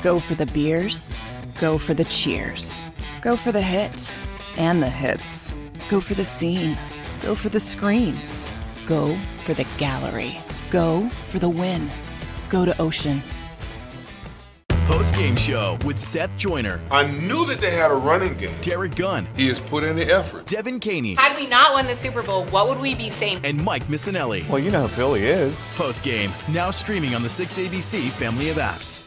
Go for the beers. Go for the cheers. Go for the hit and the hits. Go for the scene. Go for the screens. Go for the gallery. Go for the win. Go to Ocean. Post-game show with Seth Joyner. I knew that they had a running game. Derek Gunn. He has put in the effort. Devin Caney. Had we not won the Super Bowl, what would we be saying? And Mike Missanelli. Well, you know who Philly is. Post-game, now streaming on the 6ABC family of apps.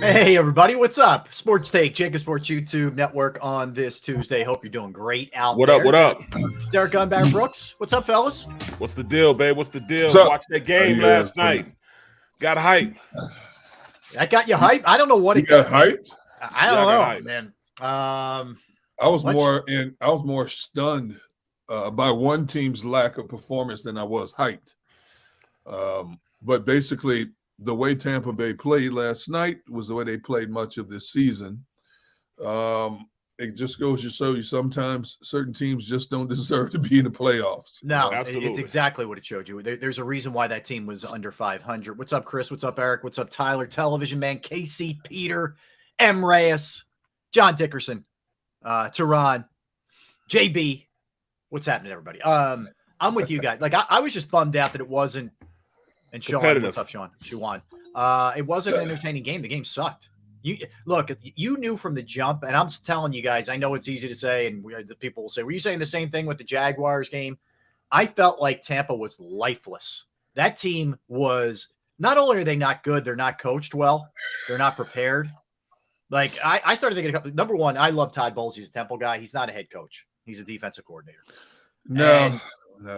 Hey everybody, what's up? Sports Take, JAKIB Sports YouTube Network on this Tuesday. Hope you're doing great out there. What up? Derek Gunn, Barrett Brooks. What's up, fellas? What's the deal, babe? What's the deal? Watched that game last night. Got hype. That got you hype? I don't know what it got hyped. I don't know, man. I was more stunned by one team's lack of performance than I was hyped. But basically, the way Tampa Bay played last night was the way they played much of this season. It just goes to show you sometimes certain teams just don't deserve to be in the playoffs. No, it's exactly what it showed you. There's a reason why that team was under 500. What's up, Chris? What's up, Eric? What's up, Tyler? Television Man, KC, Peter, M. Reyes, John Dickerson, Tehran, JB. What's happening, everybody? I'm with you guys. Like, I was just bummed out that it wasn't. And Sean, what's up, Sean? Shawan. It wasn't an entertaining game. The game sucked. You knew from the jump, and I'm telling you guys, I know it's easy to say, and the people will say, were you saying the same thing with the Jaguars game? I felt like Tampa was lifeless. That team was, not only are they not good, they're not coached well, they're not prepared. Like, I started thinking, number one, I love Todd Bowles. He's a Temple guy. He's not a head coach. He's a defensive coordinator. No.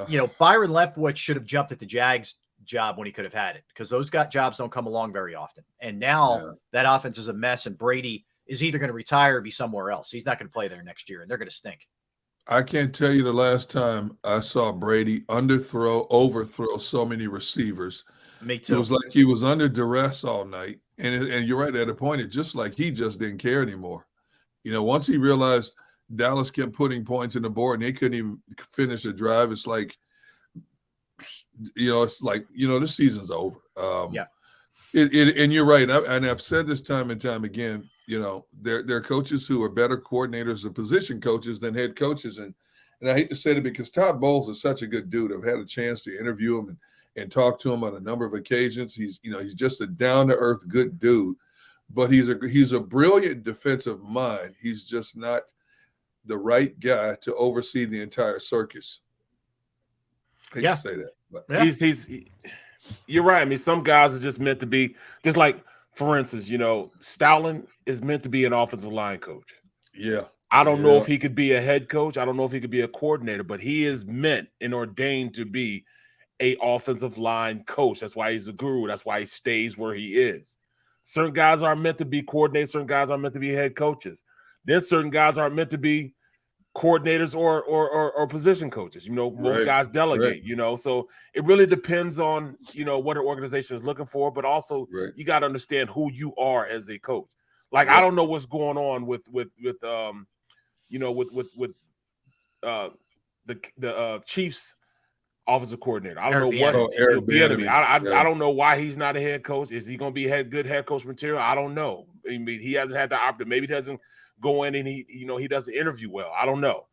You know, Byron Leftwich should have jumped at the Jags job when he could have had it, because those jobs don't come along very often. And now that offense is a mess, and Brady is either going to retire or be somewhere else. He's not going to play there next year, and they're going to stink. I can't tell you the last time I saw Brady overthrow so many receivers. Me too. It was like he was under duress all night. And you're right, at a point, it's just like he just didn't care anymore. You know, once he realized Dallas kept putting points in the board and they couldn't even finish a drive, it's like, this season's over. And you're right. And I've said this time and time again, there are coaches who are better coordinators or position coaches than head coaches. And I hate to say it because Todd Bowles is such a good dude. I've had a chance to interview him and talk to him on a number of occasions. He's just a down-to-earth good dude, but he's a brilliant defensive mind. He's just not the right guy to oversee the entire circus. I hate to say that. But. You're right. I mean, some guys are just meant to be, just like, for instance, Stowlin is meant to be an offensive line coach. Yeah. I don't know if he could be a head coach. I don't know if he could be a coordinator, but he is meant and ordained to be a offensive line coach. That's why he's a guru. That's why he stays where he is. Certain guys are meant to be coordinators. Certain guys are meant to be head coaches. Then certain guys aren't meant to be coordinators or position coaches. Most guys delegate, so it really depends on, what an organization is looking for, but also you got to understand who you are as a coach. Like, I don't know what's going on with the Chiefs offensive coordinator. I don't know what the enemy. I don't know why he's not a head coach. Is he going to be good head coach material? I don't know. I mean, he hasn't had the opportunity. Maybe he doesn't go in and he doesn't interview well. I don't know,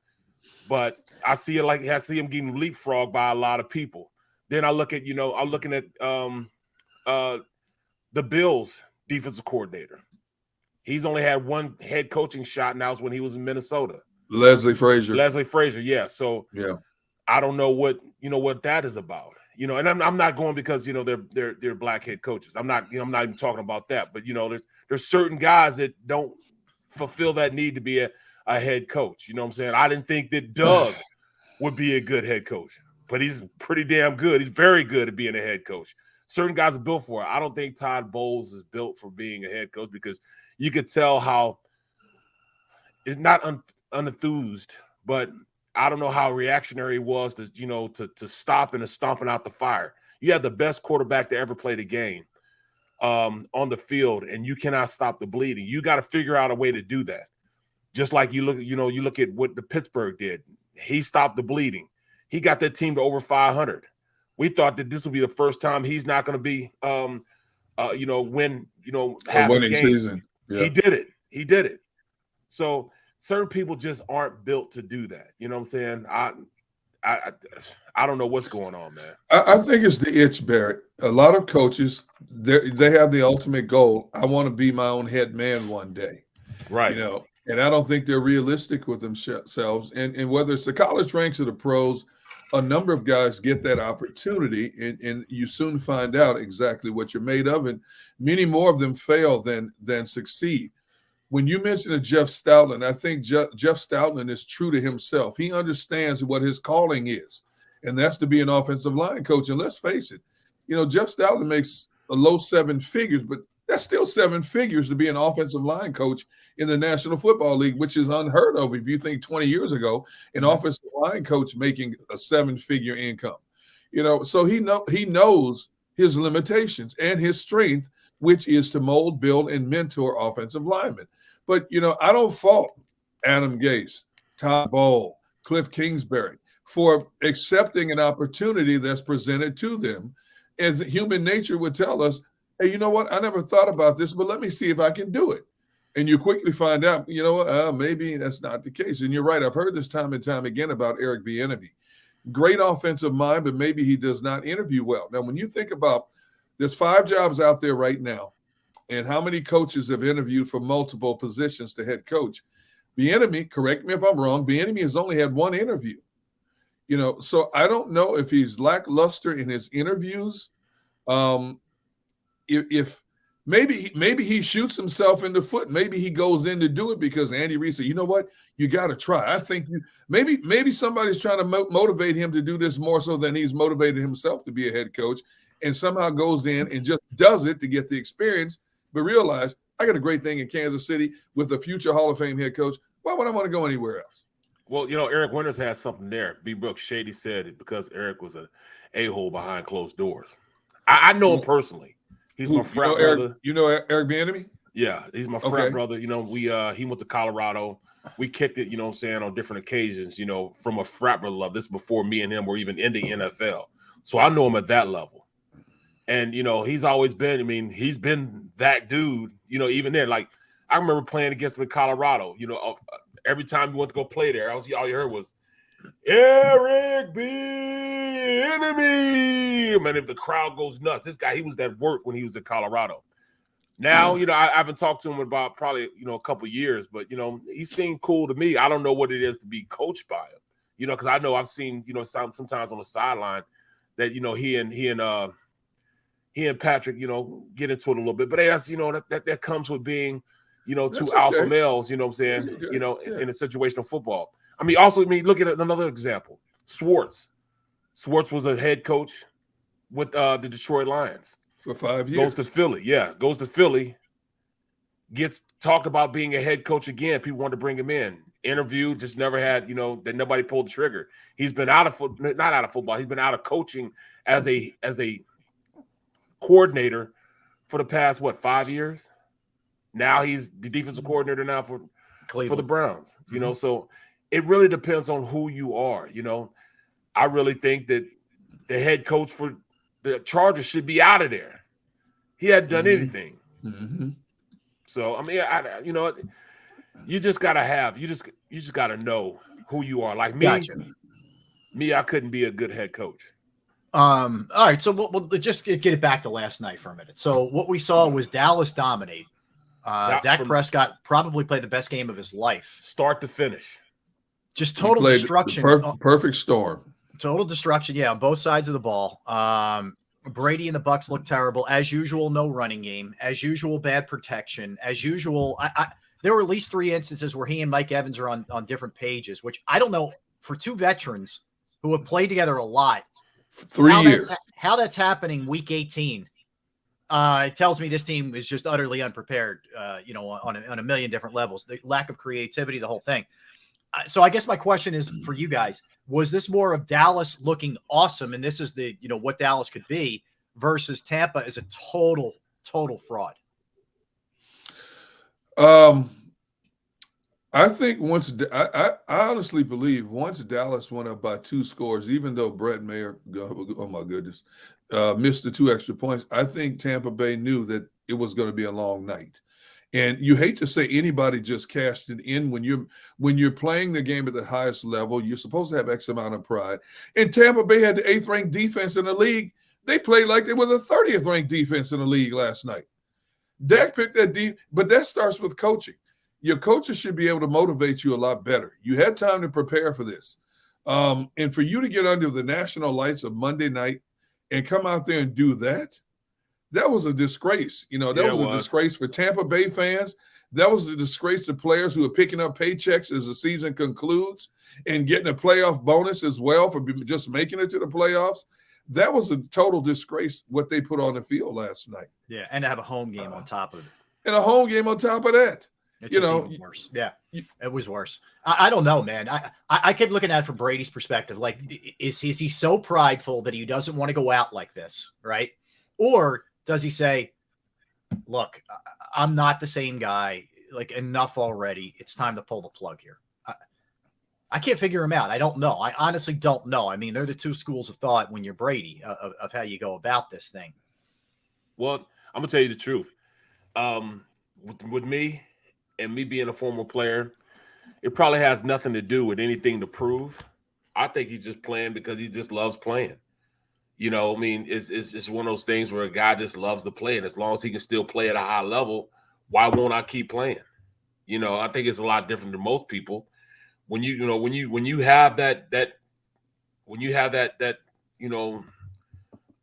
but I see him getting leapfrogged by a lot of people. Then I look at I'm looking at the Bills defensive coordinator. He's only had one head coaching shot, and that was when he was in Minnesota. Leslie Frazier, yeah. So I don't know what that is about. And I'm not going because they're black head coaches. I'm not even talking about that. But there's certain guys that don't fulfill that need to be a head coach. You know what I'm saying? I didn't think that Doug would be a good head coach, but he's pretty damn good. He's very good at being a head coach. Certain guys are built for it. I don't think Todd Bowles is built for being a head coach because you could tell how it's not unenthused, but I don't know how reactionary he was to, to stop and to stomping out the fire. You had the best quarterback to ever play the game on the field, and you cannot stop the bleeding. You got to figure out a way to do that. Just like you look at what the Pittsburgh did. He stopped the bleeding. He got that team to over 500. We thought that this would be the first time he's not going to be, win, half a winning his season. Yeah. He did it. So certain people just aren't built to do that. You know what I'm saying? I don't know what's going on, man. I think it's the itch, Barrett. A lot of coaches, they have the ultimate goal. I want to be my own head man one day. Right. And I don't think they're realistic with themselves. And whether it's the college ranks or the pros, a number of guys get that opportunity, and you soon find out exactly what you're made of. And many more of them fail than succeed. When you mentioned Jeff Stoutland, I think Jeff Stoutland is true to himself. He understands what his calling is, and that's to be an offensive line coach. And let's face it, Jeff Stoutland makes a low 7 figures, but that's still 7 figures to be an offensive line coach in the National Football League, which is unheard of. If you think 20 years ago, an offensive line coach making a 7-figure income, so he knows his limitations and his strength, which is to mold, build, and mentor offensive linemen. But, I don't fault Adam Gase, Todd Bowles, Cliff Kingsbury for accepting an opportunity that's presented to them. As human nature would tell us, hey, you know what? I never thought about this, but let me see if I can do it. And you quickly find out, maybe that's not the case. And you're right. I've heard this time and time again about Eric Bieniemy. Great offensive mind, but maybe he does not interview well. Now, when you think about there's 5 jobs out there right now, and how many coaches have interviewed for multiple positions to head coach? Bieniemy, correct me if I'm wrong, Bieniemy has only had 1 interview. So I don't know if he's lackluster in his interviews. If maybe he shoots himself in the foot. Maybe he goes in to do it because Andy Reid said, you know what, you got to try. I think maybe somebody's trying to motivate him to do this more so than he's motivated himself to be a head coach, and somehow goes in and just does it to get the experience, but realize I got a great thing in Kansas City with a future Hall of Fame head coach. Why would I want to go anywhere else? Well, Eric Winters has something there. B. Brooks Shady said it because Eric was an a-hole behind closed doors. I know him personally. He's my frat brother. Eric Bieniemy? Yeah, he's my frat brother. He went to Colorado. We kicked it, on different occasions, from a frat brother love. This is before me and him were even in the NFL. So I know him at that level. And, he's always been, he's been that dude, even then. Like, I remember playing against him in Colorado, every time you went to go play there, all you heard was, Eric Bieniemy. Man, if the crowd goes nuts, this guy, he was that work when he was in Colorado. Now, I haven't talked to him about probably, a couple years, but, he seemed cool to me. I don't know what it is to be coached by him, because I know I've seen, sometimes on the sideline that, he and Patrick, get into it a little bit, but that's, that comes with being, two alpha males, in a situational football. Look at another example. Schwartz was a head coach with the Detroit Lions for 5 years. Goes to Philly, gets talked about being a head coach again. People wanted to bring him in. Interview, just never had, that nobody pulled the trigger. He's been not out of football. He's been out of coaching as a coordinator for the past 5 years. Now he's the defensive coordinator now for the Browns. So it really depends on who you are. I really think that the head coach for the Chargers should be out of there. He hadn't done anything. Mm-hmm. So you just gotta know who you are. Like me, Gotcha. I couldn't be a good head coach. All right, so we'll just get it back to last night for a minute. So what we saw was Dallas dominate. Dak Prescott probably played the best game of his life, start to finish. Just total destruction. Perfect storm. Total destruction, yeah, on both sides of the ball. Brady and the Bucs look terrible as usual. No running game, as usual. Bad protection, as usual. There were at least 3 instances where he and Mike Evans are on different pages, which I don't know, for 2 veterans who have played together a lot. 3 years. How that's happening week 18. It tells me this team is just utterly unprepared, on a million different levels. The lack of creativity, the whole thing. So I guess my question is for you guys, was this more of Dallas looking awesome, and this is the, what Dallas could be, versus Tampa is a total fraud? I think I honestly believe once Dallas went up by 2 scores, even though Brett Mayer, oh my goodness, missed the 2 extra points, I think Tampa Bay knew that it was going to be a long night. And you hate to say anybody just cashed it in when you're playing the game at the highest level. You're supposed to have X amount of pride. And Tampa Bay had the 8th ranked defense in the league. They played like they were the 30th ranked defense in the league last night. Dak picked that but that starts with coaching. Your coaches should be able to motivate you a lot better. You had time to prepare for this. And for you to get under the national lights of Monday night and come out there and do that, that was a disgrace. That was a disgrace for Tampa Bay fans. That was a disgrace to players who are picking up paychecks as the season concludes and getting a playoff bonus as well for just making it to the playoffs. That was a total disgrace what they put on the field last night. Yeah, and to have a home game on top of it. And a home game on top of that. It's even worse. Yeah, it was worse. I don't know, man. I kept looking at it from Brady's perspective. Like, is he so prideful that he doesn't want to go out like this, right? Or does he say, look, I'm not the same guy, like, enough already. It's time to pull the plug here. I can't figure him out. I don't know. I honestly don't know. I mean, they're the 2 schools of thought when you're Brady of how you go about this thing. Well, I'm going to tell you the truth. With me and me being a former player, it probably has nothing to do with anything to prove. I think he's just playing because he just loves playing. I mean, it's one of those things where a guy just loves to play, and as long as he can still play at a high level, why won't I keep playing? I think it's a lot different than most people. When you have that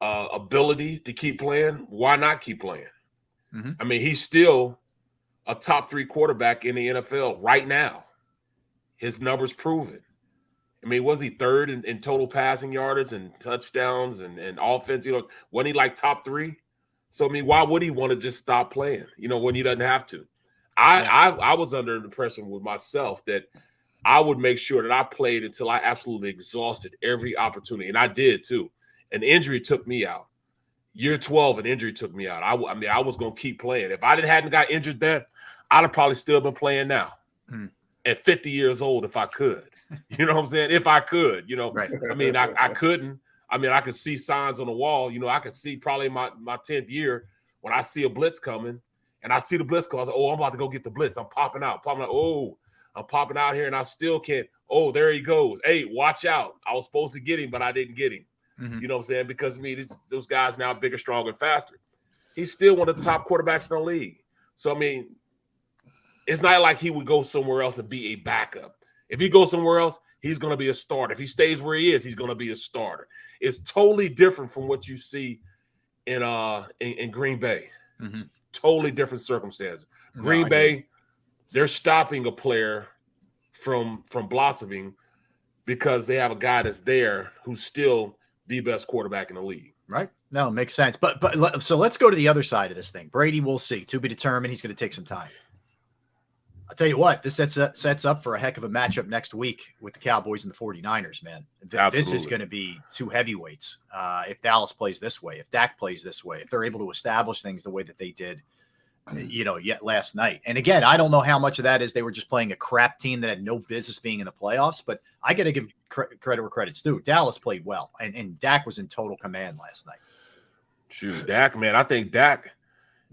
ability to keep playing, why not keep playing? Mm-hmm. I mean, he's still a top 3 quarterback in the NFL right now. His numbers prove it. I mean, was he 3rd in total passing yardage and touchdowns and offense? Wasn't he like top 3? So, I mean, why would he want to just stop playing, when he doesn't have to? I was under the impression with myself that I would make sure that I played until I absolutely exhausted every opportunity. And I did too. An injury took me out. Year 12, an injury took me out. I mean, I was going to keep playing. If I hadn't got injured then, I'd have probably still been playing now at 50 years old if I could. You know what I'm saying? If I could, Right. I mean, I couldn't. I mean, I could see signs on the wall. I could see probably my 10th year when I see a blitz coming and I see the blitz come. I say, oh, I'm about to go get the blitz. I'm popping out. Oh, I'm popping out here and I still can't. Oh, there he goes. Hey, watch out. I was supposed to get him, but I didn't get him. Mm-hmm. You know what I'm saying? Because, I mean, those guys now are bigger, stronger, and faster. He's still one of the top quarterbacks in the league. So, I mean, it's not like he would go somewhere else and be a backup. If he goes somewhere else, he's going to be a starter. If he stays where he is, he's going to be a starter. It's totally different from what you see in Green Bay. Mm-hmm. Totally different circumstances. Green Bay, they're stopping a player from blossoming because they have a guy that's there who's still the best quarterback in the league. Right. No, it makes sense. But so let's go to the other side of this thing. Brady, we'll see. To be determined. He's going to take some time. I'll tell you what, this sets up for a heck of a matchup next week with the Cowboys and the 49ers, man. This is going to be 2 heavyweights. If Dallas plays this way, if Dak plays this way, if they're able to establish things the way that they did, yet last night. And again, I don't know how much of that is they were just playing a crap team that had no business being in the playoffs, but I got to give credit where credit's due. Dallas played well, and Dak was in total command last night. Shoot, Dak, man, I think Dak,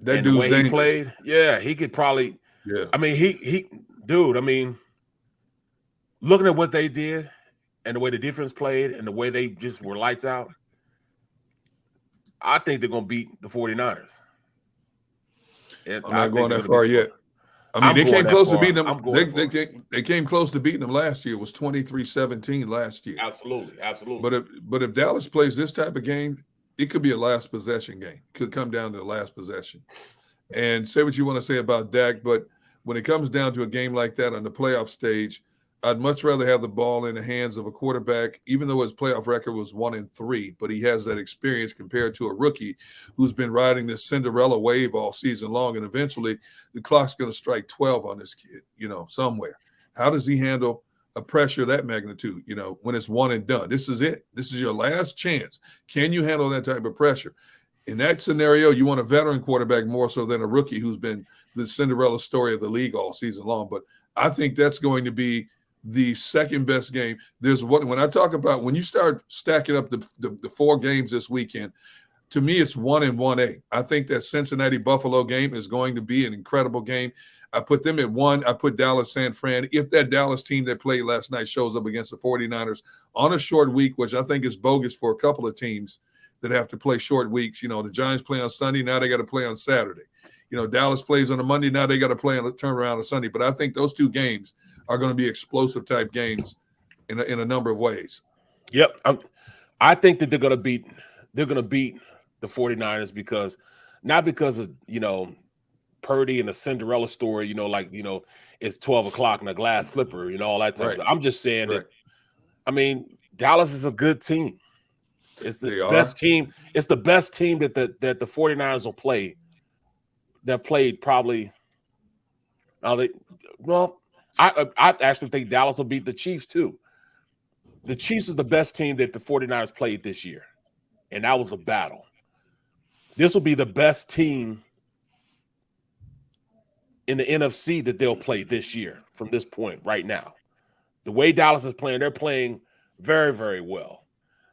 that the way dangerous. He played, he could probably. Yeah, I mean, dude. I mean, looking at what they did and the way the defense played and the way they just were lights out, I think they're going to beat the 49ers. I'm not going that far yet. I mean, they came close to beating them. They came close to beating them last year. It was 23-17 last year. Absolutely. But if Dallas plays this type of game, it could be a last possession game. It could come down to the last possession. And say what you want to say about Dak, but when it comes down to a game like that on the playoff stage, I'd much rather have the ball in the hands of a quarterback, even though his playoff record was 1-3, but he has that experience compared to a rookie who's been riding this Cinderella wave all season long. And eventually the clock's going to strike 12 on this kid, somewhere. How does he handle a pressure of that magnitude, you know, when it's one and done. This is it. This is your last chance. Can you handle that type of pressure? In that scenario, you want a veteran quarterback more so than a rookie who's been the Cinderella story of the league all season long. But I think that's going to be the second best game. There's one, when I talk about when you start stacking up the 4 games this weekend, to me, it's 1 and 1A. I think that Cincinnati Buffalo game is going to be an incredible game. I put them at 1. I put Dallas San Fran. If that Dallas team that played last night shows up against the 49ers on a short week, which I think is bogus for a couple of teams that have to play short weeks. You know, the Giants play on Sunday. Now they got to play on Saturday. You know, Dallas plays on a Monday. Now they got to play on a turnaround on Sunday. But I think those 2 games are going to be explosive type games in a number of ways. Yep. I think that they're going to beat the 49ers because not because of, you know, Purdy and the Cinderella story, you know, like, you know, it's 12 o'clock and a glass slipper, you know, all that type of stuff. I'm just saying that, I mean, Dallas is a good team. It's the best team. It's the best team that the 49ers will play. That played probably. I actually think Dallas will beat the Chiefs too. The Chiefs is the best team that the 49ers played this year, and that was a battle. This will be the best team in the NFC that they'll play this year from this point right now. The way Dallas is playing, they're playing very, very well.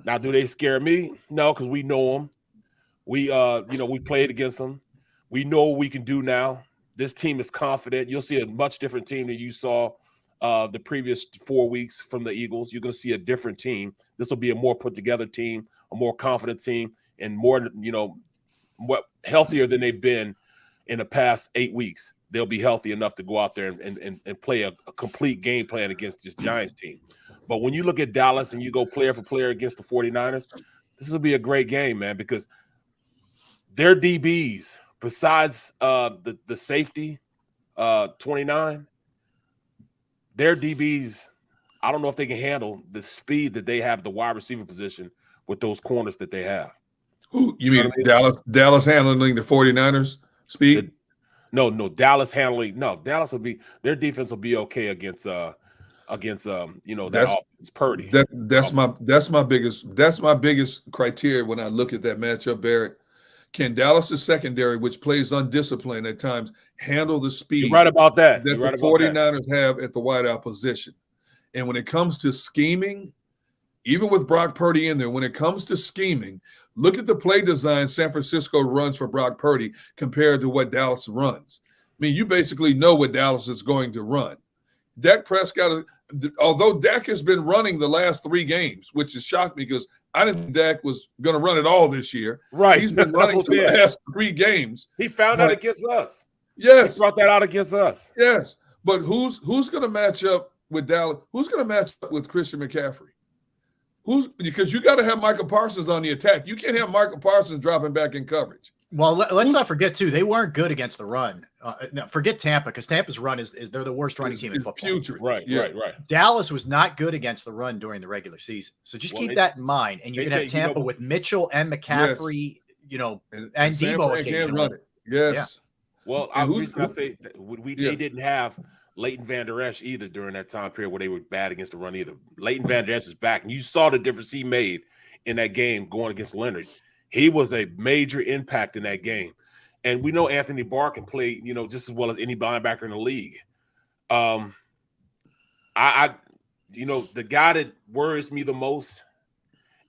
Now, do they scare me? No, because we know them. We played against them. We know what we can do now. This team is confident. You'll see a much different team than you saw the previous 4 weeks from the Eagles. You're going to see a different team. This will be a more put-together team, a more confident team, and more, you know, more healthier than they've been in the past 8 weeks. They'll be healthy enough to go out there and play a complete game plan against this Giants team. But when you look at Dallas and you go player for player against the 49ers, this will be a great game, man, because their DBs, besides the safety, 29, their DBs, I don't know if they can handle the speed that they have, the wide receiver position with those corners that they have. Who you mean Dallas handling the 49ers speed? No, Dallas handling. No, Dallas will be, their defense will be okay against that offense. Purdy. That's my biggest criteria when I look at that matchup, Barrett. Can Dallas' secondary, which plays undisciplined at times, handle the speed? You're right about that. The 49ers have at the wideout position. And when it comes to scheming, even with Brock Purdy in there, when it comes to scheming, look at the play design San Francisco runs for Brock Purdy compared to what Dallas runs. I mean, you basically know what Dallas is going to run. Dak Prescott, although Dak has been running the last 3 games, which has shocked me because I didn't think Dak was going to run it all this year. Right. He's been running the last 3 games. He found out against us. Yes. He brought that out against us. Yes. But who's going to match up with Dallas? Who's going to match up with Christian McCaffrey? Because you got to have Michael Parsons on the attack. You can't have Michael Parsons dropping back in coverage. Well, let's not forget too, they weren't good against the run. No, forget Tampa, because Tampa's run is they're the worst running team in football. Putrid. Right. Dallas was not good against the run during the regular season, so just keep that in mind. And you can have Tampa with Mitchell and McCaffrey, and Debo occasionally. Yes. Yeah. Well, I say they didn't have Leighton Vander Esch either during that time period where they were bad against the run either. Leighton Vander Esch is back, and you saw the difference he made in that game going against Leonard. He was a major impact in that game. And we know Anthony Barr can play, just as well as any linebacker in the league. The guy that worries me the most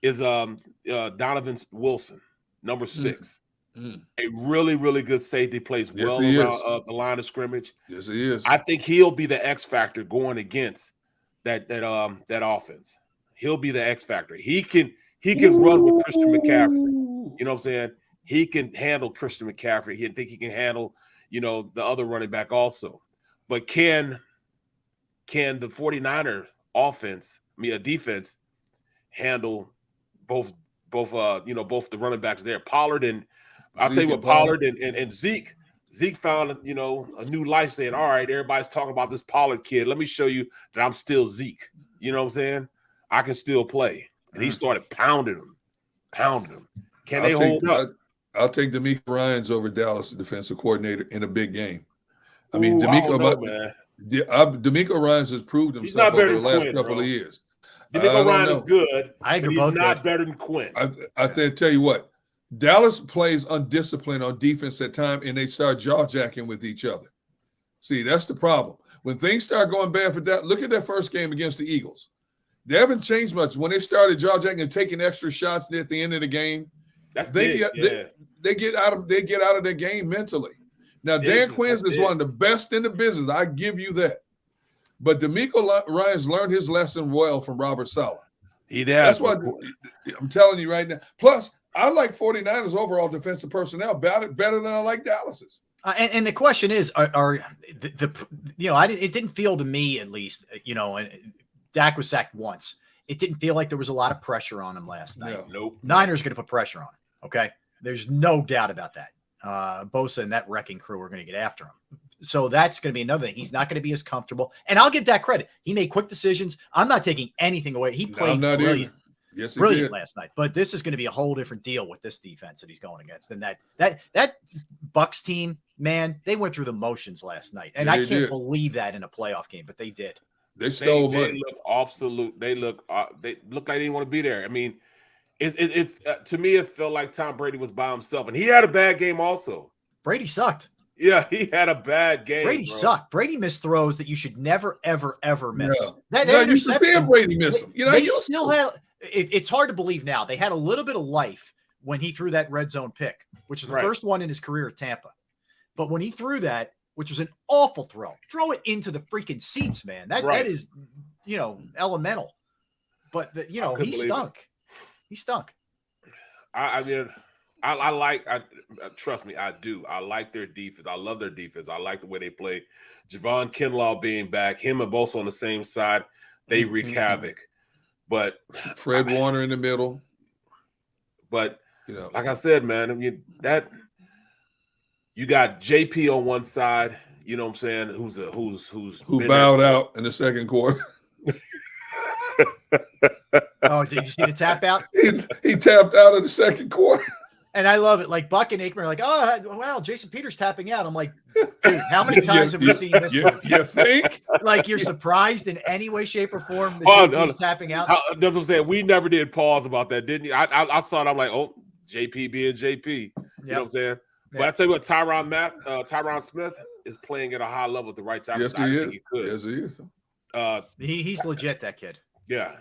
is Donovan Wilson, number 6. Mm. A really, really good safety, plays well around the line of scrimmage. Yes, he is. I think he'll be the X factor going against that offense. He'll be the X factor. He can run with Christian McCaffrey. You know what I'm saying? He can handle Christian McCaffrey. I think he can handle, the other running back also. But can the 49ers defense handle both the running backs there? Pollard and I'll tell you what, Pollard and Zeke found, a new life saying, all right, everybody's talking about this Pollard kid. Let me show you that I'm still Zeke. You know what I'm saying? I can still play. And he started pounding them. Can they hold up? I'll take DeMeco Ryans over Dallas defensive coordinator in a big game. I mean, DeMeco, D'Amico Ryans has proved He's not himself better over the than last Quinn, couple bro. of years. D'Amico Ryans is good. I agree. But Both he's not good. better than Quinn. I tell you what, Dallas plays undisciplined on defense at times, and they start jaw-jacking with each other. See, that's the problem. When things start going bad for that, look at that first game against the Eagles. They haven't changed much. When they started jaw-jacking and taking extra shots at the end of the game, they get out of their game mentally. Now, Dan Quinn's is one of the best in the business. I give you that. But D'Amico Ryans learned his lesson well from Robert Saleh. He does. That's what I'm telling you right now. Plus, I like 49ers overall defensive personnel better than I like Dallas's. And the question is, it didn't feel to me, at least, and Dak was sacked once. It didn't feel like there was a lot of pressure on him last night. No. Nope. Niners going to put pressure on him. Okay. There's no doubt about that. Bosa and that wrecking crew are going to get after him. So that's going to be another thing. He's not going to be as comfortable. And I'll give Dak credit. He made quick decisions. I'm not taking anything away. He played brilliant. Yes, brilliant last night. But this is going to be a whole different deal with this defense that he's going against. And that Bucs team, man, they went through the motions last night. And I can't believe that in a playoff game, but they did. They stole money. They look absolute. They look like they didn't want to be there. I mean, it's to me, it felt like Tom Brady was by himself, and he had a bad game also. Brady sucked. Yeah, he had a bad game. Brady sucked. Brady missed throws that you should never, ever, ever miss. Yeah. You should Brady miss them. They still had. It's hard to believe now. They had a little bit of life when he threw that red zone pick, which is the first one in his career at Tampa. But when he threw that, which was an awful throw it into the freaking seats, man. That is, elemental. But he stunk. He stunk. I mean, trust me, I do. I like their defense. I love their defense. I like the way they play. Javon Kinlaw being back, him and Bosa on the same side, they wreak havoc. But Fred Warner in the middle. But like I said, man, I mean you got JP on one side, you know what I'm saying, who bowed out in the second quarter. Oh, did you see the tap out? He tapped out in the second quarter. And I love it. Like Buck and Aikman are like, oh, wow, Jason Peters tapping out. I'm like, dude, how many times have we seen this? You think? Like you're surprised in any way, shape, or form that he's tapping out? That's what I'm saying. We never did pause about that, didn't you? I saw it. I'm like, oh, JP being JP. You know what I'm saying? But I tell you what, Tyron Smith is playing at a high level at the right time. Yes, he is. Yes, he is. He's legit, that kid. Yeah.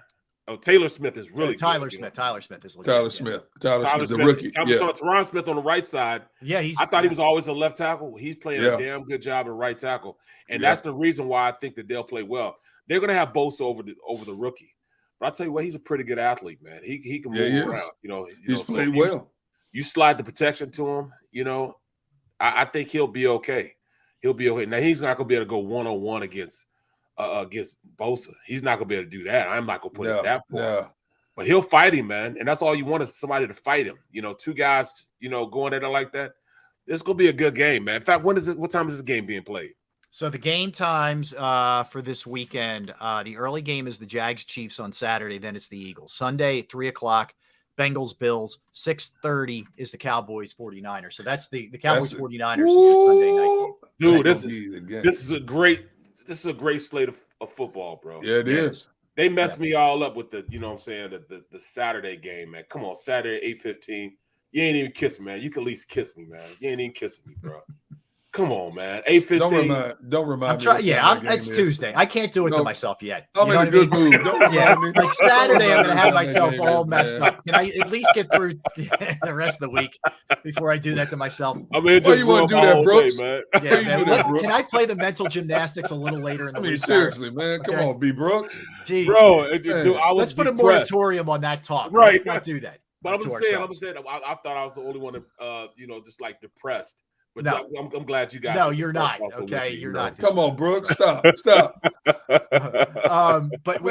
Oh, Taylor Smith is really Tyler good, Smith. Tyler Smith is legit. Tyler Smith, the rookie. Tyron Smith on the right side. Yeah, I thought he was always a left tackle. He's playing a damn good job at right tackle, and that's the reason why I think that they'll play well. They're going to have Bosa over the rookie, but I tell you what, he's a pretty good athlete, man. He can move around. He's played well. You slide the protection to him. I think he'll be okay. He'll be okay. Now he's not going to be able to go 1-on-1 against Bosa. He's not gonna be able to do that. I'm not gonna put it that far. But he'll fight him, man. And that's all you want is somebody to fight him. Two guys, going at it like that. This is gonna be a good game, man. In fact, what time is this game being played? So the game times for this weekend, the early game is the Jags Chiefs on Saturday, then it's the Eagles. Sunday at 3:00, Bengals Bills. 6:30 is the Cowboys 49ers. So that's the Cowboys 49ers Sunday night. Dude, this is a great slate of football, bro. Yeah, it is. They messed me all up with the Saturday game, man. Come on, Saturday 8:15. You ain't even kissed me, man. You can at least kiss me, man. You ain't even kissing me, bro. Come on, man. 8:15. Don't remind me. It's Tuesday. I can't do it to myself yet. I'm in a good mood. Don't remind me. Like Saturday, I'm going to have myself all messed up. Can I at least get through the rest of the week before I do that to myself? I mean, why you want to do that, Brooks? Man. Yeah, man. Can I play the mental gymnastics a little later in the week? Seriously, man. Come on, B. Brooks. Jeez. Bro, let's put a moratorium on that talk. Right. Let's not do that. But I'm saying, I thought I was the only one that, just like depressed. But no, I'm glad you guys. No, you're not. Okay, you're not. Come on, Brooks. Stop. But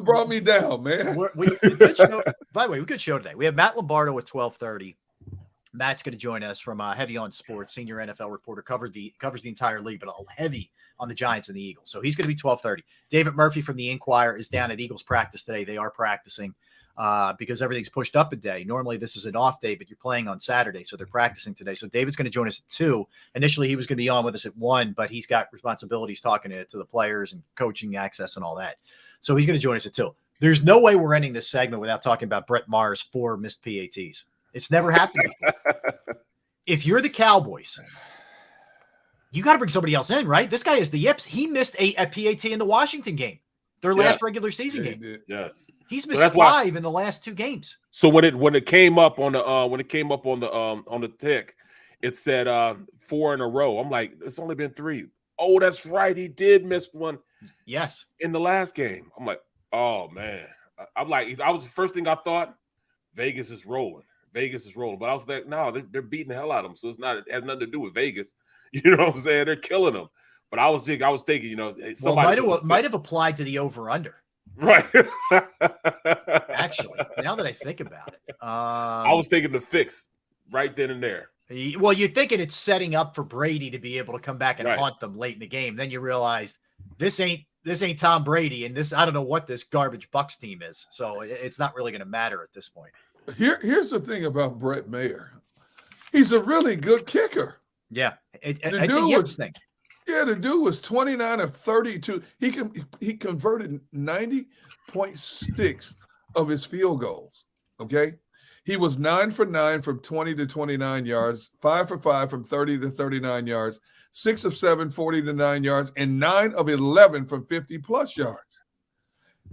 brought me down, man. Good show. By the way, we good show today. We have Matt Lombardo at 12:30. Matt's going to join us from Heavy on Sports, senior NFL reporter, covers the entire league, but heavy on the Giants and the Eagles. So he's going to be 12:30. David Murphy from the Inquirer is down at Eagles practice today. They are practicing. because everything's pushed up a day. Normally this is an off day, but you're playing on Saturday, so they're practicing today. So David's going to join us at 2. Initially, he was going to be on with us at 1, but he's got responsibilities talking to the players and coaching access and all that. So he's going to join us at 2. There's no way we're ending this segment without talking about Brett Maher's 4 missed PATs. It's never happened before. If you're the Cowboys, you got to bring somebody else in, right? This guy is the yips. He missed a PAT in the Washington game, their last regular season game. Yes, he's missed 5 in the last 2 games. So when it came up on the tick, it said 4 in a row. I'm like, it's only been 3. Oh, that's right. He did miss one. Yes, in the last game. I'm like, oh man. I'm like, I was the first thing I thought. Vegas is rolling. But I was like, no, they're beating the hell out of them. So it has nothing to do with Vegas. You know what I'm saying? They're killing them. But I was thinking, you know, somebody might have applied to the over/under. Right. Actually, now that I think about it, I was thinking the fix right then and there. Well, you're thinking it's setting up for Brady to be able to come back and haunt them late in the game. Then you realize this ain't Tom Brady, and I don't know what this garbage Bucs team is. So it's not really going to matter at this point. Here's the thing about Brett Maher. He's a really good kicker. Yeah, it's a yips thing. Yeah, the dude was 29 of 32. He converted 90.6 of his field goals. Okay. He was 9 for 9 from 20 to 29 yards, 5 for 5 from 30 to 39 yards, 6 of 7, 40 to 9 yards, and 9 of 11 from 50 plus yards.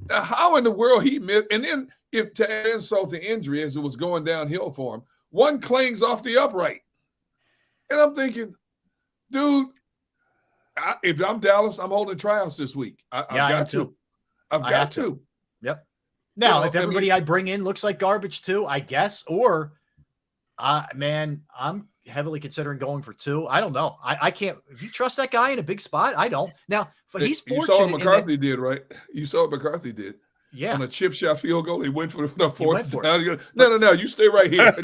Now, how in the world he missed? And then, if to add insult to injury as it was going downhill for him, one clings off the upright. And I'm thinking, dude, if I'm Dallas, I'm holding tryouts this week. I've got to. Yep. Now, if everybody I bring in looks like garbage too, I guess, or, man, I'm heavily considering going for 2. I don't know. I can't. If you trust that guy in a big spot, I don't. Now, he's fortunate. You saw what McCarthy did, right? You saw what McCarthy did. Yeah. On a chip shot field goal, he went for the 4th down. No, you stay right here.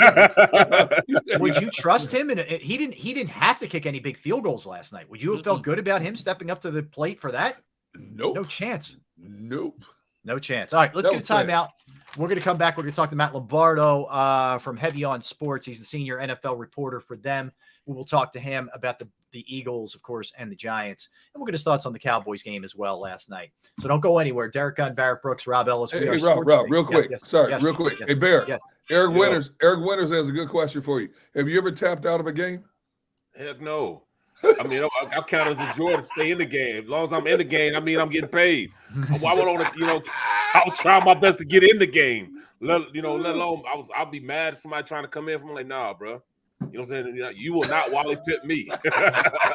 Would you trust him? And he didn't have to kick any big field goals last night. Would you have felt good about him stepping up to the plate for that? Nope. No chance. Nope. No chance. All right, let's get a timeout. We're going to come back. We're going to talk to Matt Lombardo from Heavy on Sports. He's the senior NFL reporter for them. We will talk to him about the Eagles, of course, and the Giants. And we'll get his thoughts on the Cowboys game as well last night. So don't go anywhere. Derek Gunn, Barrett Brooks, Rob Ellis. Hey, Rob, real quick. Real quick. Hey, Barrett. Yes. Eric Winters has a good question for you. Have you ever tapped out of a game? Heck no. I mean, I count it as a joy to stay in the game. As long as I'm in the game, I mean, I'm getting paid. I was trying my best to get in the game. Let alone I'll be mad at somebody trying to come in from like, nah, bro. You know what I'm saying? You will not Wally Pitt me.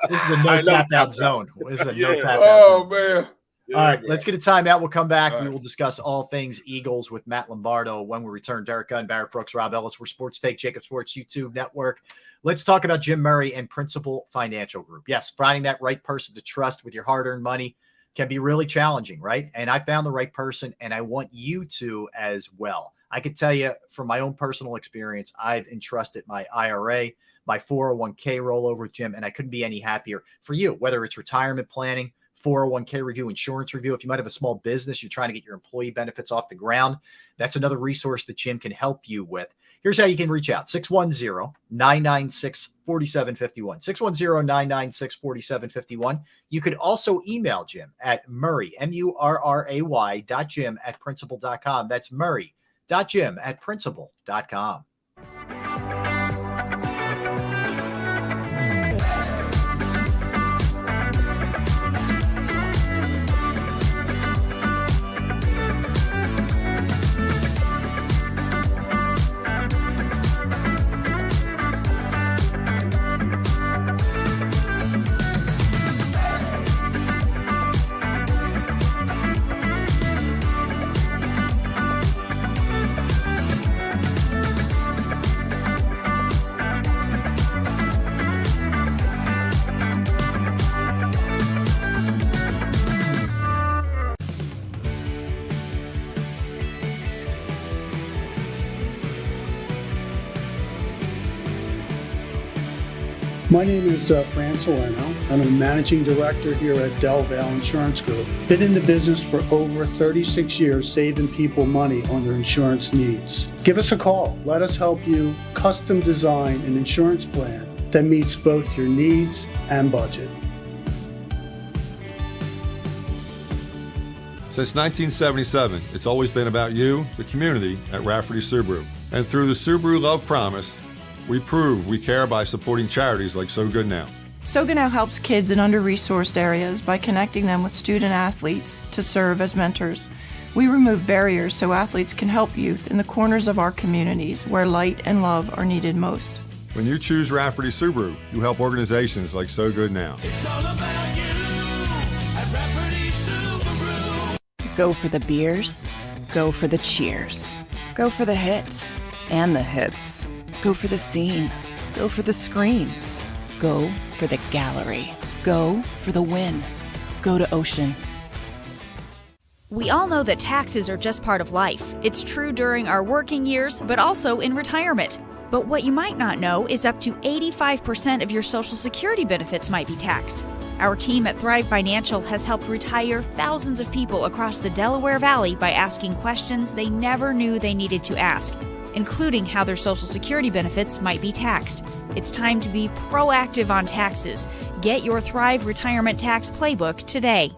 This is the no tap out zone. This is a no tap out zone. Man. Yeah, all right, let's get a timeout. We'll come back. We will discuss all things Eagles with Matt Lombardo when we return. Derek Gunn, Barrett Brooks, Rob Ellis. We're Sports Take, JAKIB Sports YouTube Network. Let's talk about Jim Murray and Principal Financial Group. Yes, finding that right person to trust with your hard-earned money can be really challenging, right? And I found the right person, and I want you to as well. I could tell you from my own personal experience, I've entrusted my IRA, my 401k rollover with Jim, and I couldn't be any happier for you, whether it's retirement planning, 401k review, insurance review. If you might have a small business, you're trying to get your employee benefits off the ground, that's another resource that Jim can help you with. Here's how you can reach out. 610-996-4751. 610-996-4751. You could also email Jim at Murray, MURRAY.Jim@principal.com. That's Murray.Jim@principal.com. My name is Fran Salerno. I'm a managing director here at Del Valle Insurance Group. Been in the business for over 36 years, saving people money on their insurance needs. Give us a call. Let us help you custom design an insurance plan that meets both your needs and budget. Since 1977, it's always been about you, the community, at Rafferty Subaru. And through the Subaru Love Promise, we prove we care by supporting charities like So Good Now. So Good Now helps kids in under-resourced areas by connecting them with student athletes to serve as mentors. We remove barriers so athletes can help youth in the corners of our communities where light and love are needed most. When you choose Rafferty Subaru, you help organizations like So Good Now. It's all about you at Rafferty Subaru. Go for the beers, go for the cheers, go for the hit and the hits. Go for the scene. Go for the screens. Go for the gallery. Go for the win. Go to Ocean. We all know that taxes are just part of life. It's true during our working years, but also in retirement. But what you might not know is up to 85% of your Social Security benefits might be taxed. Our team at Thrive Financial has helped retire thousands of people across the Delaware Valley by asking questions they never knew they needed to ask, including how their Social Security benefits might be taxed. It's time to be proactive on taxes. Get your Thrive Retirement Tax Playbook today.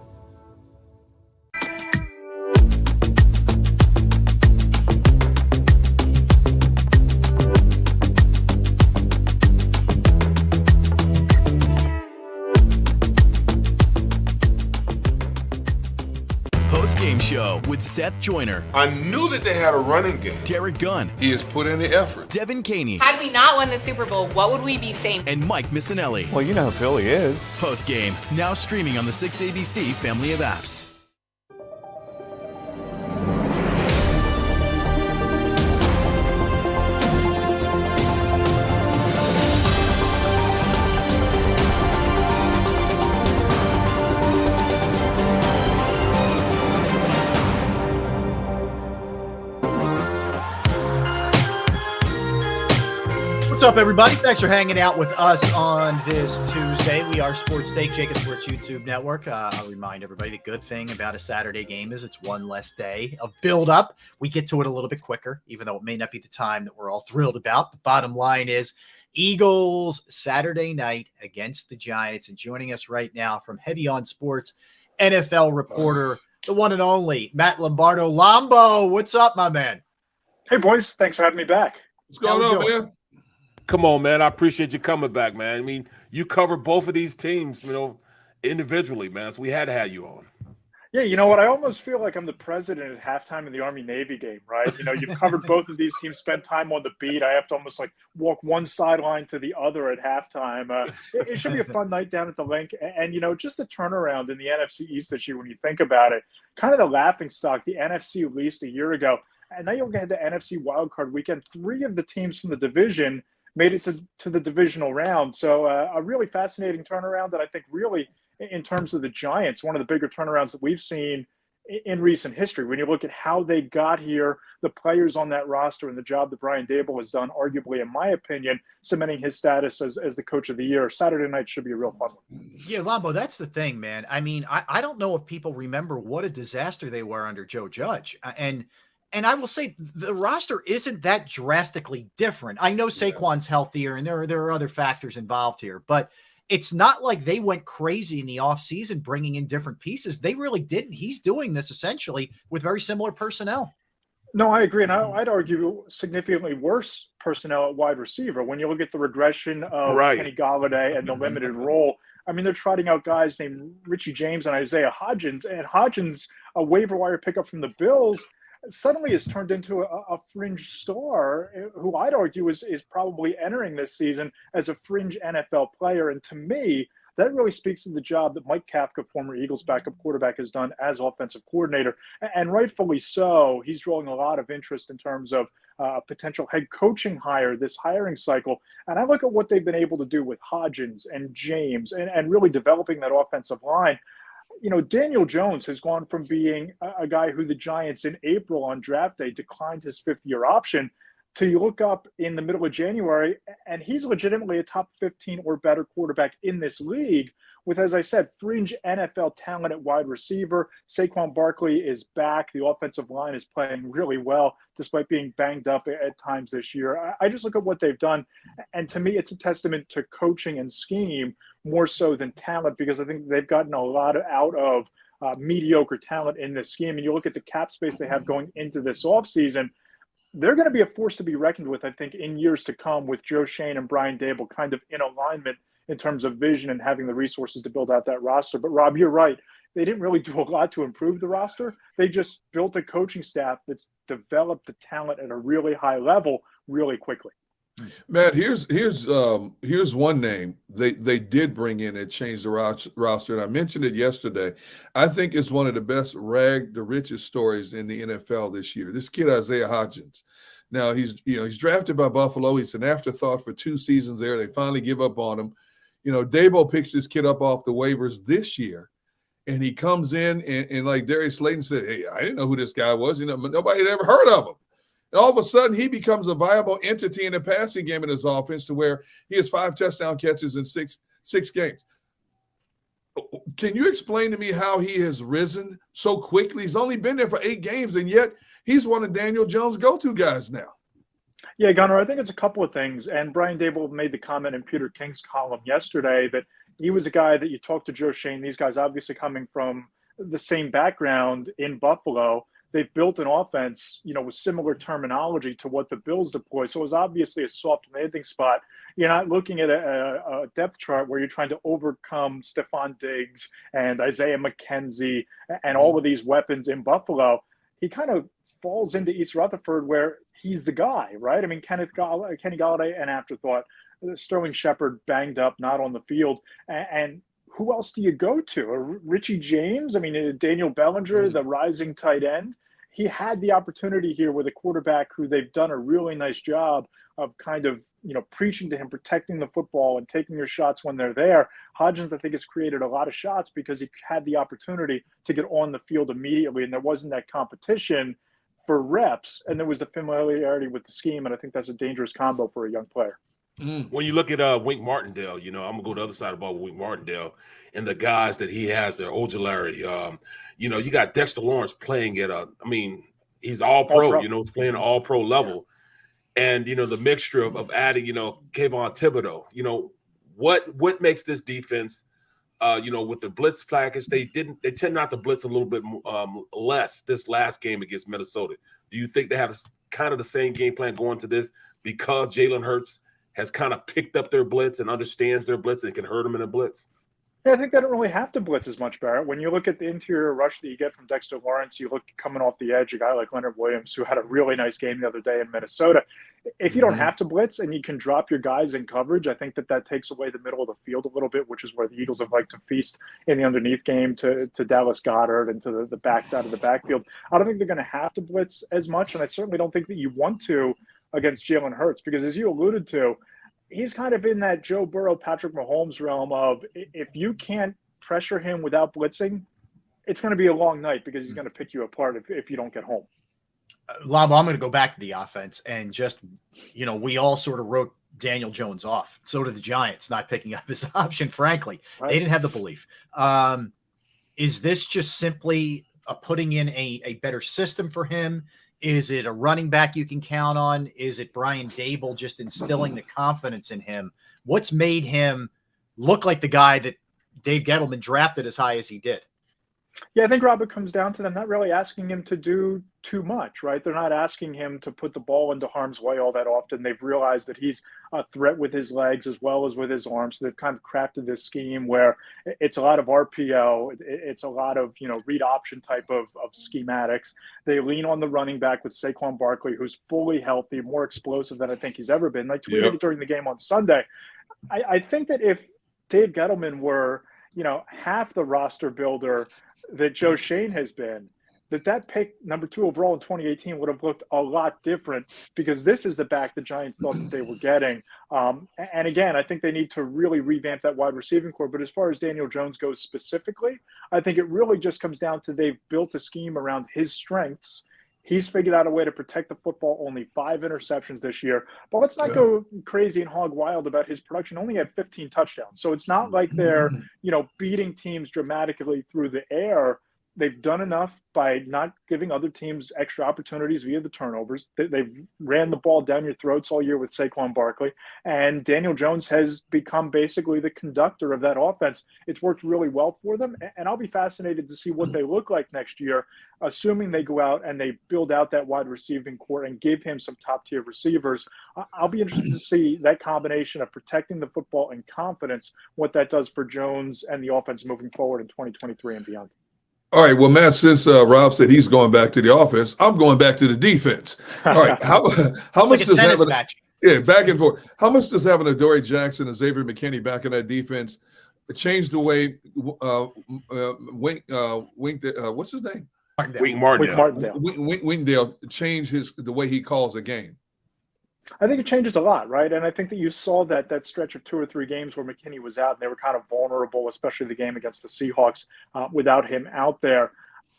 Post-game show with Seth Joyner. I knew that they had a running game. Derek Gunn. He has put in the effort. Devin Caney. Had we not won the Super Bowl, what would we be saying? And Mike Missinelli. Well, you know who Philly is. Post-game, now streaming on the 6ABC family of apps. What's up, everybody? Thanks for hanging out with us on this Tuesday. We are Sports Take, JAKIB Sports YouTube Network. I'll remind everybody the good thing about a Saturday game is it's one less day of build-up. We get to it a little bit quicker, even though it may not be the time that we're all thrilled about. The bottom line is Eagles Saturday night against the Giants. And joining us right now from Heavy on Sports, NFL reporter, the one and only Matt Lombardo. Lombo, what's up, my man? Hey, boys. Thanks for having me back. What's going on, man? Come on, man. I appreciate you coming back, man. I mean, you cover both of these teams, individually, man. So we had to have you on. Yeah, you know what? I almost feel like I'm the president at halftime in the Army-Navy game, right? You've covered both of these teams, spent time on the beat. I have to almost walk one sideline to the other at halftime. It should be a fun night down at the link. And, just a turnaround in the NFC East this year when you think about it. Kind of the laughingstock, the NFC released a year ago. And now you're going to the NFC wildcard weekend. 3 of the teams from the division made it to the divisional round. So a really fascinating turnaround that I think really, in terms of the Giants, one of the bigger turnarounds that we've seen in recent history. When you look at how they got here, the players on that roster and the job that Brian Daboll has done, arguably, in my opinion, cementing his status as the coach of the year. Saturday night should be a real fun one. Yeah, Lombo, that's the thing, man. I mean, I don't know if people remember what a disaster they were under Joe Judge. And I will say the roster isn't that drastically different. I know Saquon's healthier and there are other factors involved here, but it's not like they went crazy in the offseason bringing in different pieces. They really didn't. He's doing this essentially with very similar personnel. No, I agree. And I'd argue significantly worse personnel at wide receiver. When you look at the regression of Kenny Golladay and the limited role, I mean, they're trotting out guys named Richie James and Isaiah Hodgins. And Hodgins, a waiver wire pickup from the Bills, suddenly has turned into a fringe star who I'd argue is probably entering this season as a fringe NFL player. And to me, that really speaks to the job that Mike Kafka, former Eagles backup quarterback, has done as offensive coordinator. And rightfully so. He's drawing a lot of interest in terms of a potential head coaching hire this hiring cycle. And I look at what they've been able to do with Hodgins and James and really developing that offensive line. Daniel Jones has gone from being a guy who the Giants in April on draft day declined his 5th-year option. till you look up in the middle of January, and he's legitimately a top 15 or better quarterback in this league with, as I said, fringe NFL talent at wide receiver. Saquon Barkley is back. The offensive line is playing really well despite being banged up at times this year. I just look at what they've done, and to me, it's a testament to coaching and scheme more so than talent, because I think they've gotten a lot out of mediocre talent in this scheme. And you look at the cap space they have going into this offseason, they're going to be a force to be reckoned with, I think, in years to come, with Joe Schoen and Brian Dable kind of in alignment in terms of vision and having the resources to build out that roster. But Rob, you're right. They didn't really do a lot to improve the roster. They just built a coaching staff that's developed the talent at a really high level really quickly. Matt, here's one name they did bring in and change the roster, and I mentioned it yesterday. I think it's one of the best rag to riches stories in the NFL this year. This kid Isaiah Hodgins. Now he's drafted by Buffalo. He's an afterthought for 2 seasons there. They finally give up on him. Dabo picks this kid up off the waivers this year, and he comes in and like Darius Slayton said, "Hey, I didn't know who this guy was. Nobody had ever heard of him." And all of a sudden, he becomes a viable entity in the passing game in his offense, to where he has 5 touchdown catches in six games. Can you explain to me how he has risen so quickly? He's only been there for 8 games, and yet he's one of Daniel Jones' go-to guys now. Yeah, Gunnar, I think it's a couple of things. And Brian Dable made the comment in Peter King's column yesterday that he was a guy that you talked to Joe Schoen. These guys obviously coming from the same background in Buffalo. They've built an offense, with similar terminology to what the Bills deploy. So it was obviously a soft landing spot. You're not looking at a depth chart where you're trying to overcome Stephon Diggs and Isaiah McKenzie and all of these weapons in Buffalo. He kind of falls into East Rutherford where he's the guy, right? I mean, Kenny Golladay, an afterthought. Sterling Shepard banged up, not on the field. And who else do you go to? Richie James? I mean, Daniel Bellinger, the rising tight end. He had the opportunity here with a quarterback who they've done a really nice job of kind of, preaching to him, protecting the football and taking your shots when they're there. Hodgins, I think, has created a lot of shots because he had the opportunity to get on the field immediately, and there wasn't that competition for reps, and there was the familiarity with the scheme, and I think that's a dangerous combo for a young player. When you look at Wink Martindale, I'm going to go to the other side of the ball with Wink Martindale and the guys that he has there, Ojulari. You got Dexter Lawrence playing at he's all pro, he's playing all-pro level. And, the mixture of adding, Kayvon Thibodeau, what makes this defense, with the blitz package, they tend not to blitz a little bit less this last game against Minnesota. Do you think they have kind of the same game plan going to this because Jalen Hurts has kind of picked up their blitz and understands their blitz and can hurt them in a blitz? Yeah, I think they don't really have to blitz as much, Barrett. When you look at the interior rush that you get from Dexter Lawrence, you look coming off the edge, a guy like Leonard Williams, who had a really nice game the other day in Minnesota. If you don't have to blitz and you can drop your guys in coverage, I think that takes away the middle of the field a little bit, which is where the Eagles have liked to feast in the underneath game to Dallas Goedert and to the backside of the backfield. I don't think they're going to have to blitz as much, and I certainly don't think that you want to against Jalen Hurts, because as you alluded to, he's kind of in that Joe Burrow, Patrick Mahomes realm of, if you can't pressure him without blitzing, it's going to be a long night because he's going to pick you apart if you don't get home. Lama, I'm going to go back to the offense and just, we all sort of wrote Daniel Jones off. So did the Giants, not picking up his option, frankly. Right. They didn't have the belief. Is this just simply putting in a better system for him? Is it a running back you can count on? Is it Brian Dable just instilling the confidence in him? What's made him look like the guy that Dave Gettleman drafted as high as he did? Yeah, I think, Rob, it comes down to them not really asking him to do too much, right? They're not asking him to put the ball into harm's way all that often. They've realized that he's a threat with his legs as well as with his arms. So they've kind of crafted this scheme where it's a lot of RPO. It's a lot of, read option type of schematics. They lean on the running back with Saquon Barkley, who's fully healthy, more explosive than I think he's ever been. I tweeted it during the game on Sunday. I think that if Dave Gettleman were, half the roster builder that Joe Schoen has been, that pick number 2 overall in 2018 would have looked a lot different, because this is the back the Giants thought that they were getting. And again, I think they need to really revamp that wide receiving core. But as far as Daniel Jones goes specifically, I think it really just comes down to they've built a scheme around his strengths. He's figured out a way to protect the football, only 5 interceptions this year. But let's not go crazy and hog wild about his production. Only had 15 touchdowns. So it's not like they're, beating teams dramatically through the air. They've done enough by not giving other teams extra opportunities via the turnovers. They've ran the ball down your throats all year with Saquon Barkley. And Daniel Jones has become basically the conductor of that offense. It's worked really well for them. And I'll be fascinated to see what they look like next year, assuming they go out and they build out that wide receiving core and give him some top-tier receivers. I'll be interested to see that combination of protecting the football and confidence, what that does for Jones and the offense moving forward in 2023 and beyond. All right, well, Matt, since Rob said he's going back to the offense, I'm going back to the defense. All right, how much like does having match. back and forth? How much does having Adoree Jackson and Xavier McKinney back in that defense change the way what's his name? Wink Martindale. Wingdale change the way he calls a game. I think it changes a lot, right? And I think that you saw that stretch of 2 or 3 games where McKinney was out and they were kind of vulnerable, especially the game against the Seahawks without him out there.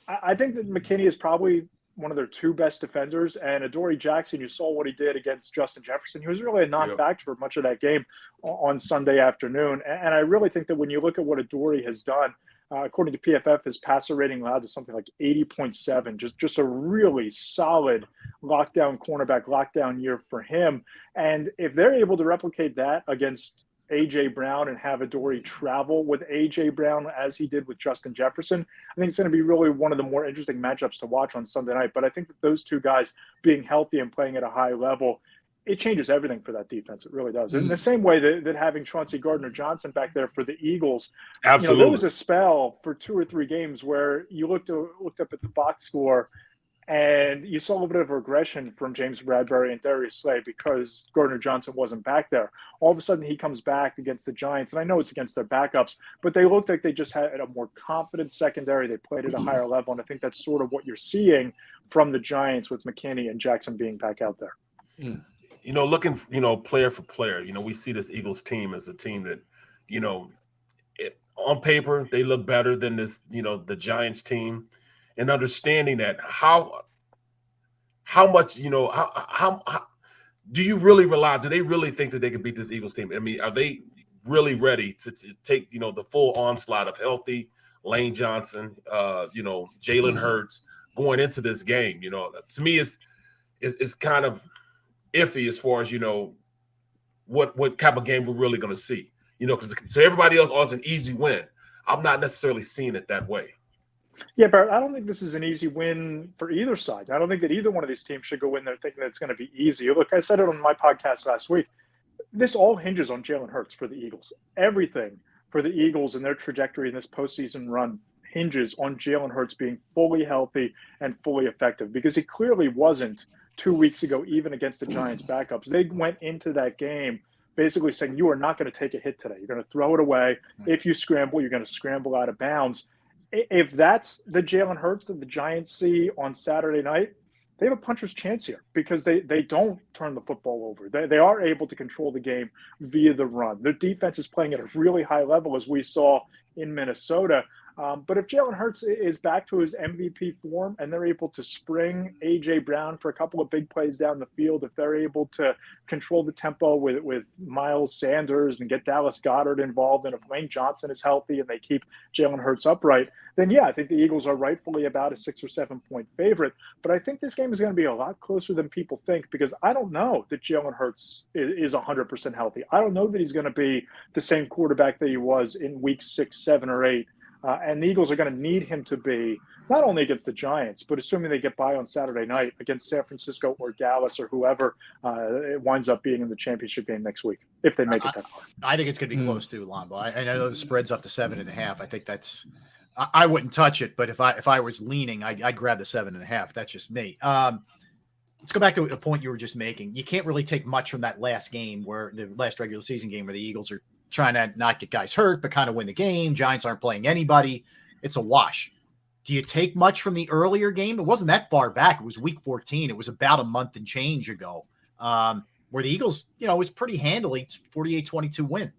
I think that McKinney is probably one of their 2 best defenders. And Adoree Jackson, you saw what he did against Justin Jefferson. He was really a non-factor for much of that game on Sunday afternoon. And I really think that when you look at what Adoree has done, according to PFF, his passer rating allowed is something like 80.7, just a really solid cornerback lockdown year for him. And if they're able to replicate that against A.J. Brown and have Adoree travel with A.J. Brown as he did with Justin Jefferson, I think it's going to be really one of the more interesting matchups to watch on Sunday night. But I think that those 2 guys being healthy and playing at a high level, it changes everything for that defense. It really does. In the same way that having Chauncey Gardner-Johnson back there for the Eagles, absolutely, there was a spell for 2 or 3 games where you looked up at the box score and you saw a little bit of regression from James Bradbury and Darius Slay because Gardner-Johnson wasn't back there. All of a sudden, he comes back against the Giants, and I know it's against their backups, but they looked like they just had a more confident secondary. They played at a higher level, and I think that's sort of what you're seeing from the Giants with McKinney and Jackson being back out there. Looking, player for player, we see this Eagles team as a team that, on paper, they look better than this, the Giants team, and understanding that how much, how do you really do they really think that they can beat this Eagles team? I mean, are they really ready to take, the full onslaught of healthy Lane Johnson, Jalen Hurts going into this game? To me, it's kind of iffy as far as what type of game we're really going to see, because so everybody else is an easy win. I'm not necessarily seeing it that way. Yeah, but I don't think this is an easy win for either side. I don't think that either one of these teams should go in there thinking that it's going to be easy. Look, I said it on my podcast last week. This all hinges on Jalen Hurts for the Eagles. Everything for the Eagles and their trajectory in this postseason run hinges on Jalen Hurts being fully healthy and fully effective, because he clearly wasn't 2 weeks ago, even against the Giants backups. They went into that game basically saying, you are not going to take a hit today. You're going to throw it away. If you scramble, you're going to scramble out of bounds. If that's the Jalen Hurts that the Giants see on Saturday night, they have a puncher's chance here because they don't turn the football over. They are able to control the game via the run. Their defense is playing at a really high level, as we saw in Minnesota. But if Jalen Hurts is back to his MVP form and they're able to spring A.J. Brown for a couple of big plays down the field, if they're able to control the tempo with Miles Sanders and get Dallas Goedert involved, and if Lane Johnson is healthy and they keep Jalen Hurts upright, then yeah, I think the Eagles are rightfully about a 6 or 7 point favorite. But I think this game is going to be a lot closer than people think, because I don't know that Jalen Hurts is 100% healthy. I don't know that he's going to be the same quarterback that he was in weeks 6, 7, or 8. And the Eagles are going to need him to be, not only against the Giants, but assuming they get by on Saturday night against San Francisco or Dallas or whoever it winds up being in the championship game next week, if they make it that far. I think it's going to be close to Lambo. I know the spread's up to 7.5. I think that's – I wouldn't touch it, but if I was leaning, I'd grab the 7.5. That's just me. Let's go back to a point you were just making. You can't really take much from that last game, where the last regular season game, where the Eagles are trying to not get guys hurt, but kind of win the game. Giants aren't playing anybody. It's a wash. Do you take much from the earlier game? It wasn't that far back. It was week 14. It was about a month and change ago, where the Eagles, was pretty handily 48-22 win.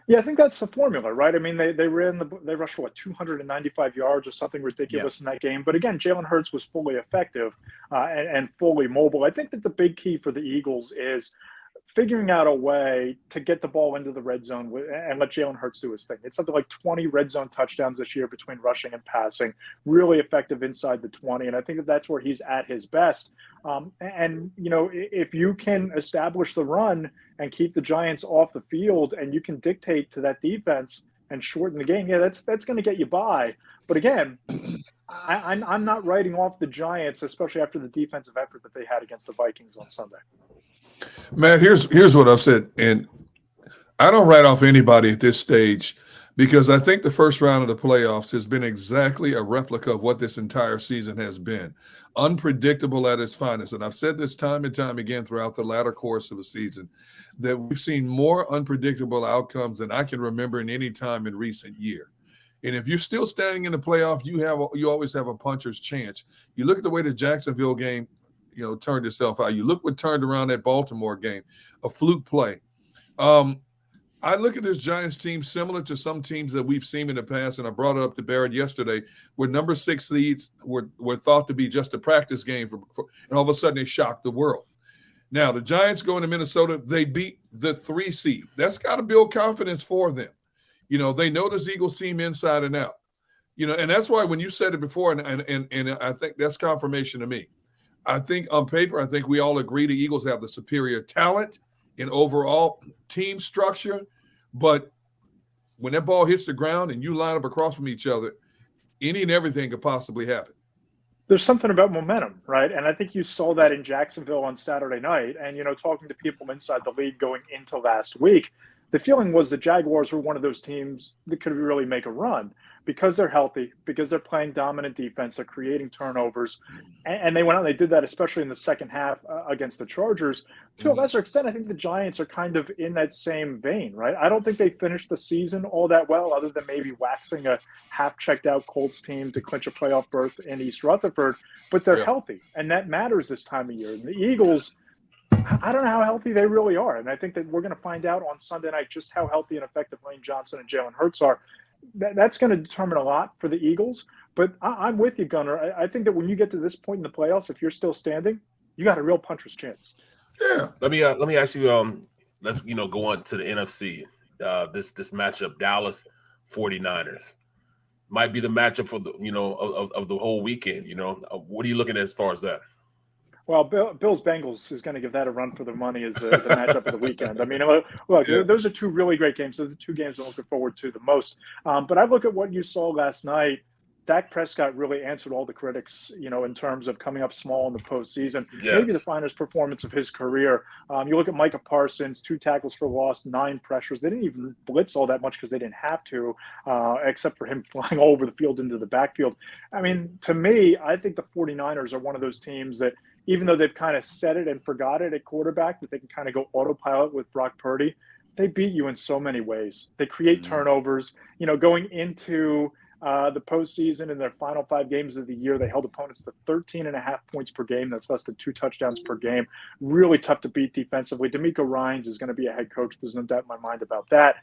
Yeah, I think that's the formula, right? I mean, they rushed for what, 295 yards or something ridiculous in that game. But again, Jalen Hurts was fully effective and fully mobile. I think that the big key for the Eagles is figuring out a way to get the ball into the red zone and let Jalen Hurts do his thing. It's something like 20 red zone touchdowns this year between rushing and passing, really effective inside the 20. And I think that that's where he's at his best. And, you know, if you can establish the run and keep the Giants off the field and you can dictate to that defense and shorten the game, yeah, that's going to get you by. But again, I'm not writing off the Giants, especially after the defensive effort that they had against the Vikings on Sunday. Matt, here's what I've said, and I don't write off anybody at this stage because I think the first round of the playoffs has been exactly a replica of what this entire season has been. Unpredictable at its finest. And I've said this time and time again throughout the latter course of the season that we've seen more unpredictable outcomes than I can remember in any time in recent year. And if you're still standing in the playoff, you always have a puncher's chance. You look at the way the Jacksonville game turned itself out. You look what turned around that Baltimore game, a fluke play. I look at this Giants team similar to some teams that we've seen in the past, and I brought it up to Barrett yesterday, where number 6 seeds were thought to be just a practice game, and all of a sudden they shocked the world. Now, the Giants go into Minnesota, they beat the 3 seed. That's got to build confidence for them. You know, they know this Eagles team inside and out. You know, and that's why when you said it before, and I think that's confirmation to me. I think on paper, I think we all agree the Eagles have the superior talent and overall team structure. But when that ball hits the ground and you line up across from each other, any and everything could possibly happen. There's something about momentum, right? And I think you saw that in Jacksonville on Saturday night. And, you know, talking to people inside the league going into last week, the feeling was the Jaguars were one of those teams that could really make a run because they're healthy, because they're playing dominant defense, they're creating turnovers. And they went out and they did that, especially in the second half against the Chargers. To a lesser extent, I think the Giants are kind of in that same vein, right? I don't think they finished the season all that well, other than maybe waxing a half-checked-out Colts team to clinch a playoff berth in East Rutherford. But they're healthy, and that matters this time of year. And the Eagles, I don't know how healthy they really are. And I think that we're going to find out on Sunday night just how healthy and effective Lane Johnson and Jalen Hurts are. That's going to determine a lot for the Eagles. But I'm with you, Gunnar. I think that when you get to this point in the playoffs, if you're still standing, you got a real puncher's chance. Yeah. Let me ask you. Let's go on to the NFC. This matchup, Dallas 49ers, might be the matchup for the of the whole weekend. What are you looking at as far as that? Well, Bills Bengals is going to give that a run for the money as the matchup of the weekend. I mean, look, those are two really great games. Those are the two games I'm looking forward to the most. But I look at what you saw last night. Dak Prescott really answered all the critics, in terms of coming up small in the postseason. Yes. Maybe the finest performance of his career. You look at Micah Parsons, 2 tackles for loss, 9 pressures. They didn't even blitz all that much because they didn't have to, except for him flying all over the field into the backfield. I mean, to me, I think the 49ers are one of those teams that, even though they've kind of said it and forgot it at quarterback, that they can kind of go autopilot with Brock Purdy, they beat you in so many ways. They create turnovers. Going into the postseason in their final 5 games of the year, they held opponents to 13.5 points per game. That's less than 2 touchdowns per game. Really tough to beat defensively. DeMeco Ryans is going to be a head coach. There's no doubt in my mind about that.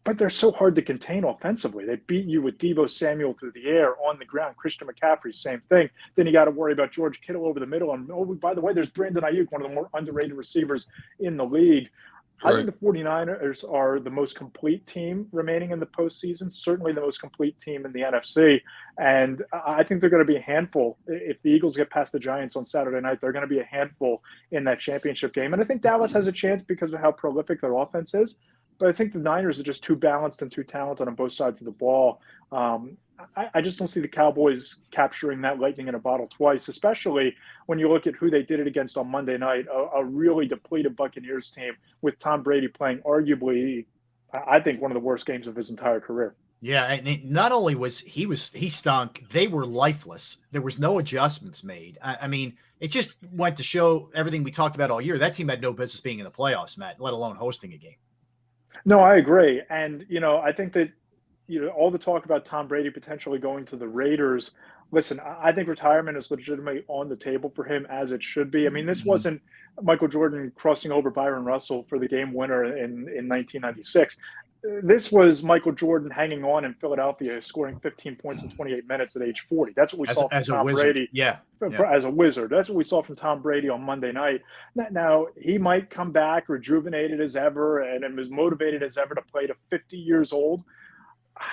But they're so hard to contain offensively. They beat you with Deebo Samuel through the air, on the ground. Christian McCaffrey, same thing. Then you got to worry about George Kittle over the middle. And, by the way, there's Brandon Ayuk, one of the more underrated receivers in the league. Right. I think the 49ers are the most complete team remaining in the postseason, certainly the most complete team in the NFC. And I think they're going to be a handful. If the Eagles get past the Giants on Saturday night, they're going to be a handful in that championship game. And I think Dallas has a chance because of how prolific their offense is. But I think the Niners are just too balanced and too talented on both sides of the ball. I just don't see the Cowboys capturing that lightning in a bottle twice, especially when you look at who they did it against on Monday night, a really depleted Buccaneers team with Tom Brady playing arguably, I think, one of the worst games of his entire career. Yeah, and not only was he stunk, they were lifeless. There was no adjustments made. I mean, it just went to show everything we talked about all year. That team had no business being in the playoffs, Matt, let alone hosting a game. No, I agree. And, I think that, all the talk about Tom Brady potentially going to the Raiders, listen, I think retirement is legitimately on the table for him, as it should be. I mean, this wasn't Michael Jordan crossing over Byron Russell for the game winner in 1996. this was Michael Jordan hanging on in Philadelphia, scoring 15 points in 28 minutes at age 40. That's what we saw from Tom Brady. As a wizard. That's what we saw from Tom Brady on Monday night. Now, he might come back rejuvenated as ever and as motivated as ever to play to 50 years old.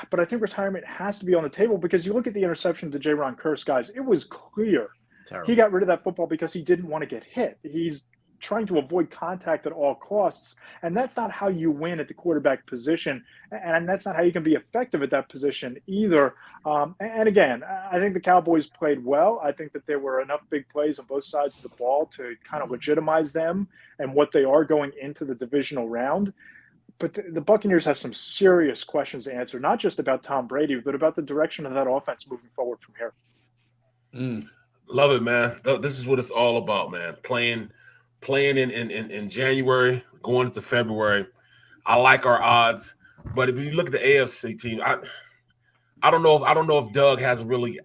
But I think retirement has to be on the table because you look at the interception to J-Ron Curse, guys, it was clear. Terrible. He got rid of that football because he didn't want to get hit. He's trying to avoid contact at all costs, and that's not how you win at the quarterback position, and that's not how you can be effective at that position either. And again, I think the Cowboys played well. I think that there were enough big plays on both sides of the ball to kind of legitimize them and what they are going into the divisional round. But the Buccaneers have some serious questions to answer, not just about Tom Brady, but about the direction of that offense moving forward from here. Love it, man. This is what it's all about, man. Playing in January, going into February. I like our odds, but if you look at the AFC team, I don't know if Doug has a really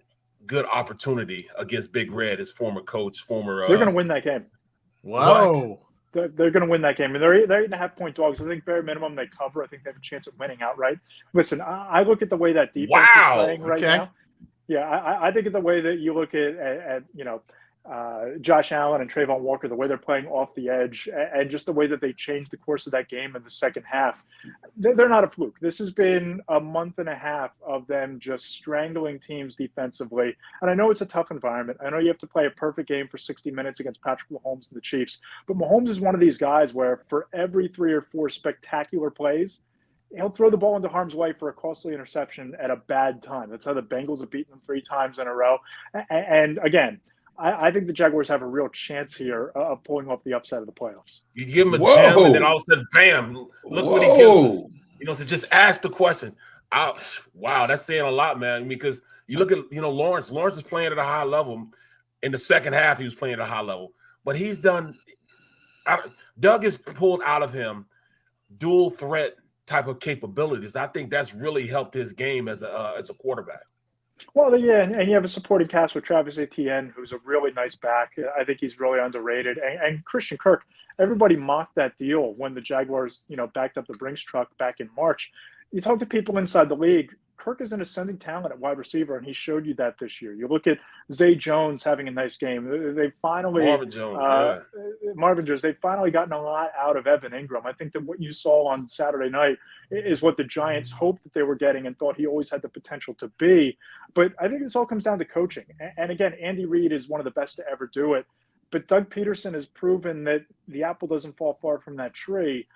good opportunity against Big Red, his former coach, They're going to win that game. Whoa. They're going to win that game. And they're 8.5-point dogs. I think bare minimum they cover. I think they have a chance of winning outright. Listen, I look at the way that defense is playing right now. Yeah, I think of the way that you look at Josh Allen and Trayvon Walker, the way they're playing off the edge, and just the way that they changed the course of that game in the second half. They're not a fluke. This has been a month and a half of them just strangling teams defensively. And I know it's a tough environment. I know you have to play a perfect game for 60 minutes against Patrick Mahomes and the Chiefs. But Mahomes is one of these guys where for every 3 or 4 spectacular plays, he'll throw the ball into harm's way for a costly interception at a bad time. That's how the Bengals have beaten them 3 times in a row. And again, I think the Jaguars have a real chance here of pulling off the upside of the playoffs. You give him a gem, and then all of a sudden, bam! Look what he gives us. So just ask the question. Wow, that's saying a lot, man. Because you look at Lawrence. Lawrence is playing at a high level. In the second half, he was playing at a high level, but he's done. Doug has pulled out of him dual threat type of capabilities. I think that's really helped his game as a quarterback. Well, yeah, and you have a supporting cast with Travis Etienne, who's a really nice back. I think he's really underrated. And Christian Kirk, everybody mocked that deal when the Jaguars, backed up the Brinks truck back in March. You talk to people inside the league, Kirk is an ascending talent at wide receiver, and he showed you that this year. You look at Zay Jones having a nice game. They finally Marvin Jones, they've finally gotten a lot out of Evan Ingram. I think that what you saw on Saturday night is what the Giants hoped that they were getting and thought he always had the potential to be. But I think this all comes down to coaching. And again, Andy Reid is one of the best to ever do it. But Doug Peterson has proven that the apple doesn't fall far from that tree.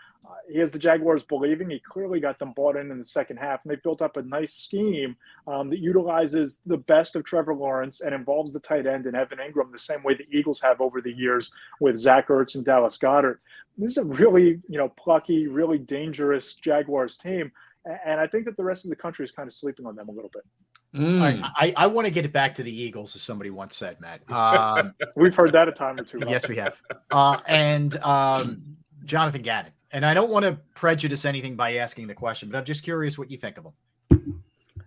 He has the Jaguars believing. He clearly got them bought in the second half, and they built up a nice scheme that utilizes the best of Trevor Lawrence and involves the tight end and Evan Ingram the same way the Eagles have over the years with Zach Ertz and Dallas Goedert. This is a really, plucky, really dangerous Jaguars team, and I think that the rest of the country is kind of sleeping on them a little bit. I want to get it back to the Eagles, as somebody once said, Matt. We've heard that a time or two. Yes, we have. And Jonathan Gannon. And I don't want to prejudice anything by asking the question, but I'm just curious what you think of him.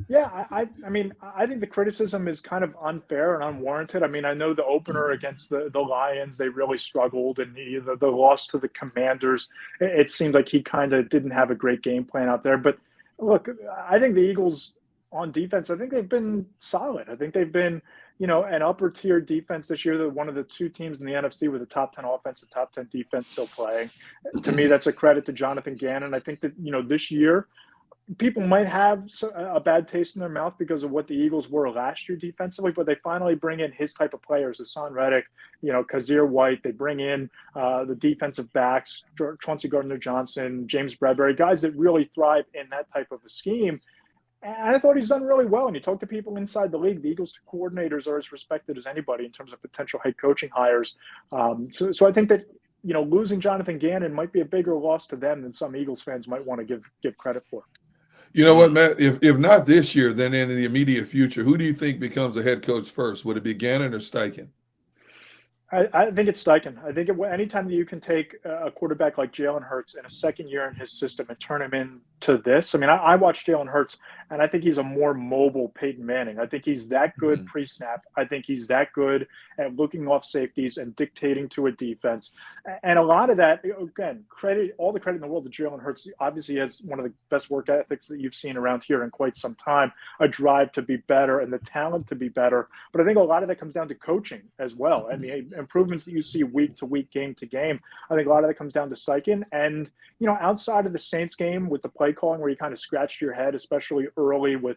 Yeah, I mean, I think the criticism is kind of unfair and unwarranted. I mean, I know the opener against the Lions, they really struggled, and the loss to the Commanders, it seemed like he kind of didn't have a great game plan out there. But look, I think the Eagles on defense, I think they've been solid. I think they've been, an upper tier defense this year. They're one of the 2 teams in the NFC with a top 10 offense and top 10 defense still playing. To me, that's a credit to Jonathan Gannon. I think that, this year, people might have a bad taste in their mouth because of what the Eagles were last year defensively, but they finally bring in his type of players, Hassan Reddick, Kazir White. They bring in the defensive backs, Chauncey Gardner-Johnson, James Bradbury, guys that really thrive in that type of a scheme. And I thought he's done really well. And you talk to people inside the league, the Eagles coordinators are as respected as anybody in terms of potential head coaching hires. So I think that, losing Jonathan Gannon might be a bigger loss to them than some Eagles fans might want to give credit for. You know what, Matt? If not this year, then in the immediate future, who do you think becomes a head coach first? Would it be Gannon or Steichen? I think it's Steichen. I think anytime that you can take a quarterback like Jalen Hurts in a second year in his system and turn him into this. I mean, I watched Jalen Hurts, and I think he's a more mobile Peyton Manning. I think he's that good pre-snap. I think he's that good at looking off safeties and dictating to a defense. And a lot of that, again, all the credit in the world to Jalen Hurts. Obviously, he has one of the best work ethics that you've seen around here in quite some time, a drive to be better and the talent to be better. But I think a lot of that comes down to coaching as well. I mean, improvements that you see week to week, game to game. I think a lot of that comes down to Steichen. And, outside of the Saints game with the play calling where you kind of scratched your head, especially early with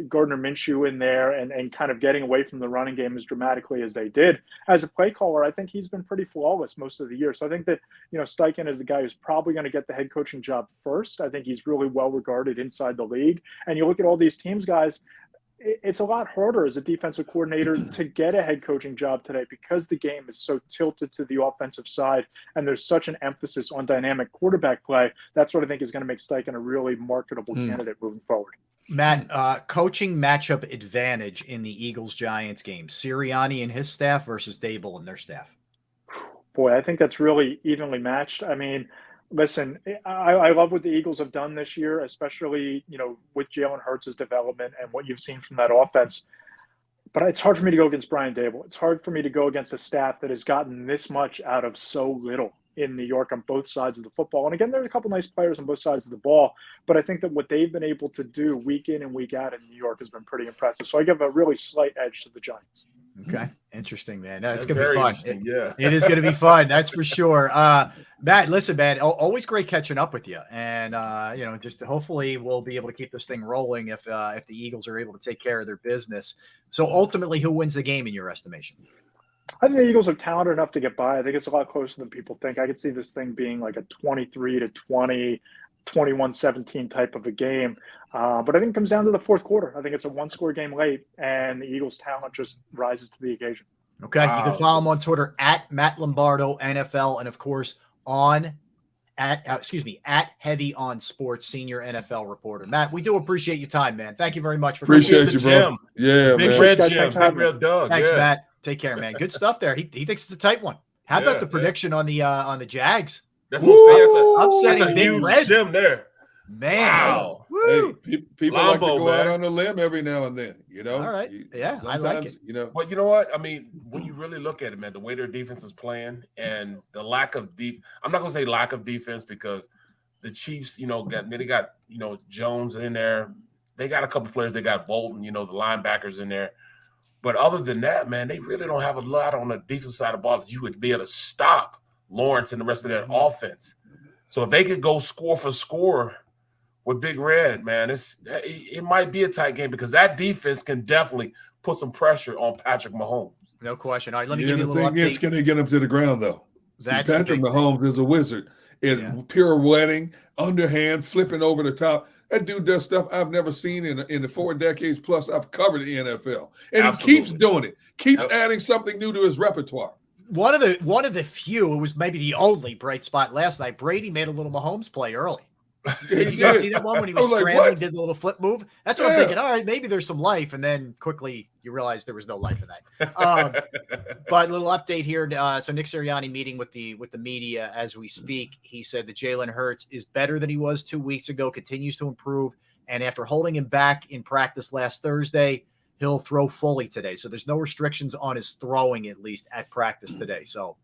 Gardner Minshew in there and kind of getting away from the running game as dramatically as they did. As a play caller, I think he's been pretty flawless most of the year. So I think that, Steichen is the guy who's probably going to get the head coaching job first. I think he's really well regarded inside the league. And you look at all these teams, guys, it's a lot harder as a defensive coordinator to get a head coaching job today because the game is so tilted to the offensive side and there's such an emphasis on dynamic quarterback play. That's what I think is going to make Steichen a really marketable candidate moving forward. Matt, coaching matchup advantage in the Eagles-Giants game. Sirianni and his staff versus Dable and their staff. Boy, I think that's really evenly matched. I mean, listen, I love what the Eagles have done this year, especially, with Jalen Hurts' development and what you've seen from that offense. But it's hard for me to go against Brian Dable. It's hard for me to go against a staff that has gotten this much out of so little in New York on both sides of the football. And again, there's a couple nice players on both sides of the ball, but I think that what they've been able to do week in and week out in New York has been pretty impressive. So I give a really slight edge to the Giants. Okay. Interesting, man. No, it's going to be fun. Yeah. It is going to be fun. That's for sure. Matt, listen, man, always great catching up with you. And, just hopefully we'll be able to keep this thing rolling if the Eagles are able to take care of their business. So ultimately, who wins the game in your estimation? I think the Eagles are talented enough to get by. I think it's a lot closer than people think. I could see this thing being like a 23-20, 21-17 type of a game. But I think it comes down to the fourth quarter. I think it's a one-score game late, and the Eagles' talent just rises to the occasion. Okay. Wow. You can follow him on Twitter at Matt Lombardo NFL, and of course at Heavy on Sports, senior NFL reporter. Matt, we do appreciate your time, man. Thank you very much for appreciate you, bro. Yeah, Big man. Red Jim, Big Red Doug. Thanks, yeah. Matt. Take care, man. Good stuff there. He thinks it's a tight one. How about the prediction on the Jags? That's what I'm saying. Upsetting That's a Big huge Red. Jim there. Man. Wow. Woo. Hey, people Lambo, like to go out man. on a limb every now and then, All right. Yeah, I like it. But you know what? I mean, when you really look at it, man, the way their defense is playing and the lack of I'm not going to say lack of defense because the Chiefs, they got, Jones in there. They got a couple of players. They got Bolton, the linebackers in there. But other than that, man, they really don't have a lot on the defensive side of the ball that you would be able to stop Lawrence and the rest of that offense. So if they could go score for score with Big Red, man, it might be a tight game because that defense can definitely put some pressure on Patrick Mahomes. No question. All right, let me give you a little update. The thing is, can they get him to the ground, though? That's Patrick Mahomes is a wizard. Pirouetting, underhand, flipping over the top. That dude does stuff I've never seen in the 4 decades plus I've covered the NFL. And Absolutely. He keeps doing it, keeps adding something new to his repertoire. One of the few, it was maybe the only bright spot last night. Brady made a little Mahomes play early. Did you guys see that one when he was scrambling, did the little flip move? That's what I'm thinking. All right, maybe there's some life, and then quickly you realize there was no life in that. But a little update here. So Nick Sirianni meeting with the media as we speak. He said that Jalen Hurts is better than he was 2 weeks ago, continues to improve, and after holding him back in practice last Thursday, he'll throw fully today. So there's no restrictions on his throwing, at least at practice today. So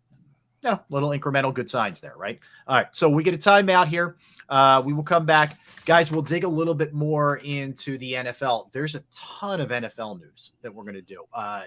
yeah, little incremental good signs there, right? All right, so we get a timeout here. We will come back. Guys, we'll dig a little bit more into the NFL. There's a ton of NFL news that we're going to do.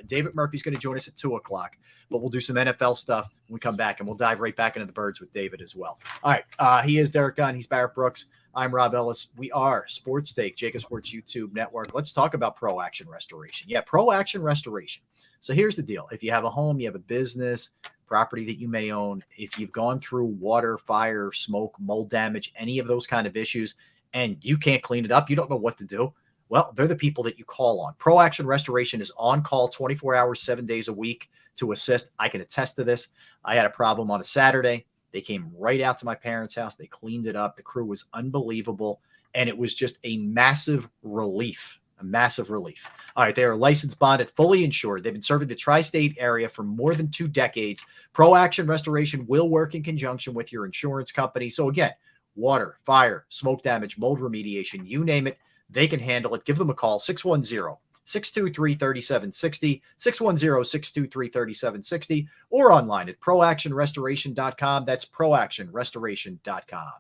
David Murphy's going to join us at 2 o'clock, but we'll do some NFL stuff when we come back, and we'll dive right back into the birds with David as well. All right, he is Derek Gunn. He's Barrett Brooks. I'm Rob Ellis. We are Sports Take, JAKIB Sports YouTube Network. Let's talk about Pro Action Restoration. Yeah, Pro Action Restoration. So here's the deal. If you have a home, you have a business, property that you may own, if you've gone through water, fire, smoke, mold damage, any of those kind of issues, and you can't clean it up, you don't know what to do, well, they're the people that you call on. Pro Action Restoration is on call 24 hours, 7 days a week to assist. I can attest to this. I had a problem on a Saturday. They came right out to my parents' house. They cleaned it up. The crew was unbelievable, and it was just a massive relief A massive relief. All right, they are licensed, bonded, fully insured. They've been serving the tri-state area for more than 2 decades. Pro Action Restoration will work in conjunction with your insurance company. So again, water, fire, smoke damage, mold remediation, you name it, they can handle it. Give them a call, 610-623-3760, 610-623-3760, or online at proactionrestoration.com. That's proactionrestoration.com.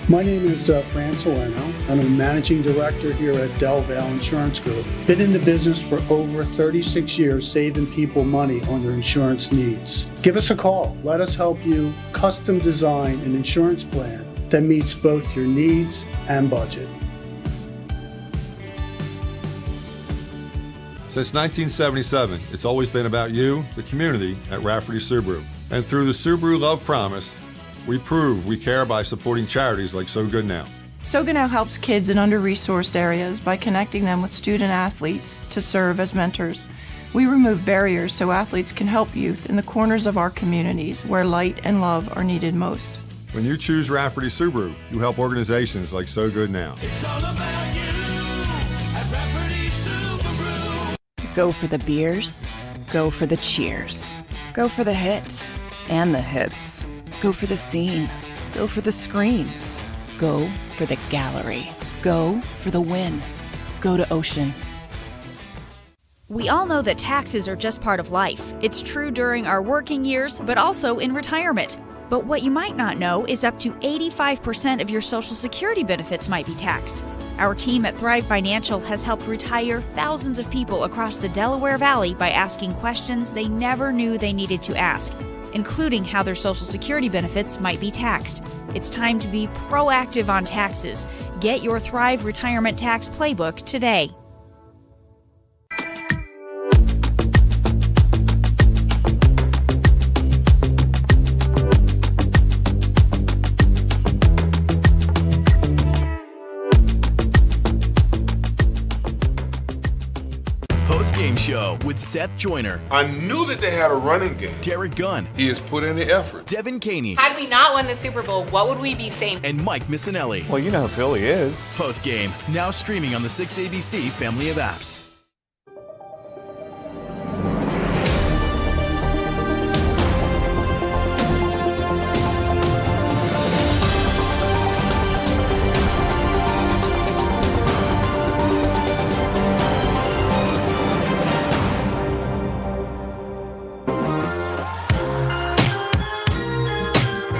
My name is Fran Salerno, and I'm a managing director here at Del Valle Insurance Group. Been in the business for over 36 years, saving people money on their insurance needs. Give us a call. Let us help you custom design an insurance plan that meets both your needs and budget. Since 1977, it's always been about you, the community, at Rafferty Subaru. And through the Subaru Love Promise, we prove we care by supporting charities like So Good Now. So Good Now helps kids in under-resourced areas by connecting them with student athletes to serve as mentors. We remove barriers so athletes can help youth in the corners of our communities where light and love are needed most. When you choose Rafferty Subaru, you help organizations like So Good Now. It's all about you at Rafferty Subaru. Go for the beers, go for the cheers, go for the hit and the hits. Go for the scene. Go for the screens. Go for the gallery. Go for the win. Go to Ocean. We all know that taxes are just part of life. It's true during our working years, but also in retirement. But what you might not know is up to 85% of your Social Security benefits might be taxed. Our team at Thrive Financial has helped retire thousands of people across the Delaware Valley by asking questions they never knew they needed to ask, including how their Social Security benefits might be taxed. It's time to be proactive on taxes. Get your Thrive Retirement Tax Playbook today. Post-game show with Seth Joyner. I knew that they had a running game. Derek Gunn. He has put in the effort. Devin Caney. Had we not won the Super Bowl, what would we be saying? And Mike Missinelli. Well, you know who Philly is. Post-game, now streaming on the 6ABC family of apps.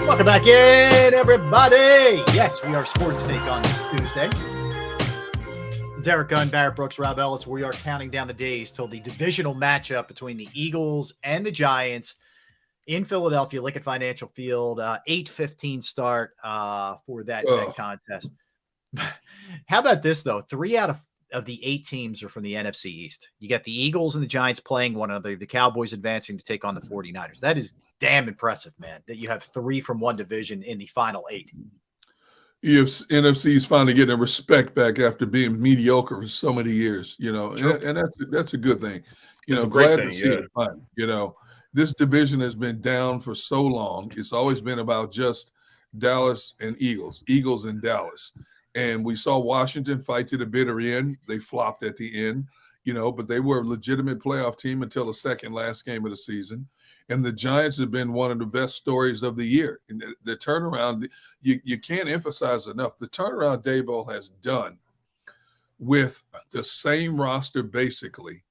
Welcome back in, everybody. Yes, we are Sports Take on this Tuesday. Derek Gunn, Barrett Brooks, Rob Ellis. We are counting down the days till the divisional matchup between the Eagles and the Giants in Philadelphia, Liquid Financial Field. 8:15 start for that contest. How about this, though? 3 out of the 8 teams are from the NFC East. You got the Eagles and the Giants playing one another, the Cowboys advancing to take on the 49ers. That is damn impressive, man, that you have 3 from one division in the final 8. NFC is finally getting respect back after being mediocre for so many years, you know, and that's a good thing. You know, glad to see it fun. You know, this division has been down for so long. It's always been about just Dallas and Eagles and Dallas. And we saw Washington fight to the bitter end. They flopped at the end, you know, but they were a legitimate playoff team until the second last game of the season. And the Giants have been one of the best stories of the year. And the turnaround, you can't emphasize enough, the turnaround Daboll has done with the same roster basically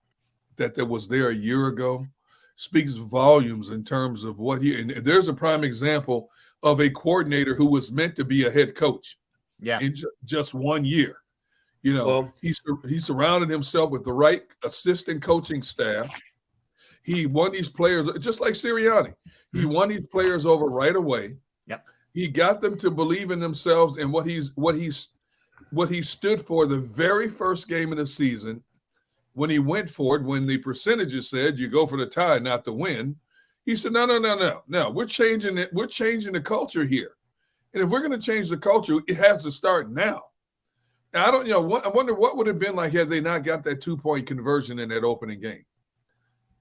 that was there a year ago speaks volumes in terms of what and there's a prime example of a coordinator who was meant to be a head coach. in just 1 year. You know, he surrounded himself with the right assistant coaching staff. He won these players, just like Sirianni. He won these players over right away. Yep. He got them to believe in themselves and what he stood for the very first game of the season. When he went for it, when the percentages said you go for the tie, not the win, he said, no. We're changing it. We're changing the culture here. And if we're going to change the culture, it has to start now. Now, I wonder what would have been like had they not got that 2-point conversion in that opening game.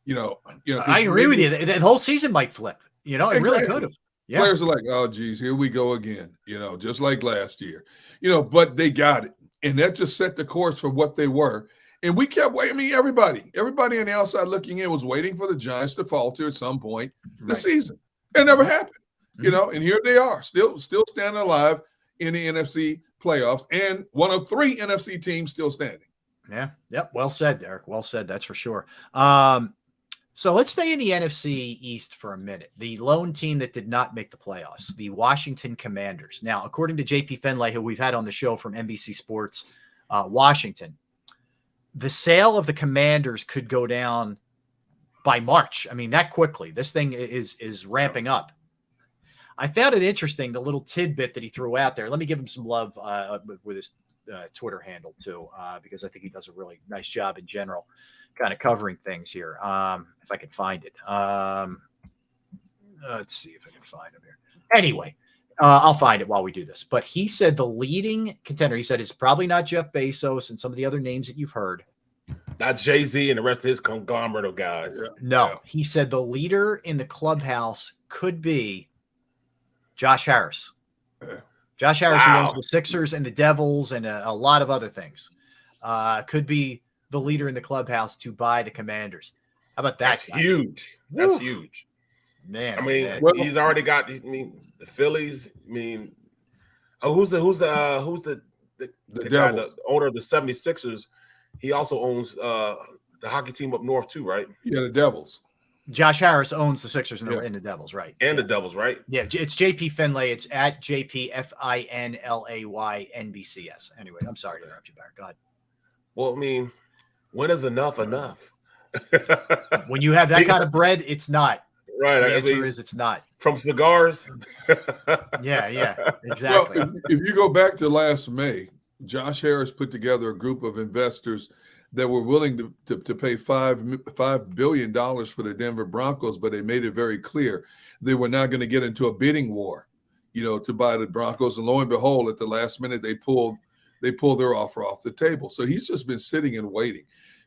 I agree with you. The whole season might flip. It really could have. Yeah. Players are like, oh, geez, here we go again, just like last year, but they got it. And that just set the course for what they were. And we kept waiting. I mean, everybody on the outside looking in was waiting for the Giants to falter at some point this season. It never happened, and here they are, still standing alive in the NFC playoffs, and one of 3 NFC teams still standing. Yeah. Yep. Well said, Derek. Well said. That's for sure. So let's stay in the NFC East for a minute. The lone team that did not make the playoffs, the Washington Commanders. Now, according to JP Fenley, who we've had on the show from NBC Sports, Washington, the sale of the Commanders could go down by March. I mean, that quickly. This thing is ramping up. I found it interesting, the little tidbit that he threw out there. Let me give him some love with his Twitter handle too, because I think he does a really nice job in general, kind of covering things here. If I can find it. Let's see if I can find him here. Anyway, I'll find it while we do this. But he said the leading contender, he said, is probably not Jeff Bezos and some of the other names that you've heard. Not Jay-Z and the rest of his conglomerate of guys. No, he said the leader in the clubhouse could be Josh Harris. Josh Harris, who owns the Sixers and the Devils and a lot of other things, could be the leader in the clubhouse to buy the Commanders. How about that? That's huge. That's huge. Man, I mean, he's already got. I mean, the Phillies. I mean, who's the guy, the owner of the 76ers? He also owns the hockey team up north too, right? Yeah, the Devils. Josh Harris owns the Sixers and the Devils, right? And the Devils, right? Yeah, it's JP Fenley. It's at JPFINLAY NBCS. Anyway, I'm sorry to interrupt you, Barrett. Go ahead. Well, I mean, when is enough enough? When you have that kind of bread, it's not. Right. The answer is it's not. From cigars? Yeah, exactly. Well, if you go back to last May, Josh Harris put together a group of investors that were willing to pay $5 billion for the Denver Broncos, but they made it very clear they were not going to get into a bidding war, to buy the Broncos. And lo and behold, at the last minute, they pulled their offer off the table. So he's just been sitting and waiting.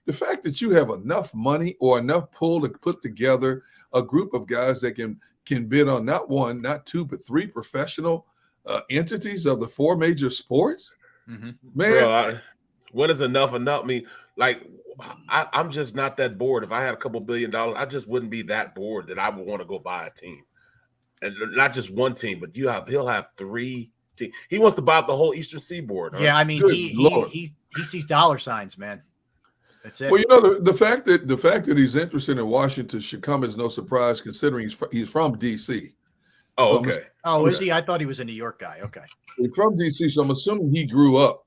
The fact that you have enough money or enough pull to put together a group of guys that can bid on not 1, not 2, but 3 professional entities of the 4 major sports, man. Bro, when is enough enough? I mean, like, I'm just not that bored. If I had a couple $1 billion, I just wouldn't be that bored that I would want to go buy a team, and not just one team, but he'll have 3 teams. He wants to buy up the whole Eastern Seaboard. Huh? Yeah, I mean, he sees dollar signs, man. That's it. Well, the fact that he's interested in Washington should come as no surprise, considering he's from D.C. Oh, okay. Is he? I thought he was a New York guy. Okay. He's from D.C., so I'm assuming he grew up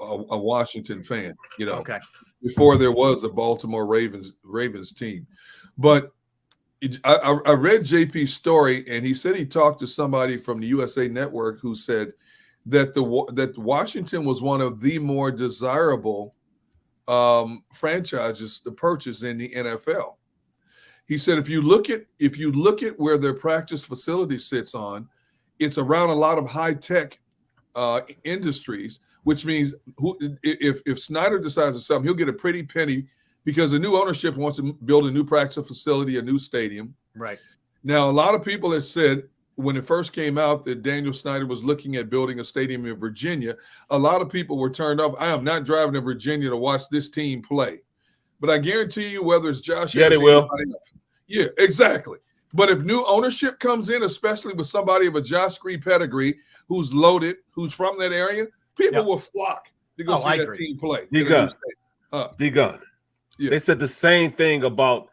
a Washington fan, okay, before there was the Baltimore Ravens team. But I read JP's story, and he said he talked to somebody from the USA Network who said that that Washington was one of the more desirable franchises to purchase in the NFL. He said if you look at where their practice facility sits on, it's around a lot of high tech industries. Which means if Snyder decides to sell him, he'll get a pretty penny because the new ownership wants to build a new practice facility, a new stadium. Right. Now, a lot of people have said when it first came out that Daniel Snyder was looking at building a stadium in Virginia, a lot of people were turned off. I am not driving to Virginia to watch this team play. But I guarantee you, whether it's Josh, they will. Yeah, exactly. But if new ownership comes in, especially with somebody of a Josh Green pedigree who's loaded, who's from that area, people will flock to go see that team play. D-Gun. Yeah. They said the same thing about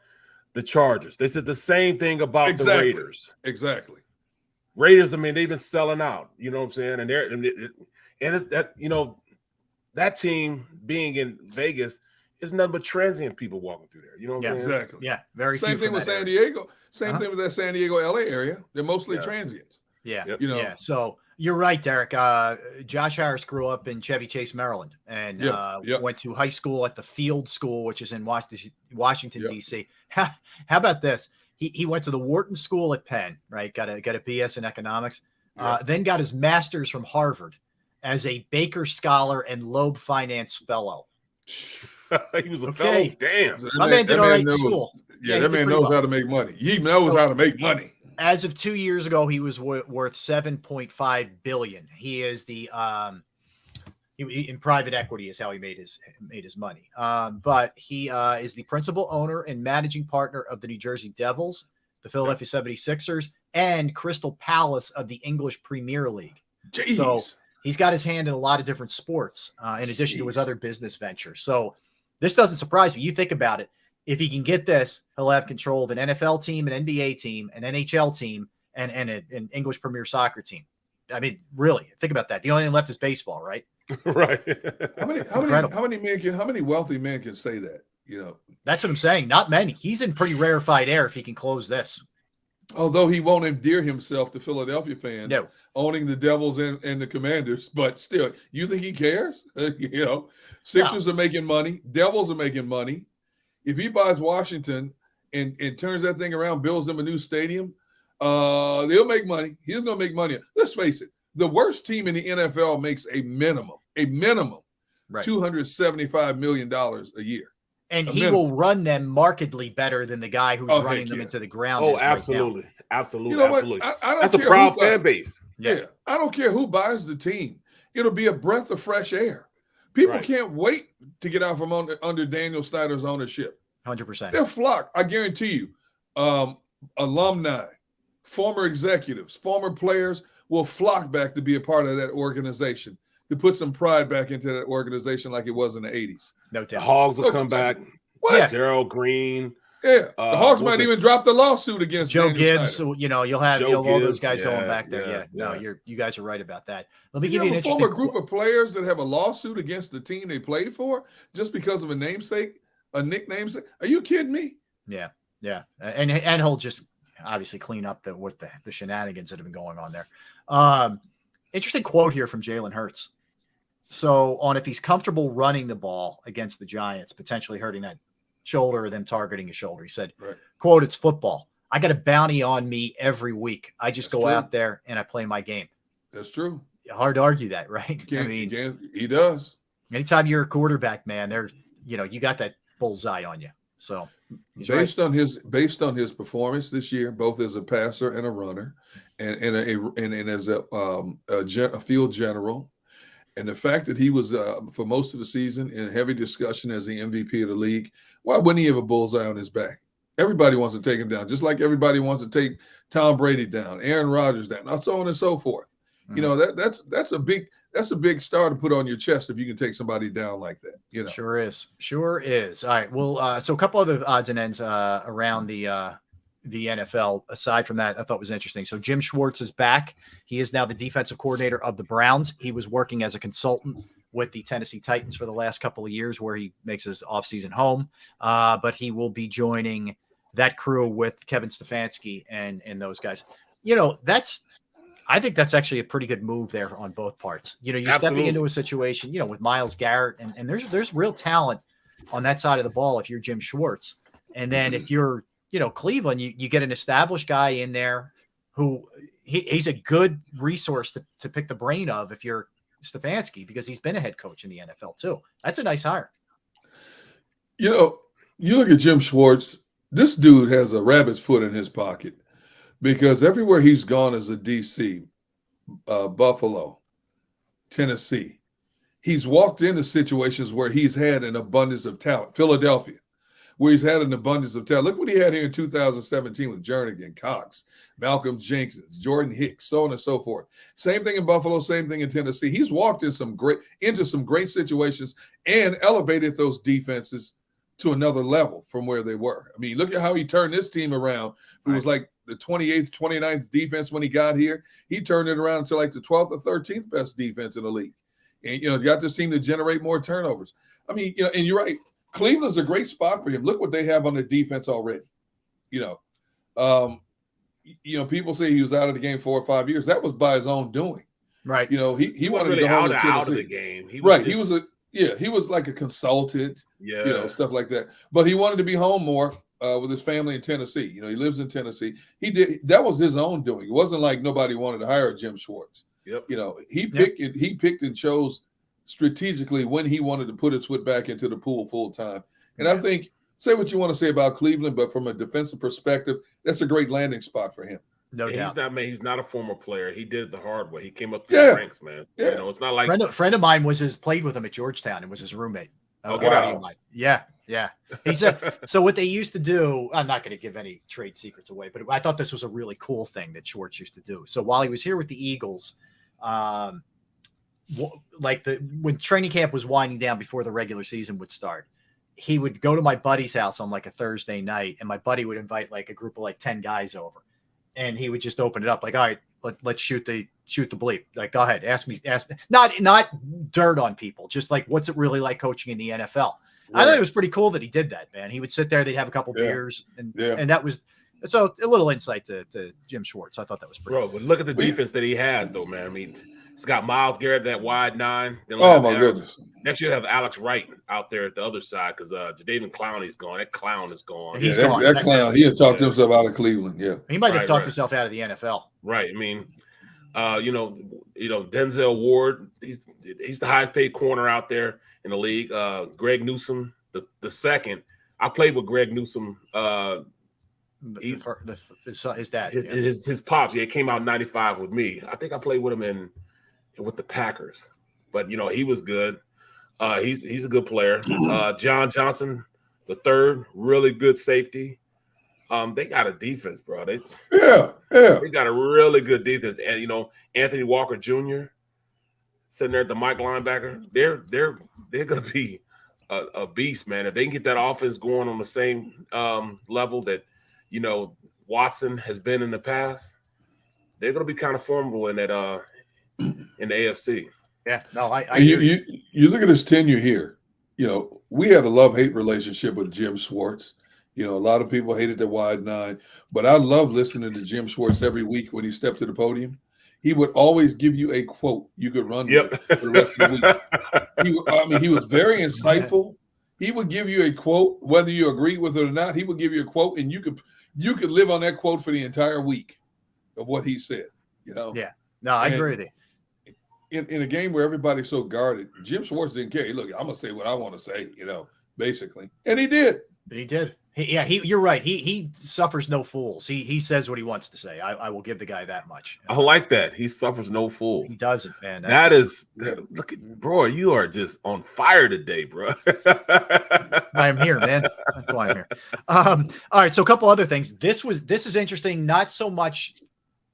the Chargers. They said the same thing about the Raiders. Exactly. Raiders, I mean, they've been selling out. You know what I'm saying? And it's that, you know, that team being in Vegas is nothing but transient people walking through there. You know what I'm saying? Exactly. Yeah, very same thing with San Diego. Same thing with that San Diego, LA area. They're mostly transients. Yeah, you know. Yeah. So you're right, Derek. Josh Harris grew up in Chevy Chase, Maryland, and went to high school at the Field School, which is in Washington D.C. How about this? He went to the Wharton School at Penn, right? Got a BS in economics. Then got his master's from Harvard as a Baker Scholar and Loeb Finance Fellow. He was a fellow. Damn. So my man did all right in school. Yeah, that man knows how to make money. He knows how to make money. As of 2 years ago, he was worth $7.5 billion. He is the in private equity is how he made his money. But he is the principal owner and managing partner of the New Jersey Devils, the Philadelphia 76ers, and Crystal Palace of the English Premier League. Jeez. So he's got his hand in a lot of different sports, in addition to his other business ventures. So this doesn't surprise me. You think about it. If he can get this, he'll have control of an NFL team, an NBA team, an NHL team, and an English Premier Soccer team. I mean, really, think about that. The only thing left is baseball, right? Right. How many wealthy men can say that? You know, that's what I'm saying. Not many. He's in pretty rarefied air if he can close this. Although he won't endear himself to Philadelphia fans, owning the Devils and the Commanders, but still, you think he cares? You know, Sixers are making money, Devils are making money. If he buys Washington and turns that thing around, builds them a new stadium, they'll make money. He's going to make money. Let's face it, the worst team in the NFL makes a minimum, $275 million a year. And he will run them markedly better than the guy who's running them into the ground. Oh, absolutely. Right, absolutely. You know absolutely. What? I don't That's a care proud fan base. Yeah. I don't care who buys the team. It'll be a breath of fresh air. People can't wait to get out from under Daniel Snyder's ownership. 100%. They're flocked. I guarantee you, alumni, former executives, former players will flock back to be a part of that organization, to put some pride back into that organization like it was in the 80s. No doubt. The Hogs will come back. What? Yeah. Daryl Green. Yeah. The Hogs might even drop the lawsuit against Joe Daniel Gibbs. Snyder. You know, you'll have all those guys going back there. No, you guys are right about that. Let me give you an interesting former group of players that have a lawsuit against the team they played for just because of a namesake, a nickname. Are you kidding me? Yeah. And he'll just obviously clean up the shenanigans that have been going on there. Interesting quote here from Jalen Hurts. So on if he's comfortable running the ball against the Giants, potentially hurting that shoulder or them targeting his shoulder. He said, quote, "It's football. I got a bounty on me every week. I just go out there and I play my game." That's true. Hard to argue that, right? He does. Anytime you're a quarterback, man, you got that bullseye on you. So based on his performance this year, both as a passer and a runner, and as a field general, and the fact that he was for most of the season in heavy discussion as the MVP of the league, why wouldn't he have a bullseye on his back? Everybody wants to take him down, just like everybody wants to take Tom Brady down, Aaron Rodgers down, so on and so forth. You know, that's a big star to put on your chest if you can take somebody down like that. You know, sure is. All right. Well, so a couple other odds and ends around the NFL. Aside from that, I thought was interesting. So Jim Schwartz is back. He is now the defensive coordinator of the Browns. He was working as a consultant with the Tennessee Titans for the last couple of years, where he makes his offseason home. But he will be joining that crew with Kevin Stefanski and those guys. You know, I think that's actually a pretty good move there on both parts. You know, you're stepping into a situation, you know, with Myles Garrett, and there's real talent on that side of the ball if you're Jim Schwartz. And then if you're, you know, Cleveland, you get an established guy in there who he's a good resource to pick the brain of if you're Stefanski, because he's been a head coach in the NFL too. That's a nice hire. You know, you look at Jim Schwartz, this dude has a rabbit's foot in his pocket. Because everywhere he's gone as a DC, Buffalo, Tennessee, he's walked into situations where he's had an abundance of talent. Philadelphia, where he's had an abundance of talent. Look what he had here in 2017 with Jernigan, Cox, Malcolm Jenkins, Jordan Hicks, so on and so forth. Same thing in Buffalo, same thing in Tennessee. He's walked into some great situations and elevated those defenses to another level from where they were. I mean, look at how he turned this team around. It was like the 28th, 29th defense when he got here. He turned it around to like the 12th or 13th best defense in the league. And, you know, got this team to generate more turnovers. I mean, you know, and you're right. Cleveland's a great spot for him. Look what they have on the defense already. You know, people say he was out of the game 4 or 5 years. That was by his own doing. Right. You know, he wanted really to go home to out of the Tennessee. game. He was like a consultant, yeah, you know, stuff like that. But he wanted to be home more with his family in Tennessee. You know, he lives in Tennessee. That was his own doing. It wasn't like nobody wanted to hire Jim Schwartz. Yep. You know, he picked and chose strategically when he wanted to put his foot back into the pool full time. And I think, say what you want to say about Cleveland, but from a defensive perspective, that's a great landing spot for him. No doubt. He's not a former player. He did it the hard way. He came up through the ranks, man. Yeah. You know, it's not like friend of mine played with him at Georgetown and was his roommate. Wow. Yeah. He said, so what they used to do, I'm not going to give any trade secrets away, but I thought this was a really cool thing that Schwartz used to do. So while he was here with the Eagles, when training camp was winding down before the regular season would start, he would go to my buddy's house on like a Thursday night, and my buddy would invite like a group of like 10 guys over, and he would just open it up like, all right, let's shoot the bleep. Like, go ahead, ask me, not dirt on people, just like, what's it really like coaching in the NFL? Right. I thought it was pretty cool that he did that, man. He would sit there, they'd have a couple beers, and that was so a little insight to Jim Schwartz. I thought that was pretty cool. But look at the defense that he has, though, man. I mean, it's got Myles Garrett, that wide 9. Oh, my goodness. Next year, have Alex Wright out there at the other side because Jadeveon Clowney's gone. That clown is gone. He's gone. That clown, he had talked himself out of Cleveland. Yeah. He might have talked himself out of the NFL. Right. I mean, you know, Denzel Ward, he's the highest paid corner out there in the league. Greg Newsome, the second. I played with Greg Newsome. His dad, his pops. Yeah, came out in '95 with me. I think I played with him with the Packers, but you know he was good. He's a good player. John Johnson, the third, really good safety. They got a defense, bro. They got a really good defense, and you know Anthony Walker Jr. sitting there at the Mike linebacker. They're gonna be a beast, man. If they can get that offense going on the same level that you know Watson has been in the past, they're gonna be kind of formidable in that in the AFC. Yeah, no, you look at his tenure here. You know, we had a love-hate relationship with Jim Schwartz. You know, a lot of people hated the wide 9, but I love listening to Jim Schwartz every week when he stepped to the podium. He would always give you a quote you could run with for the rest of the week. He was very insightful. He would give you a quote, whether you agree with it or not. He would give you a quote, and you could live on that quote for the entire week of what he said. You know. Yeah. No, I agree with you. In a game where everybody's so guarded, Jim Schwartz didn't care. Look, I'm gonna say what I want to say. You know, basically, and he did. He did. You're right. He suffers no fools. He says what he wants to say. I will give the guy that much. I like that. He suffers no fools. He doesn't, man. Look at bro. You are just on fire today, bro. I'm here, man. That's why I'm here. All right. So a couple other things. This is interesting. Not so much.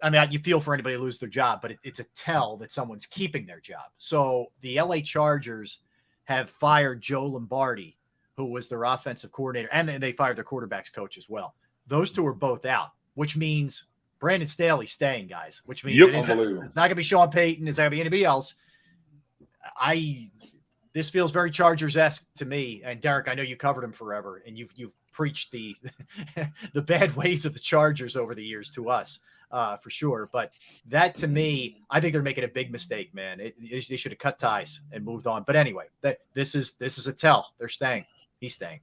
I mean, you feel for anybody who loses their job, but it's a tell that someone's keeping their job. So the LA Chargers have fired Joe Lombardi, who was their offensive coordinator, and they fired their quarterbacks coach as well. Those two are both out, which means Brandon Staley's staying, guys, which means it's not going to be Sean Payton. It's not going to be anybody else. This feels very Chargers-esque to me. And Derek, I know you covered him forever, and you've preached the the bad ways of the Chargers over the years to us. For sure. But that to me, I think they're making a big mistake, man. They should have cut ties and moved on. But anyway, this is a tell. They're staying. He's staying.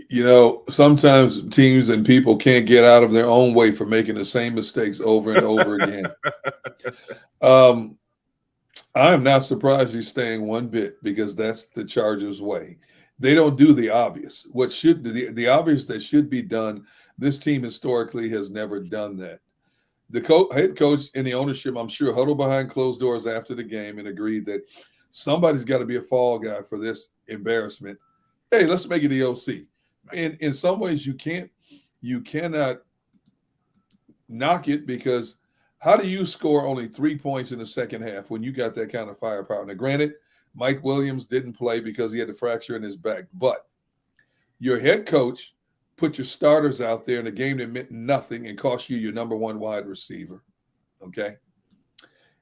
You know, sometimes teams and people can't get out of their own way for making the same mistakes over and over again. I'm not surprised he's staying one bit because that's the Chargers' way. They don't do the obvious. What should the obvious that should be done, this team historically has never done that. The head coach and the ownership, I'm sure, huddled behind closed doors after the game and agreed that somebody's got to be a fall guy for this embarrassment. Hey, let's make it the OC. And in some ways, you cannot knock it because how do you score only 3 points in the second half when you got that kind of firepower? Now, granted, Mike Williams didn't play because he had a fracture in his back, but your head coach put your starters out there in a game that meant nothing and cost you your number one wide receiver. Okay.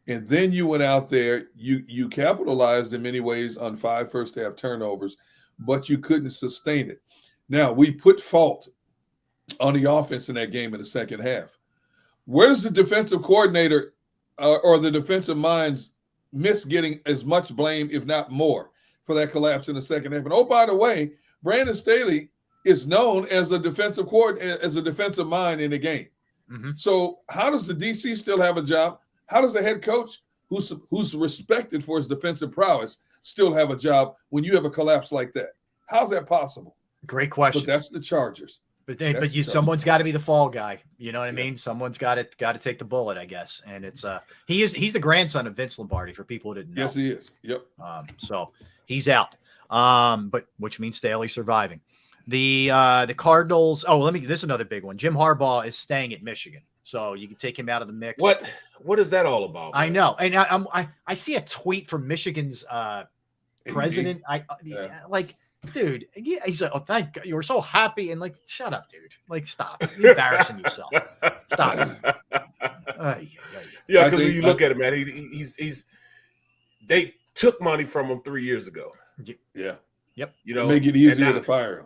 And then you went out there, you capitalized in many ways on 5 first half turnovers, but you couldn't sustain it. Now, we put fault on the offense in that game in the second half. Where does the defensive coordinator or the defensive minds miss getting as much blame, if not more, for that collapse in the second half? And oh, by the way, Brandon Staley is known as a defensive as a defensive mind in the game. Mm-hmm. So how does the DC still have a job? How does the head coach, who's respected for his defensive prowess, still have a job when you have a collapse like that? How's that possible? Great question. But that's the Chargers. Someone's got to be the fall guy. You know what I mean? Someone's got to take the bullet, I guess. And it's he's the grandson of Vince Lombardi, for people who didn't know. Yes, he is. Yep. So he's out. But which means Staley surviving. The Cardinals. Oh, this is another big one. Jim Harbaugh is staying at Michigan, so you can take him out of the mix. What is that all about? Man? I know, and I see a tweet from Michigan's president. Dude, he's like, "Oh, thank God, you were so happy," and like, shut up, dude. Like, stop. You're embarrassing yourself. Stop. Yeah, because when you look at it, man, he's they took money from him 3 years ago. Yeah. Yep. You know, make it easier to fire him.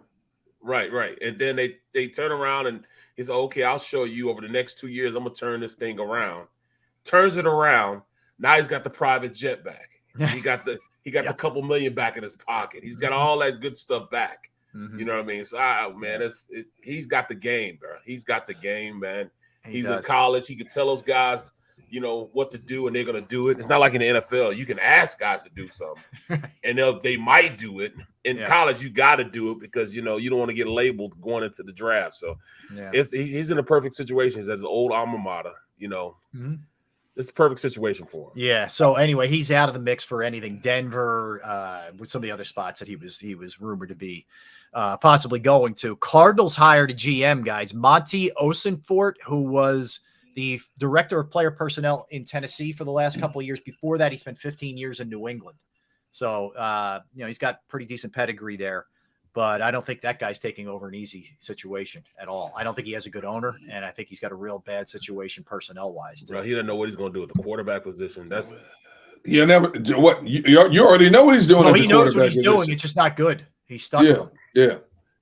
Right. And then they turn around and he's like, okay, I'll show you over the next 2 years. I'm gonna turn this thing around. Turns it around. Now he's got the private jet back. He got the couple million back in his pocket. He's got all that good stuff back. Mm-hmm. You know what I mean? So man, he's got the game, bro. He's got the game, man. He's in college. He can tell those guys, you know, what to do, and they're gonna do it. It's not like in the NFL. You can ask guys to do something, and they might do it. In college, you got to do it because you know you don't want to get labeled going into the draft. So he's in a perfect situation. He's at his old alma mater. You know, it's a perfect situation for him. Yeah. So anyway, he's out of the mix for anything. Denver, with some of the other spots that he was rumored to be possibly going to. Cardinals hired a GM, guys, Monty Osenfort, who was the director of player personnel in Tennessee for the last couple of years. Before that, he spent 15 years in New England. So, he's got pretty decent pedigree there, but I don't think that guy's taking over an easy situation at all. I don't think he has a good owner, and I think he's got a real bad situation personnel-wise. Bro, he doesn't know what he's going to do with the quarterback position. That's you already know what he's doing. No, he knows what he's doing. It's just not good. He's stuck with him. Yeah.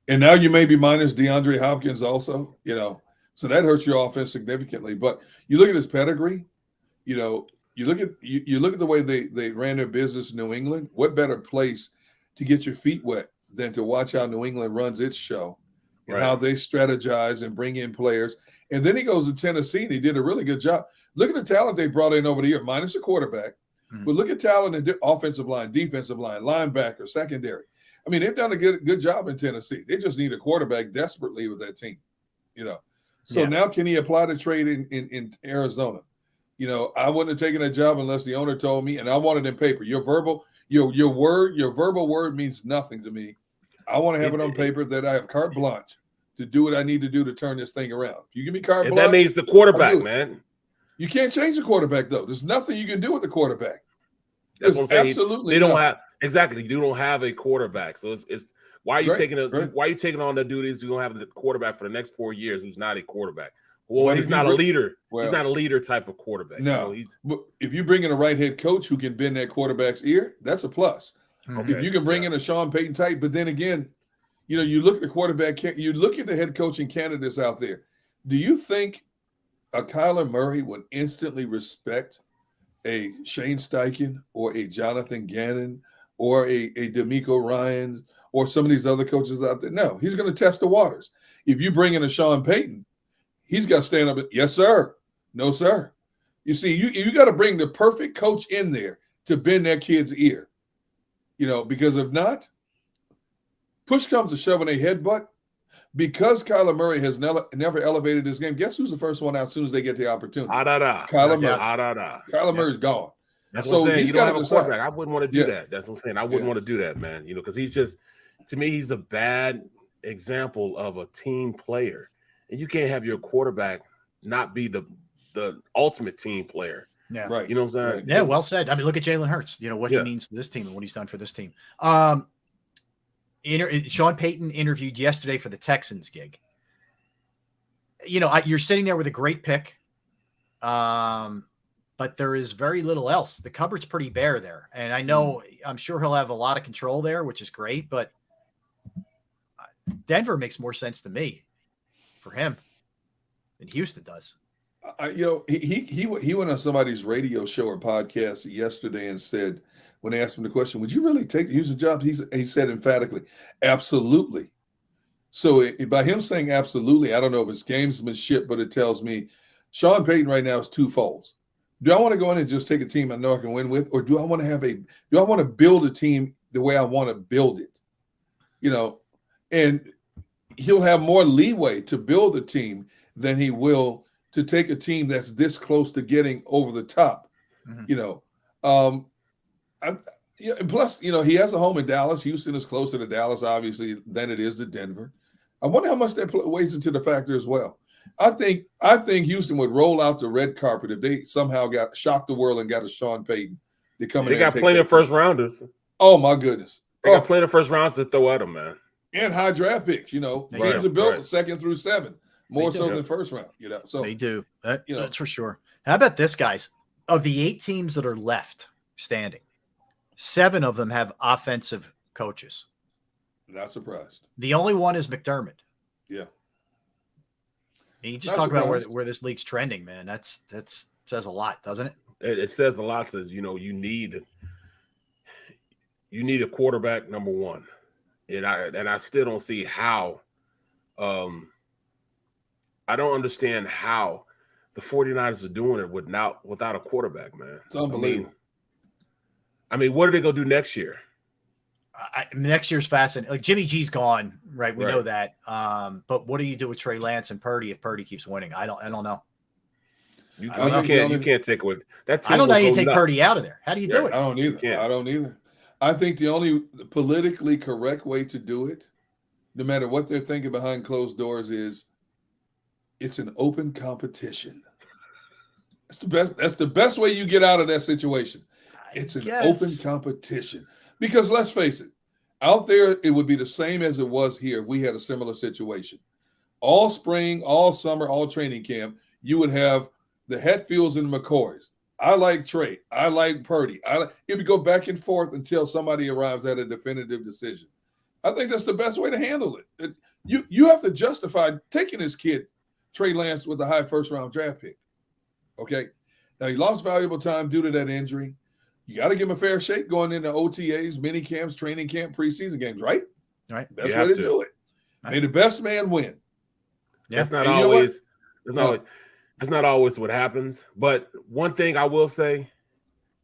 And now you may be minus DeAndre Hopkins also, so that hurts your offense significantly. But you look at his pedigree, you look at the way they ran their business in New England. What better place to get your feet wet than to watch how New England runs its show and how they strategize and bring in players. And then he goes to Tennessee and he did a really good job. Look at the talent they brought in over the year, minus a quarterback. But look at talent in the offensive line, defensive line, linebacker, secondary. I mean, they've done a good job in Tennessee. They just need a quarterback desperately with that team, So now can he apply the trade in Arizona? I wouldn't have taken that job unless the owner told me, and I want it in paper. Your verbal word means nothing to me. I want to have it on paper that I have carte blanche to do what I need to do to turn this thing around. If you give me carte blanche, that means the quarterback, man. You can't change the quarterback though. There's nothing you can do with the quarterback. That's what I'm saying. Absolutely, they don't have exactly. You don't have a quarterback, so it's why are you why are you taking on the duties? You're gonna have the quarterback for the next 4 years who's not a quarterback. Well, he's not a leader. He's not a leader type of quarterback. No, but if you bring in a right head coach who can bend that quarterback's ear, that's a plus. Okay. If you can bring in a Sean Payton type, but then again, you look at the quarterback, you look at the head coaching candidates out there. Do you think a Kyler Murray would instantly respect a Shane Steichen or a Jonathan Gannon or a DeMeco Ryans or some of these other coaches out there? No, he's going to test the waters. If you bring in a Sean Payton, he's got to stand up and, yes, sir. No, sir. You see, you got to bring the perfect coach in there to bend that kid's ear, because if not, push comes to shove in a headbutt. Because Kyler Murray has never elevated his game, guess who's the first one out as soon as they get the opportunity? Kyler Murray. Kyler Murray's gone. That's what I'm saying. You don't have a quarterback. I wouldn't want to do that. That's what I'm saying. I wouldn't want to do that, man. Because he's just, to me, he's a bad example of a team player. And you can't have your quarterback not be the ultimate team player. Yeah. Right. You know what I'm saying? Yeah, well said. I mean, look at Jalen Hurts, what he means to this team and what he's done for this team. Sean Payton interviewed yesterday for the Texans gig. You know, you're sitting there with a great pick, but there is very little else. The cupboard's pretty bare there. And I know, I'm sure he'll have a lot of control there, which is great, but Denver makes more sense to me for him than Houston does. You know, he went on somebody's radio show or podcast yesterday and said, when they asked him the question, would you really take the Houston job? He said emphatically, absolutely. So by him saying absolutely, I don't know if it's gamesmanship, but it tells me Sean Payton right now is twofold. Do I want to go in and just take a team I know I can win with, or do I want to build a team the way I want to build it? You know, and he'll have more leeway to build a team than he will to take a team that's this close to getting over the top. You know, and plus, you know, he has a home in Dallas. Houston is closer to Dallas, obviously, than it is to Denver. I wonder how much that weighs into the factor as well. I think Houston would roll out the red carpet if they somehow got shocked the world and got a Sean Payton to come in. They got plenty of first rounders. Oh my goodness, they got plenty of first rounds to throw at them, man. And high draft picks. You know, teams are built 2nd through 7, more so than first round. You know, so they do that. You know, that's for sure. How about this, guys? Of the 8 teams that are left standing, 7 of them have offensive coaches. Not surprised. The only one is McDermott. Yeah. You just talk about where this league's trending, man. That says a lot, doesn't it? It says a lot. Says, you know, you need a quarterback, number one, and I still don't see how. I don't understand how the 49ers are doing it without a quarterback, man. It's unbelievable. I mean, what are they gonna do next year? Next year's fascinating. Like Jimmy G's gone, right? We know that. But what do you do with Trey Lance and Purdy if Purdy keeps winning? I don't know. You can't take away that team. I don't know how you take Purdy out of there. How do you do it? I don't either. I think the only politically correct way to do it, no matter what they're thinking behind closed doors, is it's an open competition. That's the best way you get out of that situation. It's an open competition. Because let's face it, out there, it would be the same as it was here if we had a similar situation. All spring, all summer, all training camp, you would have the Hetfields and McCoys. I like Trey. I like Purdy. It would go back and forth until somebody arrives at a definitive decision. I think that's the best way to handle it. You have to justify taking this kid, Trey Lance, with a high first-round draft pick. Okay? Now, he lost valuable time due to that injury. You got to give him a fair shake going into OTAs, mini camps, training camp, preseason games, right? Right. That's the way to do it. May the best man win. Yeah. That's not always. That's not always what happens. But one thing I will say,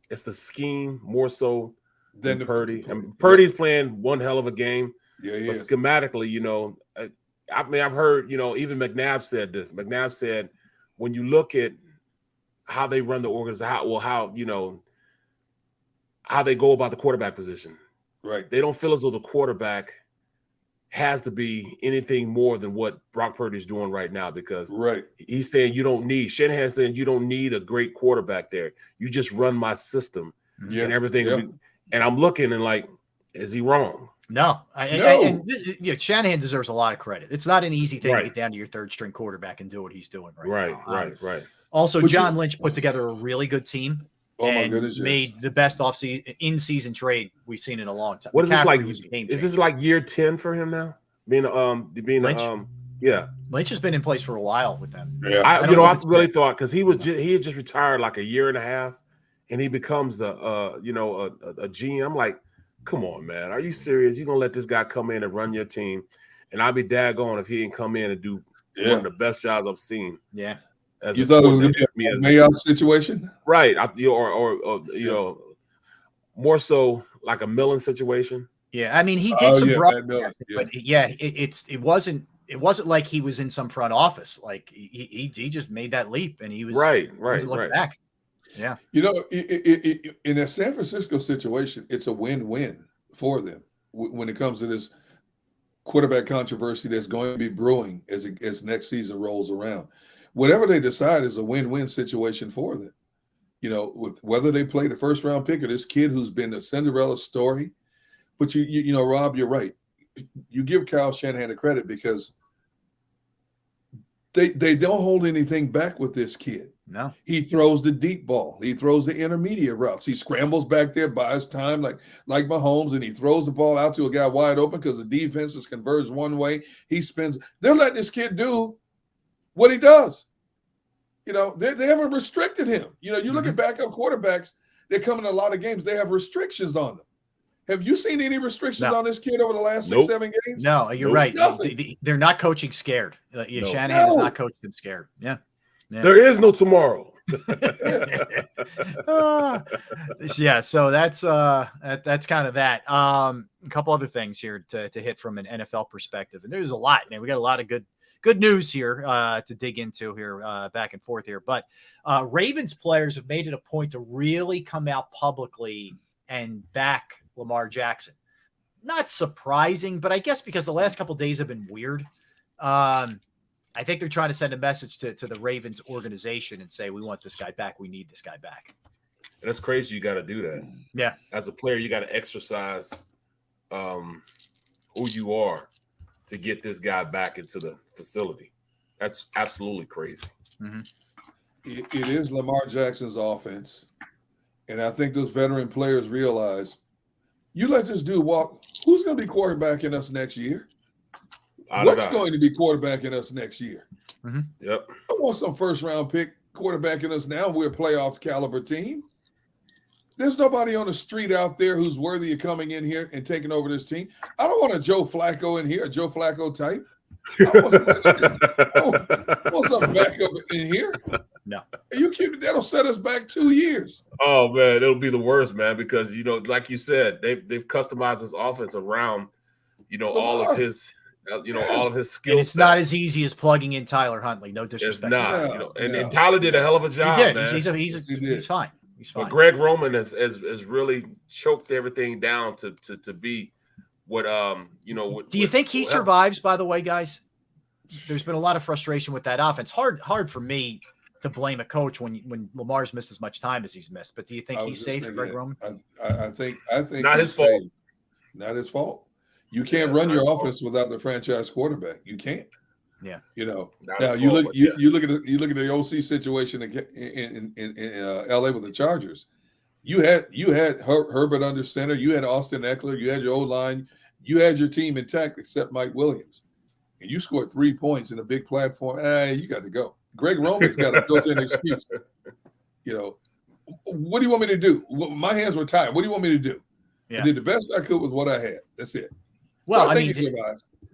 it's the scheme more so than Purdy. And Purdy's playing one hell of a game. Yeah, but schematically, you know, I mean, I've heard, you know, even McNabb said this. McNabb said, when you look at how they run the organization, how they go about the quarterback position. Right. They don't feel as though the quarterback has to be anything more than what Brock Purdy's doing right now, because he's saying Shanahan's saying you don't need a great quarterback there. You just run my system and everything. Yeah. And I'm looking and like, is he wrong? No. Shanahan deserves a lot of credit. It's not an easy thing to get down to your third string quarterback and do what he's doing right now. Right. Also, John Lynch put together a really good team. And made the best in-season trade we've seen in a long time. What is this like? Is this like year 10 for him now? Lynch? Lynch has been in place for a while with them. Yeah, I really thought, because he had just retired like a year and a half, and he becomes a GM. I'm like, come on, man, are you serious? You're gonna let this guy come in and run your team? And I'd be daggone if he didn't come in and do one of the best jobs I've seen. Yeah. You thought it was going to be a Mayock situation? Right. More so like a Millen situation. Yeah. I mean, he did some but it wasn't like he was in some front office. Like he just made that leap and he was looking back. Yeah. You know, in a San Francisco situation, it's a win-win for them when it comes to this quarterback controversy that's going to be brewing as next season rolls around. Whatever they decide is a win-win situation for them. You know, with whether they play the first-round pick or this kid who's been a Cinderella story. But you know, Rob, you're right. you give Kyle Shanahan the credit because they don't hold anything back with this kid. No. He throws the deep ball. He throws the intermediate routes. He scrambles back there, buys time like Mahomes, and he throws the ball out to a guy wide open because the defense is converged one way. He spins. They're letting this kid do what he does. You know, they haven't restricted him. You know, you look at backup quarterbacks, they come in a lot of games. They have restrictions on them. Have you seen any restrictions on this kid over the last 6-7 games? No, you're right. They're not coaching scared. Shanahan is not coaching them scared. Yeah. There is no tomorrow. Yeah, so that's kind of that. A couple other things here to hit from an NFL perspective, and there's a lot, man. We got a lot of good news here to dig into here, back and forth here. But Ravens players have made it a point to really come out publicly and back Lamar Jackson. Not surprising, but I guess because the last couple of days have been weird. I think they're trying to send a message to the Ravens organization and say, we want this guy back. We need this guy back. And that's crazy. You got to do that. Yeah. As a player, you got to exercise who you are to get this guy back into the facility. That's absolutely crazy. Mm-hmm. It is Lamar Jackson's offense. And I think those veteran players realize, you let this dude walk, who's going to be quarterbacking us next year? What's going to be quarterbacking us next year? Mm-hmm. Yep. I want some first-round pick quarterbacking us now. We're a playoff caliber team. There's nobody on the street out there who's worthy of coming in here and taking over this team. I don't want a Joe Flacco in here, a Joe Flacco type. I want some backup in here. No. Are you kidding? That'll set us back 2 years. Oh, man, it'll be the worst, man, because, you know, like you said, they've customized his offense around, you know, all of his – all of his skills. It's not as easy as plugging in Tyler Huntley. No disrespect. It's not. You know, and Tyler did a hell of a job. He did. Man. He's fine. He's fine. But Greg Roman has really choked everything down to be what Do you think he survives? By the way, guys, there's been a lot of frustration with that offense. Hard for me to blame a coach when Lamar's missed as much time as he's missed. But do you think he's safe for Greg Roman? I think not his fault. Not his fault. You can't run your offense without the franchise quarterback. You can't. Yeah. You know. Now you look at the OC situation in LA with the Chargers. You had Herbert under center. You had Austin Eckler. You had your O-line. You had your team intact except Mike Williams, and you scored 3 points in a big platform. You got to go. Greg Roman's got a built-in excuse. You know, what do you want me to do? My hands were tied. What do you want me to do? Yeah. I did the best I could with what I had. That's it. Well, so I mean,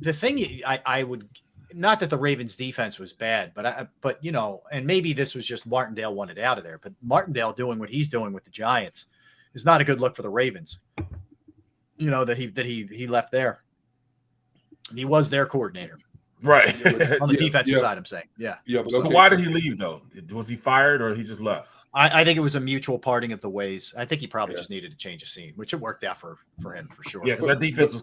the thing I would not that the Ravens defense was bad, but you know, and maybe this was just Martindale wanted out of there, but Martindale doing what he's doing with the Giants is not a good look for the Ravens. You know, that he left there. He was their coordinator. Right. On the defensive side, I'm saying. Yeah. Yeah. So why did he leave though? Was he fired or he just left? I think it was a mutual parting of the ways. I think he probably just needed to change a scene, which it worked out for him for sure. Yeah, because that defense was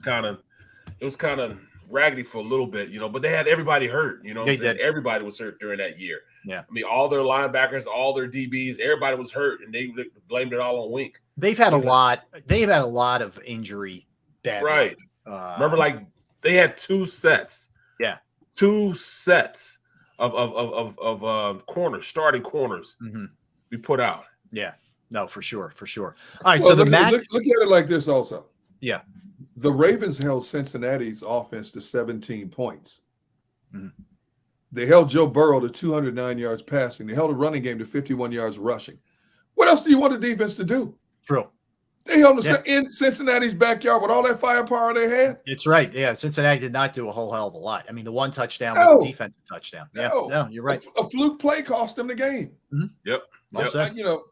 kind of raggedy for a little bit, you know, but they had everybody hurt, you know. They did. Everybody was hurt during that year. Yeah. I mean, all their linebackers, all their DBs, everybody was hurt, and they blamed it all on Wink. They've had a lot of injury damage. Right. Remember, like they had 2 sets. Yeah. 2 sets of corners, starting corners. Mm-hmm. We put out. Yeah. No, for sure. All right. Well, so the look at it like this also. Yeah. The Ravens held Cincinnati's offense to 17 points. Mm-hmm. They held Joe Burrow to 209 yards passing. They held a running game to 51 yards rushing. What else do you want the defense to do? True. They held them in Cincinnati's backyard with all that firepower they had. It's right. Yeah. Cincinnati did not do a whole hell of a lot. I mean, the one touchdown was a defensive touchdown. Yeah. No, you're right. A fluke play cost them the game. Mm-hmm. Yep. Well said. You know.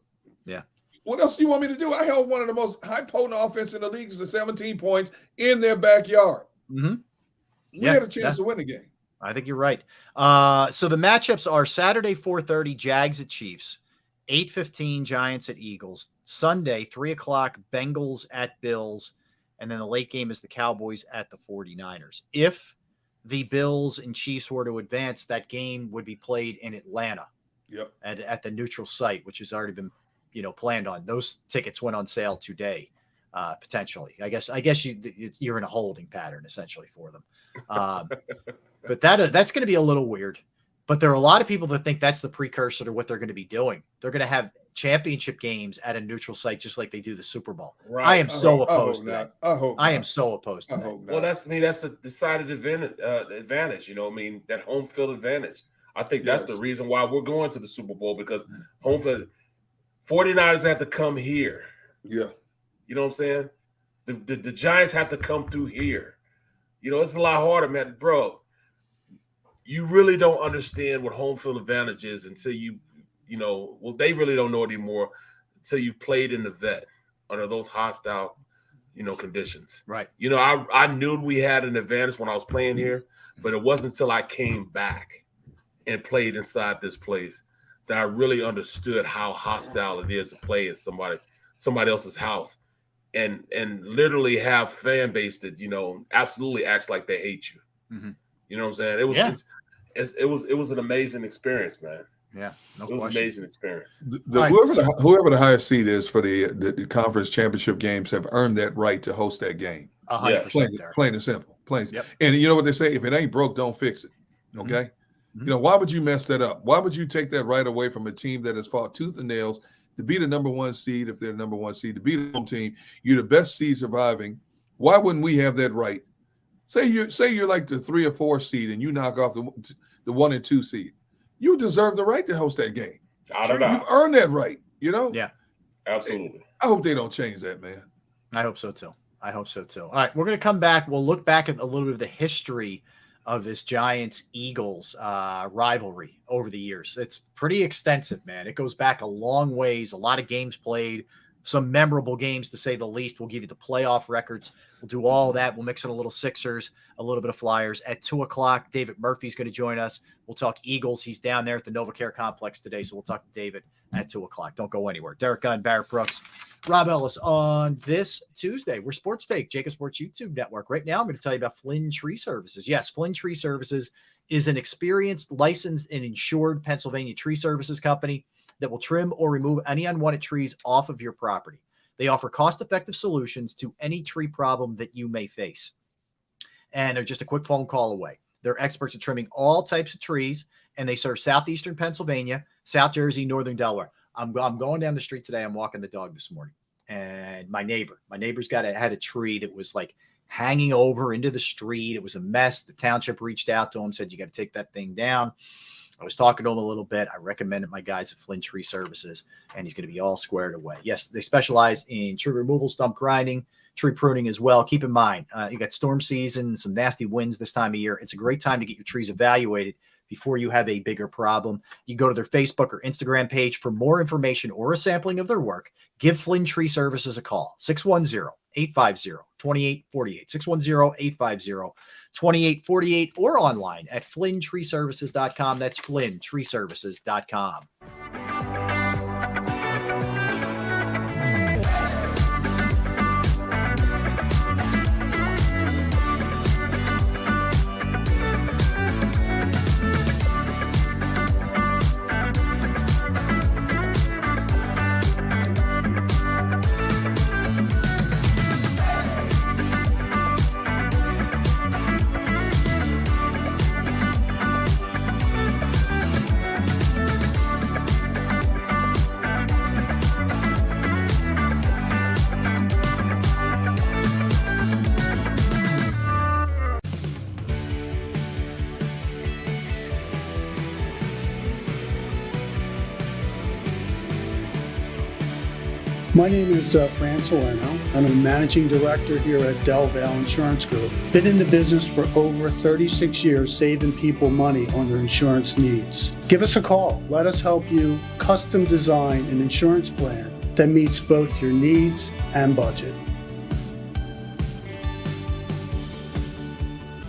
Yeah. What else do you want me to do? I held one of the most high-potent offense in the league to 17 points in their backyard. Mm-hmm. We had a chance to win the game. I think you're right. So the matchups are Saturday, 4:30, Jags at Chiefs, 8:15, Giants at Eagles, Sunday, 3:00, Bengals at Bills, and then the late game is the Cowboys at the 49ers. If the Bills and Chiefs were to advance, that game would be played in Atlanta. Yep. At the neutral site, which has already been, planned on. Those tickets went on sale today. potentially. I guess you're in a holding pattern essentially for them. But that's going to be a little weird. But there are a lot of people that think that's the precursor to what they're going to be doing. They're going to have championship games at a neutral site, just like they do the Super Bowl. Right. I am so opposed to that. I am so opposed to that. Well, that's a decided advantage. You know, I mean, that home field advantage. I think that's the reason why we're going to the Super Bowl, because home field 49ers have to come here. Yeah. You know what I'm saying? The Giants have to come through here. You know, it's a lot harder, man. Bro, you really don't understand what home field advantage is until they really don't know it anymore until you've played in the vet under those hostile, conditions. Right. You know, I knew we had an advantage when I was playing here, but it wasn't until I came back and played inside this place that I really understood how hostile it is to play in somebody else's house and literally have fan base that, absolutely acts like they hate you. Mm-hmm. You know what I'm saying? It was an amazing experience, man. Yeah, it was an amazing experience. Whoever the highest seed is for the conference championship games have earned that right to host that game. 100%. Plain and simple. Yep. And you know what they say? If it ain't broke, don't fix it. Okay. Mm-hmm. Why would you mess that up? Why would you take that right away from a team that has fought tooth and nails to be the number one seed, if they're the number one seed, to be the home team? You're the best seed surviving. Why wouldn't we have that right? Say you're like the 3 or 4 seed and you knock off the 1 and 2 seed. You deserve the right to host that game. You've earned that right, Yeah. Absolutely. I hope they don't change that, man. I hope so too. All right, we're going to come back. We'll look back at a little bit of the history of this Giants-Eagles rivalry over the years. It's pretty extensive, man. It goes back a long ways, a lot of games played, some memorable games to say the least. We'll give you the playoff records. We'll do all that. We'll mix in a little Sixers, a little bit of Flyers. At 2 o'clock, David Murphy's going to join us. We'll talk Eagles. He's down there at the NovaCare Complex today, so we'll talk to David at 2 o'clock. Don't go anywhere. Derek Gunn, Barrett Brooks, Rob Ellis on this Tuesday. We're Sports Take, JAKIB Sports YouTube Network. Right now, I'm going to tell you about Flynn Tree Services. Yes, Flynn Tree Services is an experienced, licensed, and insured Pennsylvania tree services company that will trim or remove any unwanted trees off of your property. They offer cost-effective solutions to any tree problem that you may face. And they're just a quick phone call away. They're experts at trimming all types of trees, and they serve southeastern Pennsylvania, South Jersey, northern Delaware. I'm going down the street today. I'm walking the dog this morning, and my neighbor's had a tree that was like hanging over into the street. It was a mess. The township reached out to him, said, you got to take that thing down. I was talking to him a little bit. I recommended my guys at Flynn Tree Services, and he's going to be all squared away. Yes, they specialize in tree removal, stump grinding, tree pruning as well. Keep in mind, you got storm season, some nasty winds this time of year. It's a great time to get your trees evaluated before you have a bigger problem. You go to their Facebook or Instagram page for more information or a sampling of their work. Give Flynn Tree Services a call, 610-850-2848, 610-850-2848, or online at flynntreeservices.com. That's flynntreeservices.com. My name is Fran Salerno. I'm a managing director here at Del Valle Insurance Group. Been in the business for over 36 years, saving people money on their insurance needs. Give us a call. Let us help you custom design an insurance plan that meets both your needs and budget.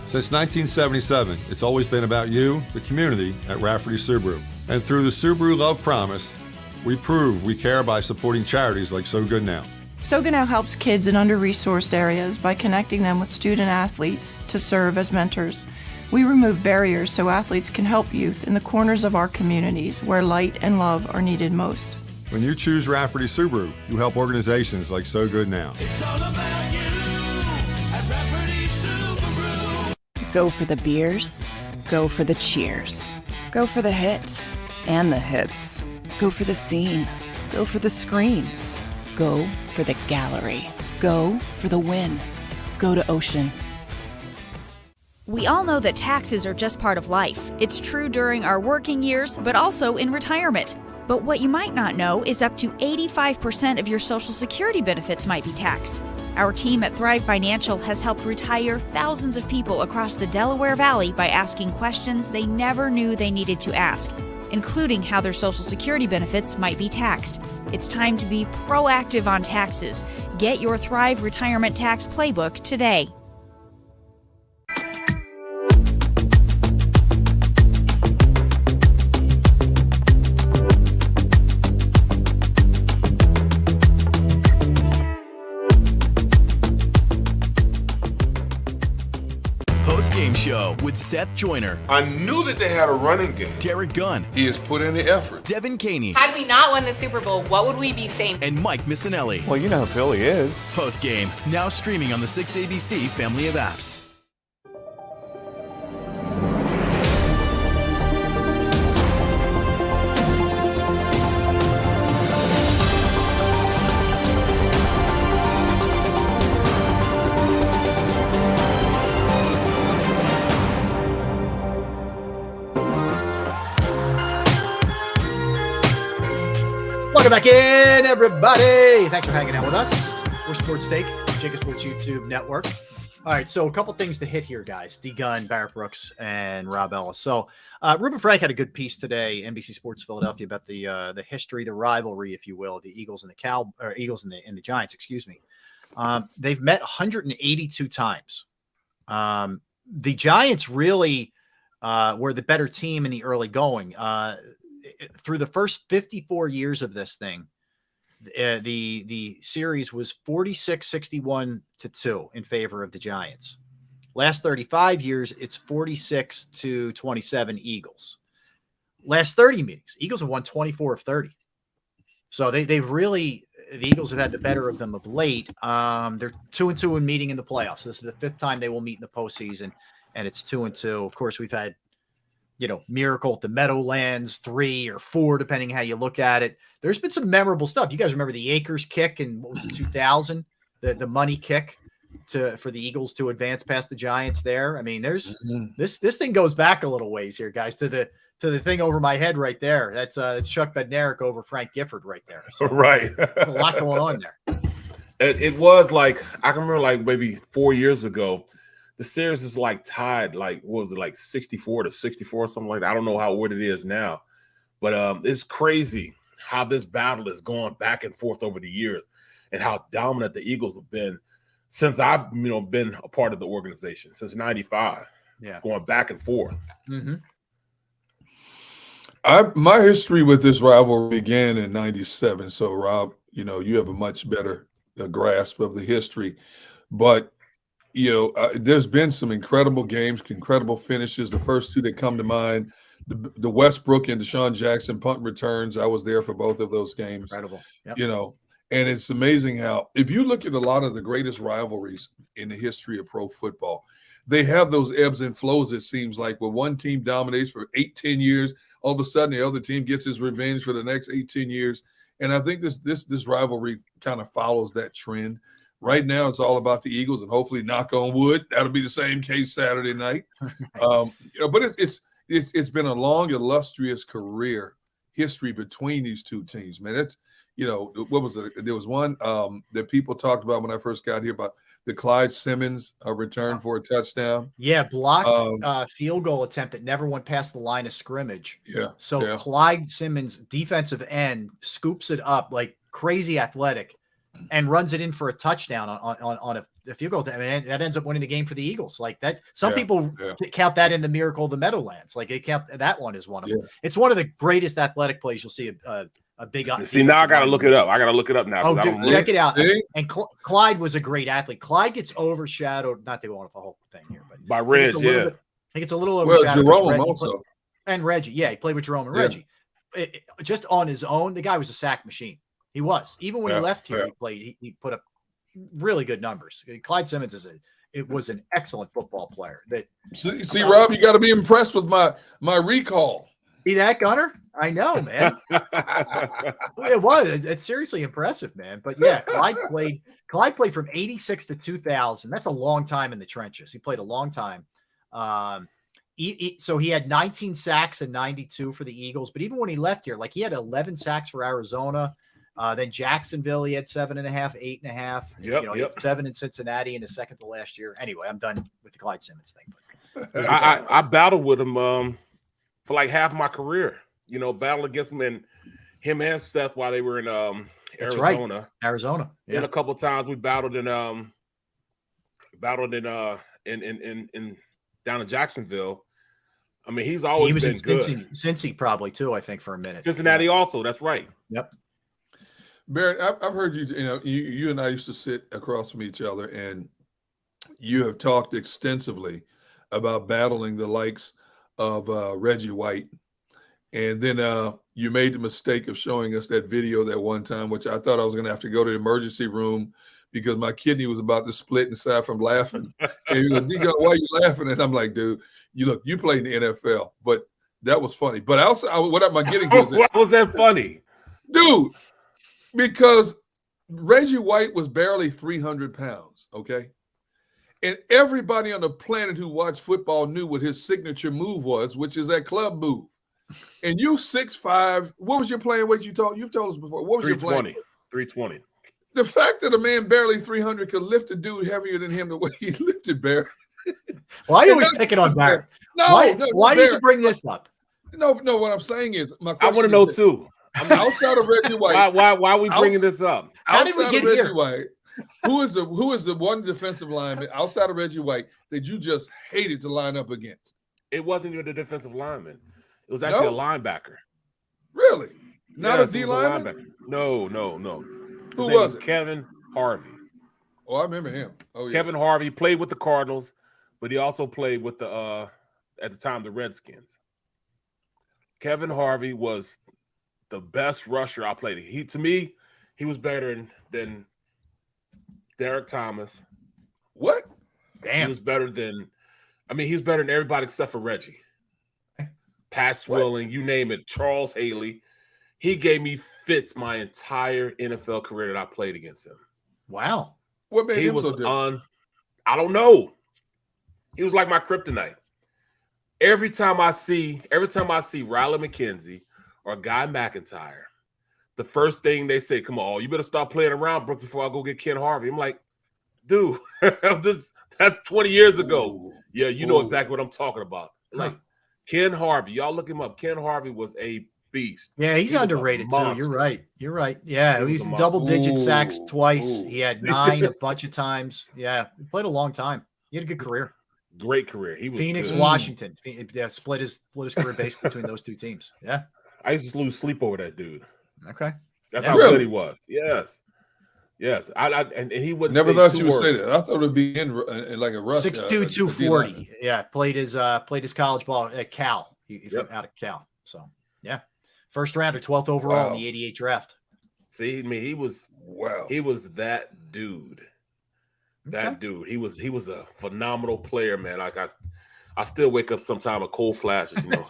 Since 1977, it's always been about you, the community, at Rafferty Subaru. And through the Subaru Love Promise, we prove we care by supporting charities like So Good Now. So Good Now helps kids in under-resourced areas by connecting them with student athletes to serve as mentors. We remove barriers so athletes can help youth in the corners of our communities where light and love are needed most. When you choose Rafferty Subaru, you help organizations like So Good Now. It's all about you at Rafferty Subaru. Go for the beers. Go for the cheers. Go for the hit and the hits. Go for the scene. Go for the screens. Go for the gallery. Go for the win. Go to Ocean. We all know that taxes are just part of life. It's true during our working years, but also in retirement. But what you might not know is up to 85% of your Social Security benefits might be taxed. Our team at Thrive Financial has helped retire thousands of people across the Delaware Valley by asking questions they never knew they needed to ask, including how their Social Security benefits might be taxed. It's time to be proactive on taxes. Get your Thrive Retirement Tax Playbook today. Post-game show with Seth Joyner. I knew that they had a running game. Derek Gunn. He has put in the effort. Devin Caney. Had we not won the Super Bowl, what would we be saying? And Mike Missinelli. Well, you know who Philly is. Post-game, now streaming on the 6ABC family of apps. Welcome back in, everybody. Thanks for hanging out with us. We're Sports Take, JAKIB Sports YouTube Network. All right, so a couple things to hit here, guys. D. Gunn, Barrett Brooks, and Rob Ellis. So Ruben Frank had a good piece today, NBC Sports Philadelphia, about the history, the rivalry, if you will, the Eagles and the Giants. Excuse me. They've met 182 times. The Giants really were the better team in the early going. Through the first 54 years of this thing, the series was 46-61-2 in favor of the Giants. Last 35 years, it's 46-27 Eagles. Last 30 meetings, Eagles have won 24 of 30. So the Eagles have had the better of them of late. They're 2-2 in meeting in the playoffs. This is the fifth time they will meet in the postseason, and it's 2-2. Of course, we've had Miracle at the Meadowlands, 3 or 4, depending how you look at it. There's been some memorable stuff. You guys remember the Akers kick in, what was it, 2000? The money kick for the Eagles to advance past the Giants there. I mean, there's this thing goes back a little ways here, guys, to the thing over my head right there. That's Chuck Bednarik over Frank Gifford right there. So right. A lot going on there. It was like, I can remember like maybe 4 years ago, the series is like tied, like, what was it, like 64-64 or something like that. I don't know what it is now, but it's crazy how this battle is going back and forth over the years and how dominant the Eagles have been since I've been a part of the organization, since 95. Yeah, going back and forth. Mm-hmm. My history with this rivalry began in 97. So, Rob, you have a much better grasp of the history, but there's been some incredible games, incredible finishes. The first two that come to mind, the Westbrook and Deshaun Jackson punt returns. I was there for both of those games. Incredible. Yep. And it's amazing how, if you look at a lot of the greatest rivalries in the history of pro football, they have those ebbs and flows, it seems like, where one team dominates for 8-10 years. All of a sudden, the other team gets his revenge for the next 8-10 years. And I think this rivalry kind of follows that trend. Right now, it's all about the Eagles, and hopefully, knock on wood, that'll be the same case Saturday night. But it's been a long, illustrious career history between these two teams, man. It's what was it? There was one that people talked about when I first got here about the Clyde Simmons return for a touchdown. Yeah, blocked field goal attempt that never went past the line of scrimmage. Yeah. So Clyde Simmons, defensive end, scoops it up like crazy athletic and runs it in for a touchdown on a field goal. I mean, that ends up winning the game for the Eagles. Like that, some people count that in the Miracle of the Meadowlands. Like they count that one as one of them. It's one of the greatest athletic plays you'll see. A big. See, now I got to look it up. I got to look it up now. Oh, dude, check it out. And Clyde was a great athlete. Clyde gets overshadowed. Not to go on the whole thing here, but by Reg, I think it's a little overshadowed. Jerome also. And Reggie. Yeah, he played with Jerome and Reggie. just on his own, the guy was a sack machine. He was. Even when he left here, he played. He put up really good numbers. Clyde Simmons was an excellent football player. See, Rob, you got to be impressed with my recall. See that, Gunner? I know, man. It was. It's seriously impressive, man. But yeah, Clyde played from 86 to 2000. That's a long time in the trenches. He played a long time. So he had 19 sacks and 92 for the Eagles. But even when he left here, like he had 11 sacks for Arizona. Then Jacksonville, he had 7.5, 8.5. He had 7 in Cincinnati in his second to last year. Anyway, I'm done with the Clyde Simmons thing. But I battled with him for like half my career. Battled against him and Seth while they were in That's Arizona. Right. Arizona. Yeah. And a couple of times we battled in down in Jacksonville. I mean, he's always been good. Cincy probably too, I think, for a minute. Cincinnati also. That's right. Yep. Barrett, I've heard you. You and I used to sit across from each other, and you have talked extensively about battling the likes of Reggie White, and then you made the mistake of showing us that video that one time, which I thought I was going to have to go to the emergency room because my kidney was about to split inside from laughing. And he was like, "Digo, why are you laughing?" And I'm like, "Dude, you played in the NFL, but that was funny." But what am I getting to? Why was that funny, dude? Because Reggie White was barely 300 pounds, okay? And everybody on the planet who watched football knew what his signature move was, which is that club move. And you 6'5", what was your playing weight? You've told us before. What was your playing? 320. The fact that a man barely 300 could lift a dude heavier than him the way he lifted Barrett. Why are you always picking on Barrett? Why did you bring this up? No, what I'm saying is, I want to know too. Outside of Reggie White, why are we bringing this up? How did we get here? White, who is the one defensive lineman outside of Reggie White that you just hated to line up against? It wasn't even the defensive lineman. It was actually a linebacker. Really? Not a D lineman? No. Who was it? Kevin Harvey. Oh, I remember him. Oh, yeah. Kevin Harvey played with the Cardinals, but he also played with the at the time the Redskins. Kevin Harvey was the best rusher I played. To me, he was better than Derek Thomas. What? Damn. He was better than everybody except for Reggie. Pat Swilling, you name it, Charles Haley. He gave me fits my entire NFL career that I played against him. Wow. What made him so different? I don't know. He was like my kryptonite. Every time I see Riley McKenzie or Guy McIntyre, the first thing they say, "Come on, you better stop playing around, Brooks, before I go get Ken Harvey." I'm like, dude, that's 20 years ago. Ooh. Yeah, you know exactly what I'm talking about. Like Ken Harvey, y'all look him up. Ken Harvey was a beast. Yeah, he's underrated too. You're right. Yeah, he's double-digit sacks twice. He had 9 a bunch of times. Yeah, he played a long time. He had a good career. Great career. He was Phoenix, good. Washington. Yeah, split his career basically between those two teams. Yeah. I used to lose sleep over that dude. Okay. That's how good he was. Yes. And he wouldn't never thought you would say that. I thought it would be in like a rush. 6'2", 240. Yeah. Played his college ball at Cal. He out of Cal. So yeah. First rounder, 12th overall in the 88 draft. See, I mean, he was that dude. That dude. He was a phenomenal player, man. Like I still wake up sometime with cold flashes, you know.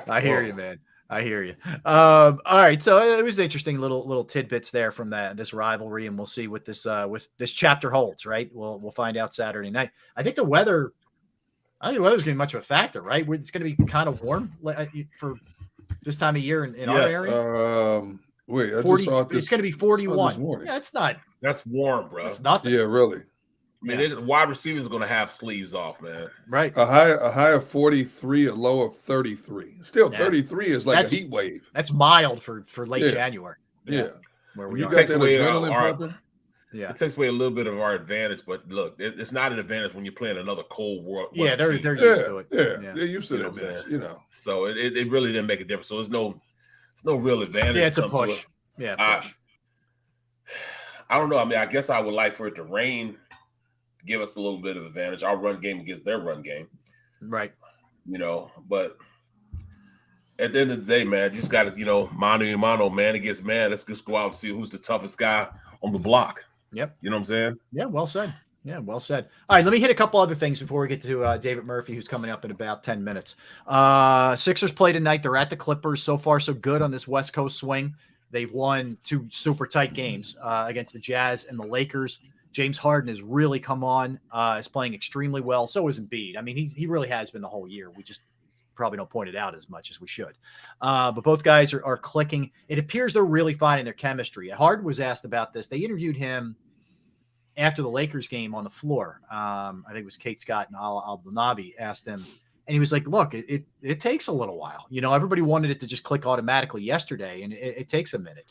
I hear you, man. I hear you. All right, so it was interesting little tidbits there from this rivalry, and we'll see what this chapter holds. Right, we'll find out Saturday night. I think the weather's going to be much of a factor, right? It's going to be kind of warm for this time of year in our area. Wait, I 40, just saw this. It's going to be 41. Yeah, it's not. That's warm, bro. It's nothing. Yeah, really. I mean, wide receivers are going to have sleeves off, man. Right. A high of 43, a low of 33. Still, 33 is like a heat wave. That's mild for late January. Yeah. Where we you are. got that adrenaline pumping? Yeah. It takes away a little bit of our advantage, but look, it's not an advantage when you're playing another cold world. Yeah, they're used to it. Yeah, they're used to that, you know. So it really didn't make a difference. So it's no real advantage. Yeah, it's a push. Yeah, push. I don't know. I mean, I guess I would like for it to rain. Give us a little bit of advantage. Our run game against their run game. Right. You know, but at the end of the day, man, just got to, mano a mano, man against man. Let's just go out and see who's the toughest guy on the block. Yep. You know what I'm saying? Yeah, well said. Yeah, well said. All right, let me hit a couple other things before we get to David Murphy, who's coming up in about 10 minutes. Sixers play tonight. They're at the Clippers. So far, so good on this West Coast swing. They've won 2 super tight games against the Jazz and the Lakers. James Harden has really come on, is playing extremely well. So is Embiid. I mean, he really has been the whole year. We just probably don't point it out as much as we should. But both guys are clicking. It appears they're really finding their chemistry. Harden was asked about this. They interviewed him after the Lakers game on the floor. I think it was Kate Scott and Al-Nabi asked him, and he was like, look, it takes a little while. Everybody wanted it to just click automatically yesterday, and it takes a minute.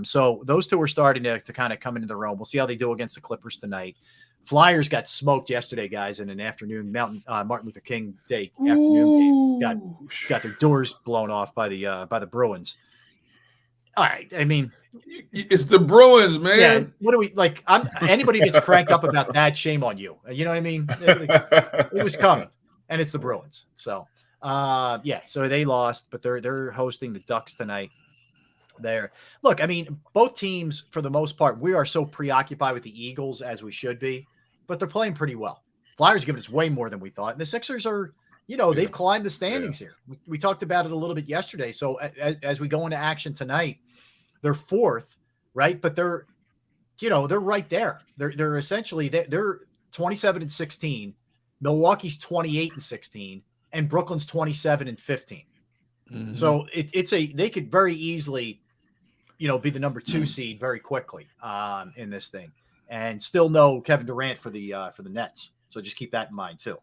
So those two are starting to kind of come into their own. We'll see how they do against the Clippers tonight. Flyers got smoked yesterday, guys, in an afternoon Martin Luther King Day afternoon game. Got their doors blown off by the Bruins. All right, I mean, it's the Bruins, man. Yeah, what do we like? Anybody gets cranked up about that, shame on you. You know what I mean? It was coming, and it's the Bruins. So, so they lost, but they're hosting the Ducks tonight. Look, I mean, both teams, for the most part, we are so preoccupied with the Eagles as we should be, but they're playing pretty well. Flyers giving us way more than we thought. And the Sixers are, they've climbed the standings here. We talked about it a little bit yesterday. So as we go into action tonight, they're 4th, right? But they're right there. They're essentially, they're 27-16. Milwaukee's 28-16, and Brooklyn's 27-15. Mm-hmm. So they could very easily, be the number 2 seed very quickly in this thing, and still no Kevin Durant for the Nets. So just keep that in mind too.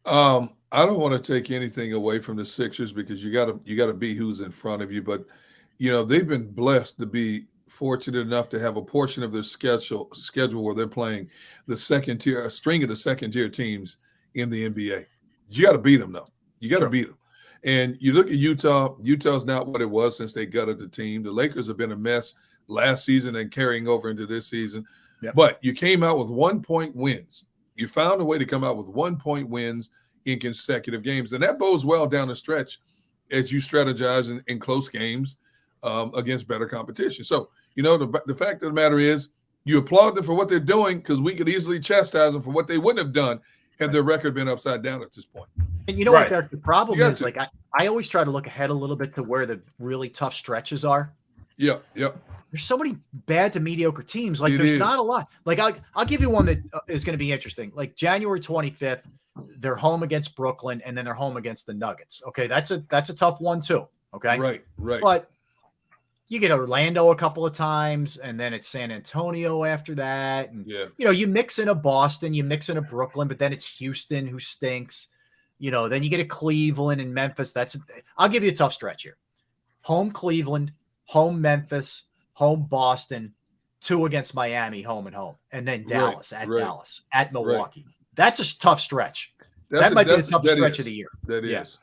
I don't want to take anything away from the Sixers because you got to be who's in front of you, but they've been blessed to be fortunate enough to have a portion of their schedule where they're playing the second tier, a string of the second tier teams in the NBA. You got to beat them though. You got to beat them. And you look at Utah. Utah's not what it was since they gutted the team. The Lakers have been a mess last season and carrying over into this season. Yep. But you came out with 1-point wins. You found a way to come out with 1-point wins in consecutive games. And that bodes well down the stretch as you strategize in close games against better competition. So, the fact of the matter is you applaud them for what they're doing because we could easily chastise them for what they wouldn't have done had their record been upside down at this point. And you know what, Derek, the problem is, like, I always try to look ahead a little bit to where the really tough stretches are. Yeah. There's so many bad to mediocre teams. Like, there's not a lot. Like, I'll give you one that is going to be interesting. Like, January 25th, they're home against Brooklyn, and then they're home against the Nuggets. Okay, that's a tough one too. Okay, right. But you get Orlando a couple of times, and then it's San Antonio after that. And, you mix in a Boston, you mix in a Brooklyn, but then it's Houston who stinks. Then you get a Cleveland and Memphis. I'll give you a tough stretch here. Home Cleveland, home Memphis, home Boston, 2 against Miami, home and home. And then Dallas, Dallas, at Milwaukee. Right. That's a tough stretch. That might be the toughest stretch of the year. That is.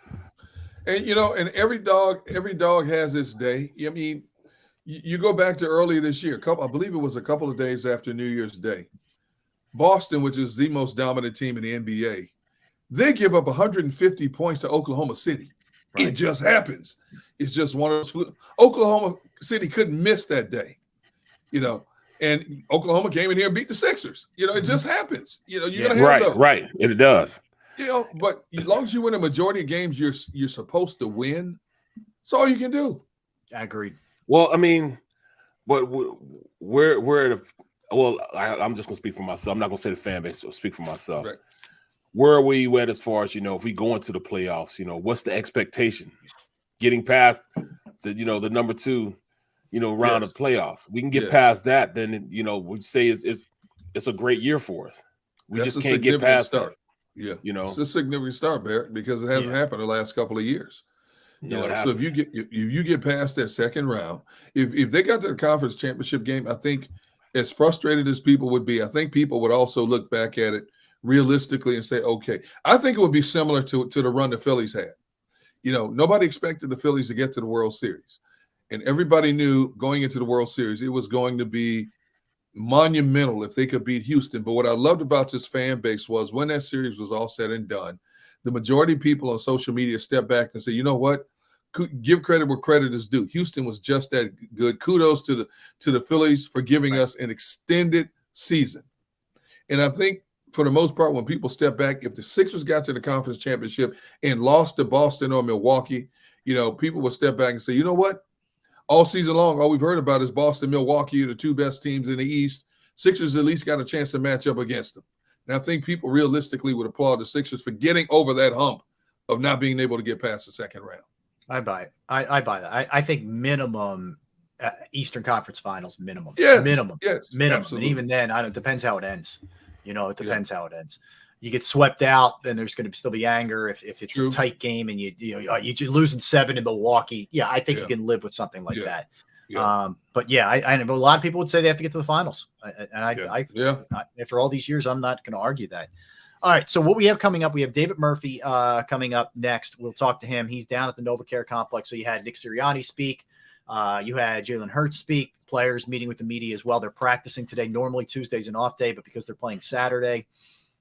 And, and every dog has its day. I mean, you go back to earlier this year, I believe it was a couple of days after New Year's Day. Boston, which is the most dominant team in the NBA, they give up 150 points to Oklahoma City. Right. It just happens. It's just one of those. Oklahoma City couldn't miss that day, and Oklahoma came in here and beat the Sixers. It just happens. You're going to have those. Right. And it does. But as long as you win a majority of games, you're supposed to win. That's all you can do. I agree. Well, I mean, but we're at I'm just going to speak for myself. I'm not going to say the fan base. I'll speak for myself. Right. Where are we at as far as, if we go into the playoffs, what's the expectation? Getting past the number 2, round of playoffs. We can get past that, then, we'd say it's a great year for us. We just can't get past that. Yeah. It's a significant start, Barrett, because it hasn't happened the last couple of years. So if you get past that second round, if they got to the conference championship game, I think as frustrated as people would be, I think people would also look back at it realistically and say, okay, I think it would be similar to the run the Phillies had. Nobody expected the Phillies to get to the World Series. And everybody knew going into the World Series, it was going to be monumental if they could beat Houston. But what I loved about this fan base was when that series was all said and done, the majority of people on social media step back and say, you know what? Give credit where credit is due. Houston was just that good. Kudos to the Phillies for giving us an extended season. And I think for the most part, when people step back, if the Sixers got to the conference championship and lost to Boston or Milwaukee, you know, people will step back and say, you know what? All season long, all we've heard about is Boston, Milwaukee are the two best teams in the East. Sixers at least got a chance to match up against them. And I think people realistically would applaud the Sixers for getting over that hump of not being able to get past the second round. I buy it. I buy that. I think minimum Eastern Conference Finals, minimum. Yes, minimum. yes, minimum. absolutely. And even then, it depends how it ends. You know, it depends how it ends. You get swept out, then there's going to still be anger if it's a tight game and you're losing 7 in Milwaukee. Yeah, I think you can live with something like that. Yeah. But yeah, I know a lot of people would say they have to get to the finals, I after all these years, I'm not going to argue that. All right, so what we have coming up, we have David Murphy coming up next. We'll talk to him. He's down at the NovaCare complex. So you had Nick Sirianni speak. You had Jalen Hurts speak. Players meeting with the media as well. They're practicing today. Normally Tuesday's an off day, but because they're playing Saturday,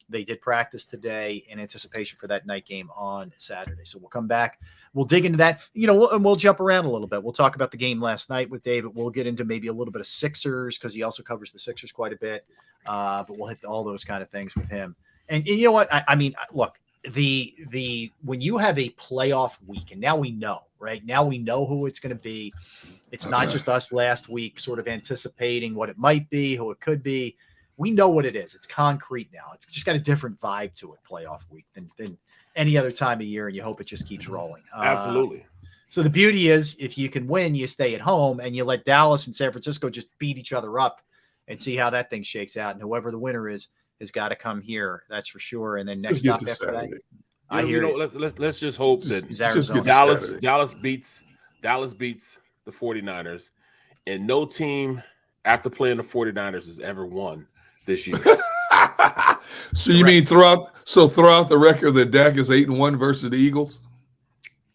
they did practice today in anticipation for that night game on Saturday. So we'll come back. We'll dig into that. You know, we'll jump around a little bit. We'll talk about the game last night with David. We'll get into maybe a little bit of Sixers because he also covers the Sixers quite a bit. But we'll hit all those kind of things with him. And you know what? I mean, look, the when you have a playoff week, and now we know, right? Now we know who it's going to be. It's not just us last week sort of anticipating what it might be, who it could be. We know what it is. It's concrete now. It's just got a different vibe to it, playoff week, than any other time of year, and you hope it just keeps rolling. Absolutely. So the beauty is if you can win, you stay at home, and you let Dallas and San Francisco just beat each other up and see how that thing shakes out. And whoever the winner is has got to come here. That's for sure. And then next up after that, I hear you. Let's just hope that Dallas beats the 49ers, and no team after playing the 49ers has ever won this year. So you mean throughout the record that Dak is 8-1 versus the Eagles?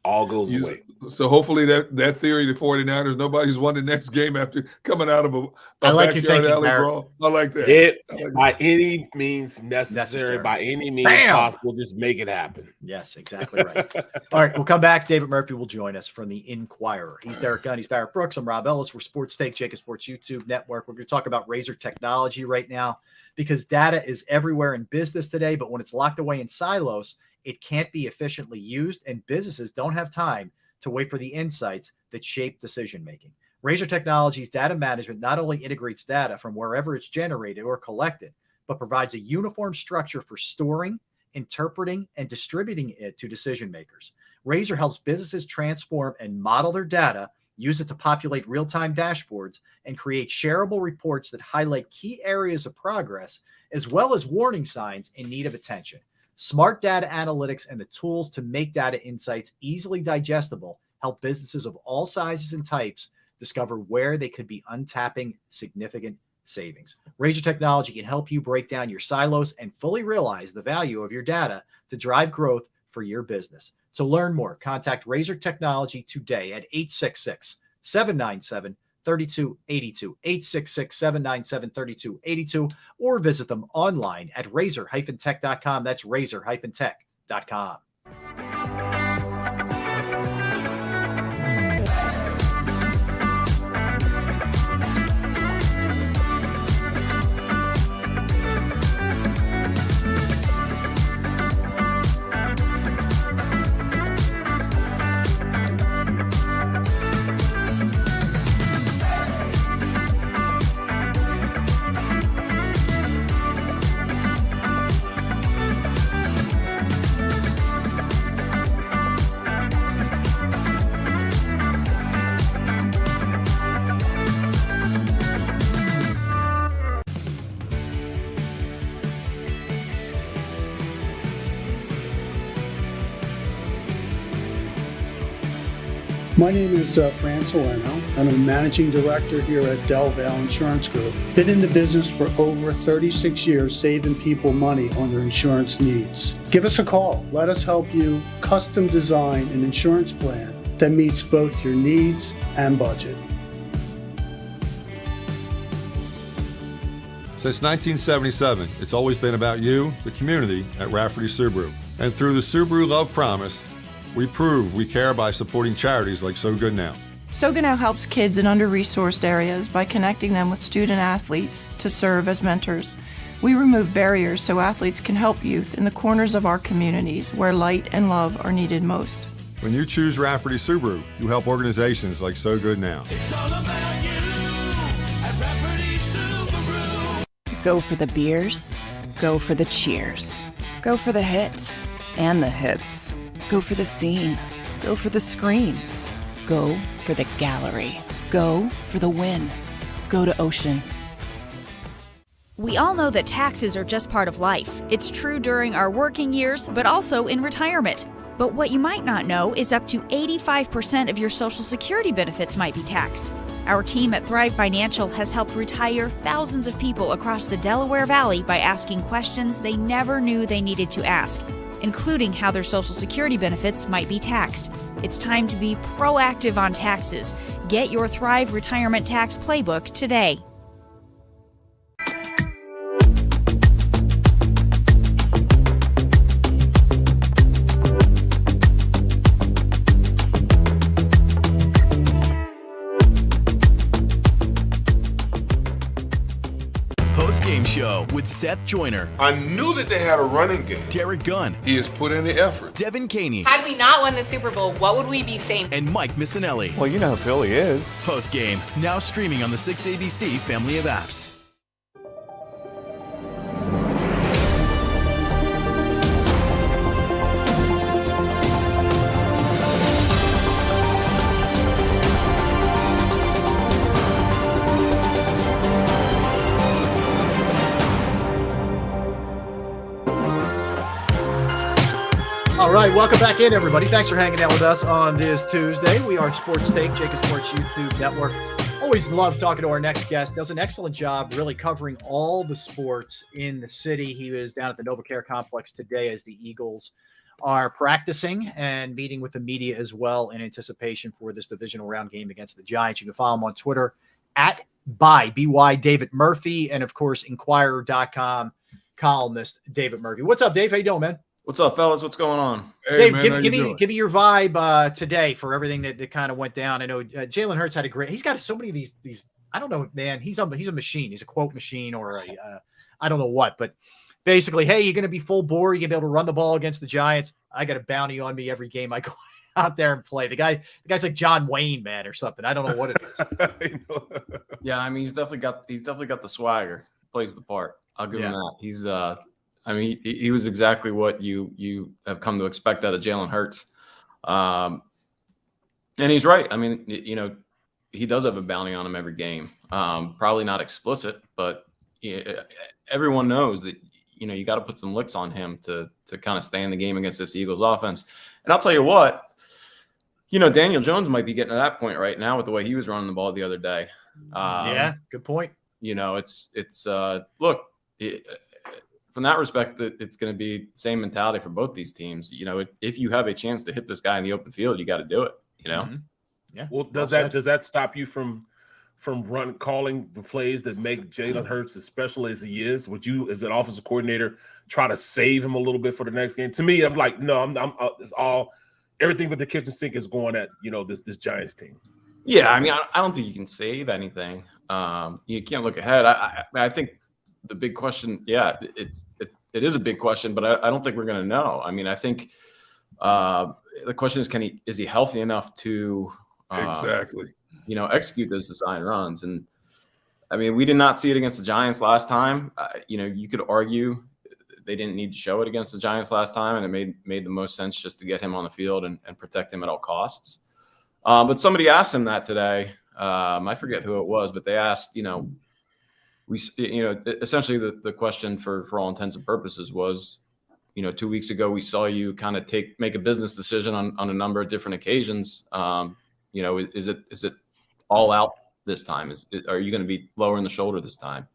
All goes away. So hopefully that theory, the 49ers, nobody's won the next game after coming out of a backyard alley brawl. I like that. By any means necessary, by any means possible, just make it happen. Yes, exactly right. All right, we'll come back. David Murphy will join us from the Inquirer. He's Derek Gunn. He's Barrett Brooks. I'm Rob Ellis. We're Sports Take, JAKIB Sports YouTube Network. We're going to talk about Razor technology right now because data is everywhere in business today, but when it's locked away in silos, it can't be efficiently used, and businesses don't have time to wait for the insights that shape decision-making. Razor Technologies data management not only integrates data from wherever it's generated or collected, but provides a uniform structure for storing, interpreting, and distributing it to decision makers. Razor helps businesses transform and model their data, use it to populate real-time dashboards, and create shareable reports that highlight key areas of progress, as well as warning signs in need of attention. Smart data analytics and the tools to make data insights easily digestible help businesses of all sizes and types discover where they could be untapping significant savings. Razor Technology can help you break down your silos and fully realize the value of your data to drive growth for your business. To learn more, contact Razor Technology today at 866-797-3282, 866-797-3282, or visit them online at razor-tech.com. That's razor-tech.com. My name is Fran Salerno, and I'm a managing director here at Del Valle Insurance Group. Been in the business for over 36 years, saving people money on their insurance needs. Give us a call. Let us help you custom design an insurance plan that meets both your needs and budget. Since 1977, it's always been about you, the community, at Rafferty Subaru. And through the Subaru Love Promise, we prove we care by supporting charities like So Good Now. So Good Now helps kids in under-resourced areas by connecting them with student athletes to serve as mentors. We remove barriers so athletes can help youth in the corners of our communities where light and love are needed most. When you choose Rafferty Subaru, you help organizations like So Good Now. It's all about you at Rafferty Subaru. Go for the beers. Go for the cheers. Go for the hit and the hits. Go for the scene. Go for the screens. Go for the gallery. Go for the win. Go to Ocean. We all know that taxes are just part of life. It's true during our working years, but also in retirement. But what you might not know is up to 85% of your Social Security benefits might be taxed. Our team at Thrive Financial has helped retire thousands of people across the Delaware Valley by asking questions they never knew they needed to ask, including how their Social Security benefits might be taxed. It's time to be proactive on taxes. Get your Thrive Retirement Tax Playbook today. Post-game show with Seth Joyner. I knew that they had a running game. Derek Gunn. He has put in the effort. Devin Caney. Had we not won the Super Bowl, what would we be saying? And Mike Missinelli. Well, you know who Philly is. Post-game, now streaming on the 6ABC family of apps. All right, welcome back in, everybody. Thanks for hanging out with us on this Tuesday. We are Sports Take, JAKIB Sports YouTube Network. Always love talking to our next guest. Does an excellent job really covering all the sports in the city. He was down at the NovaCare Complex today as the Eagles are practicing and meeting with the media as well in anticipation for this divisional round game against the Giants. You can follow him on Twitter at BY David Murphy, and of course, Inquirer.com columnist David Murphy. What's up, Dave? How you doing, man? What's up, fellas? What's going on? Hey, Dave, man, give me your vibe today for everything that kind of went down. I know Jalen Hurts had a great. He's got so many of these. I don't know, man. He's a machine. He's a quote machine or a I don't know what, but basically, hey, you're going to be full bore. You're going to be able to run the ball against the Giants. I got a bounty on me every game I go out there and play. The guy's like John Wayne, man, or something. I don't know what it is. Yeah, I mean, he's definitely got the swagger. Plays the part. I'll give him that. He's I mean, he was exactly what you have come to expect out of Jalen Hurts. And he's right. I mean, you know, he does have a bounty on him every game. Probably not explicit, but everyone knows that, you know, you got to put some licks on him to kind of stay in the game against this Eagles offense. And I'll tell you what, you know, Daniel Jones might be getting to that point right now with the way he was running the ball the other day. Yeah, good point. You know, look, from that respect, it's going to be the same mentality for both these teams. You know, if you have a chance to hit this guy in the open field, you got to do it. You know. Mm-hmm. Yeah. Well, does that stop you from calling the plays that make Jalen Hurts as special as he is? Would you, as an offensive coordinator, try to save him a little bit for the next game? To me, I'm like, no, I'm it's all everything but the kitchen sink is going at, you know, this Giants team. Yeah, I mean, I don't think you can save anything. You can't look ahead. I think the big question, yeah, it is a big question, but I don't think we're going to know. I mean, I think the question is, is he healthy enough to exactly, you know, execute those design runs? And I mean, we did not see it against the Giants last time. You know, you could argue they didn't need to show it against the Giants last time, and it made the most sense just to get him on the field and protect him at all costs. But somebody asked him that today. I forget who it was, but they asked, you know, essentially the question for all intents and purposes was, you know, 2 weeks ago, we saw you kind of make a business decision on a number of different occasions. You know, is it all out this time? Are you going to be lowering the shoulder this time?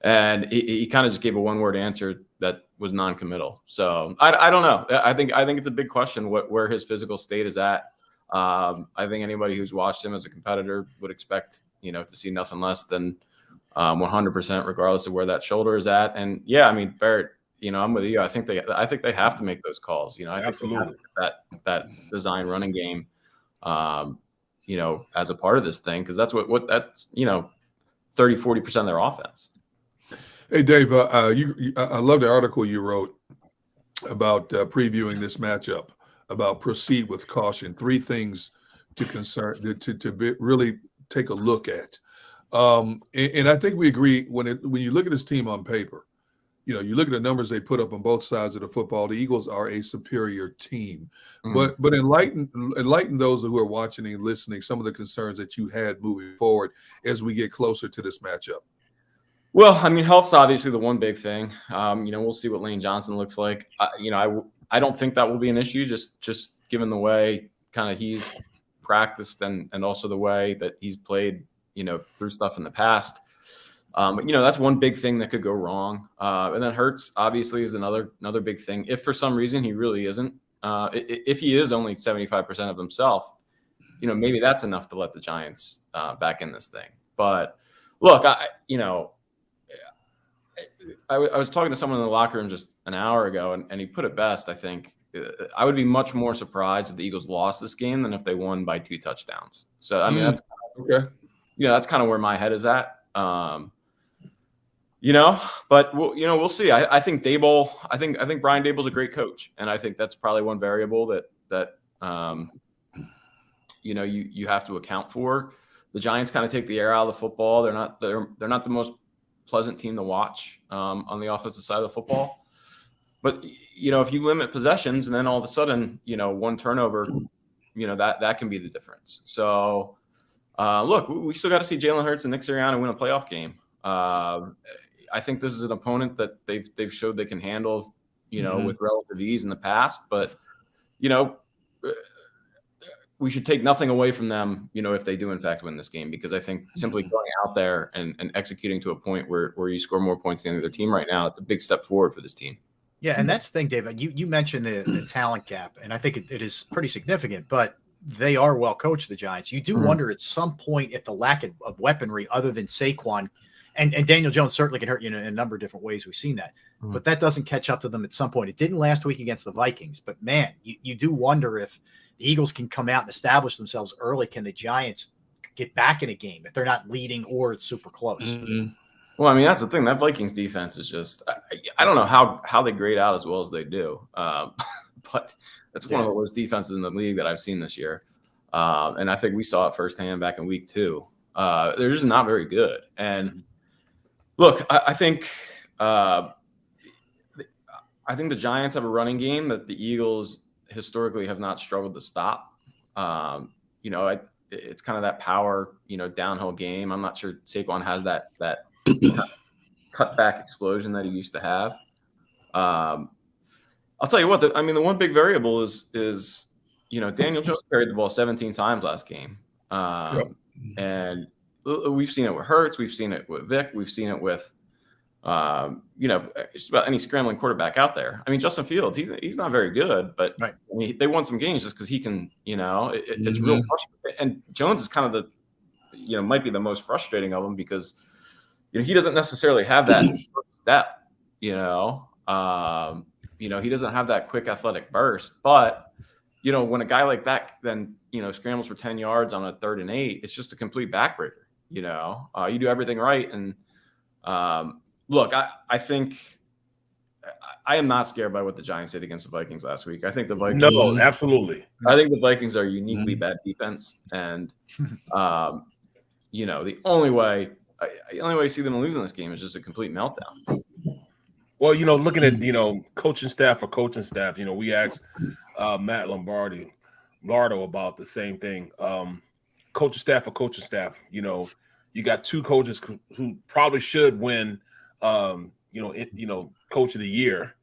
And he kind of just gave a one-word answer that was non-committal. So I don't know. I think it's a big question where his physical state is at. I think anybody who's watched him as a competitor would expect, you know, to see nothing less than 100%, regardless of where that shoulder is at. And yeah, I mean, Barrett, I'm with you. I think they have to make those calls. I think they have to get that design running game, as a part of this thing, because that's what that's 30-40% of their offense. Hey, Dave, I love the article you wrote about previewing this matchup, about proceed with caution. 3 things to really take a look at. And I think we agree when you look at this team on paper, you look at the numbers they put up on both sides of the football, the Eagles are a superior team. Mm-hmm. But enlighten those who are watching and listening some of the concerns that you had moving forward as we get closer to this matchup. Well, I mean, health's obviously the one big thing. We'll see what Lane Johnson looks like. I don't think that will be an issue, just given the way kind of he's practiced and also the way that he's played, through stuff in the past. But that's one big thing that could go wrong. And then Hurts obviously is another big thing. If for some reason he really isn't, if he is only 75% of himself, maybe that's enough to let the Giants back in this thing. But look, I was talking to someone in the locker room just an hour ago, and he put it best. I think I would be much more surprised if the Eagles lost this game than if they won by 2 touchdowns. So I mean, that's okay. That's kind of where my head is at. But we'll see. I think Daboll. I think Brian Daboll's a great coach, and I think that's probably one variable that you have to account for. The Giants kind of take the air out of the football. They're not the most pleasant team to watch on the offensive side of the football. But if you limit possessions and then all of a sudden one turnover, that can be the difference. So look, we still got to see Jalen Hurts and Nick Sirianni win a playoff game. I think this is an opponent that they've showed they can handle, with relative ease in the past. But we should take nothing away from them, if they do in fact win this game, because I think simply going out there and executing to a point where you score more points than the other team right now, it's a big step forward for this team. Yeah, and that's the thing, David. You mentioned the talent gap, and I think it is pretty significant, but they are well coached, the Giants. You do wonder at some point if the lack of weaponry other than Saquon, and Daniel Jones certainly can hurt you in a number of different ways. We've seen that. But that doesn't catch up to them at some point. It didn't last week against the Vikings, but man, you do wonder if the Eagles can come out and establish themselves early. Can the Giants get back in a game if they're not leading or it's super close? Mm-hmm. Well, I mean, that's the thing. That Vikings defense is just I don't know how they grade out as well as they do. But that's one of the worst defenses in the league that I've seen this year. And I think we saw it firsthand back in week 2. They're just not very good. And look, I think the Giants have a running game that the Eagles historically have not struggled to stop. It's kind of that power, downhill game. I'm not sure Saquon has that cutback explosion that he used to have. I'll tell you what, the one big variable is Daniel Jones carried the ball 17 times last game. And we've seen it with Hurts. We've seen it with Vic. We've seen it with, just about any scrambling quarterback out there. I mean, Justin Fields, he's not very good, but they won some games just because he can, it's real frustrating. And Jones is kind of might be the most frustrating of them because, he doesn't necessarily have that step, he doesn't have that quick athletic burst, but, when a guy like that then, scrambles for 10 yards on a 3rd and 8, it's just a complete backbreaker, you do everything right. And, look, I think I am not scared by what the Giants did against the Vikings last week. I think the Vikings. No, absolutely. I think the Vikings are a uniquely bad defense, and the only way I see them losing this game is just a complete meltdown. Well, looking at coaching staff, we asked Matt Lombardo about the same thing. Coaching staff. You got 2 coaches who probably should win. Coach of the year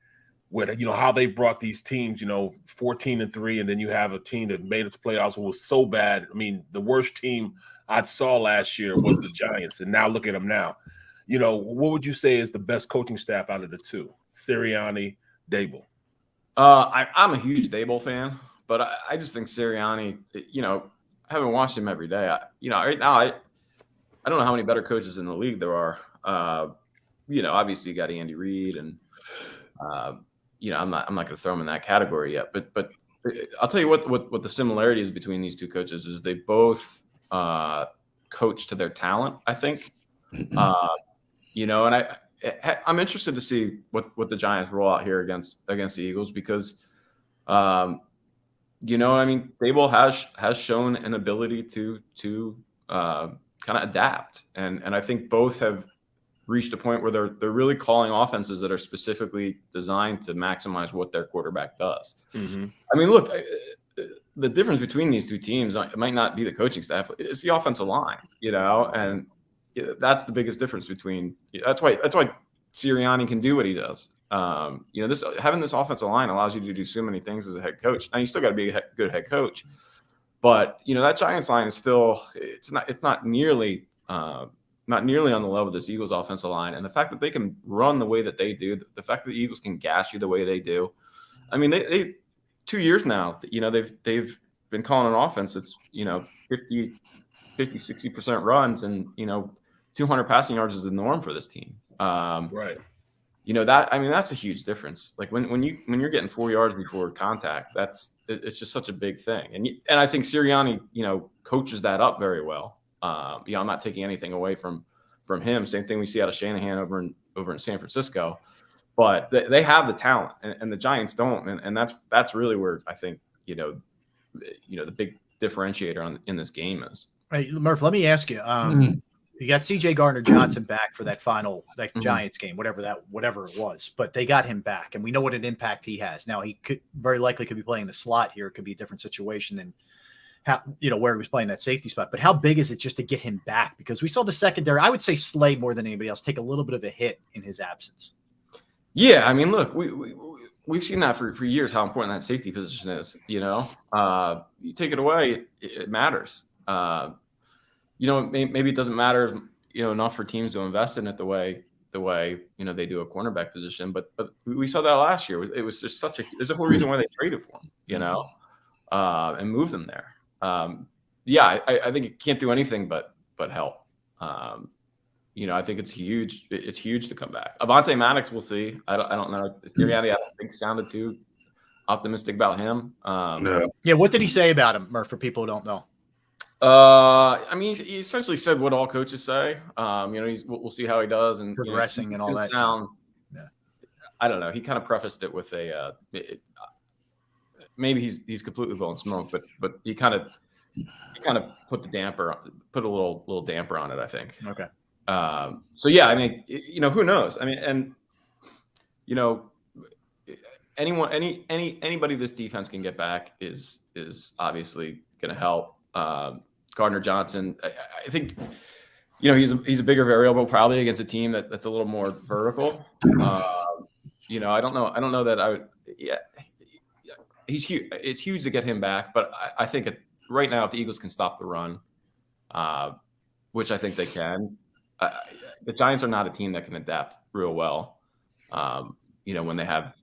with, how they brought these teams, 14-3. And then you have a team that made it to playoffs who was so bad. I mean, the worst team I saw last year was the Giants. And now look at them now. What would you say is the best coaching staff out of the 2? Sirianni, Daboll? I'm a huge Daboll fan, but I just think Sirianni, I haven't watched him every day. Right now, I don't know how many better coaches in the league there are. Obviously you got Andy Reid and You know, I'm not going to throw him in that category yet, but I'll tell you what the similarity is between these two coaches is they both coach to their talent, I think. You know, and I'm interested to see what the Giants roll out here against the Eagles because, you know, I mean, Dable has shown an ability to kind of adapt, and I think both have reached a point where they're really calling offenses that are specifically designed to maximize what their quarterback does. Mm-hmm. I mean, look, the difference between these two teams, it might not be the coaching staff, it's the offensive line, you know, and that's the biggest difference between. That's why Sirianni can do what he does. You know, having this offensive line allows you to do so many things as a head coach. Now you still got to be a good head coach, but you know that Giants line is still it's not nearly on the level of this Eagles offensive line. And the fact that they can run the way that they do, the fact that the Eagles can gash you the way they do. I mean, they 2 years now, you know, they've been calling an offense that's, you know, 50, 60% runs and, you know, 200 passing yards is the norm for this team. Right. You know, that's a huge difference. Like when you're getting 4 yards before contact, it's just such a big thing. And I think Sirianni, you know, coaches that up very well. You know, I'm not taking anything away from him. Same thing we see out of Shanahan over in San Francisco, but they have the talent and the Giants don't. And that's really where I think, you know, the big differentiator in this game is. Right. Murph, let me ask you, you got CJ Gardner-Johnson back for that Giants game, whatever it was, but they got him back and we know what an impact he has. Now he could very likely be playing the slot here. It could be a different situation than how, you know, where he was playing that safety spot, but how big is it just to get him back? Because we saw the secondary, I would say Slay more than anybody else, take a little bit of a hit in his absence. Yeah. I mean, look, we've seen that for years, how important that safety position is, you know, you take it away, it matters. You know, maybe it doesn't matter, you know, enough for teams to invest in it the way you know they do a cornerback position. But we saw that last year. It was just there's a whole reason why they traded for him, you know, and moved him there. Yeah, I think it can't do anything but help. You know, I think it's huge. It's huge to come back. Avonte Maddox, we'll see. I don't know. Sirianni, I don't think sounded too optimistic about him. No. Yeah, what did he say about him, Murph? For people who don't know. I mean, he essentially said what all coaches say. You know, we'll see how he does and progressing, you know, and all that. Yeah. I don't know. He kind of prefaced it with maybe he's completely blowing smoke, but he kind of put a little damper on it, I think. Okay. So yeah, I mean, you know, who knows? I mean, and you know, anybody this defense can get back is obviously going to help. Gardner-Johnson, I think, you know, he's a bigger variable probably against a team that's a little more vertical. You know, I don't know that I would. Yeah, he's huge. It's huge to get him back, but I think right now if the Eagles can stop the run, which I think they can, the Giants are not a team that can adapt real well. You know, when they have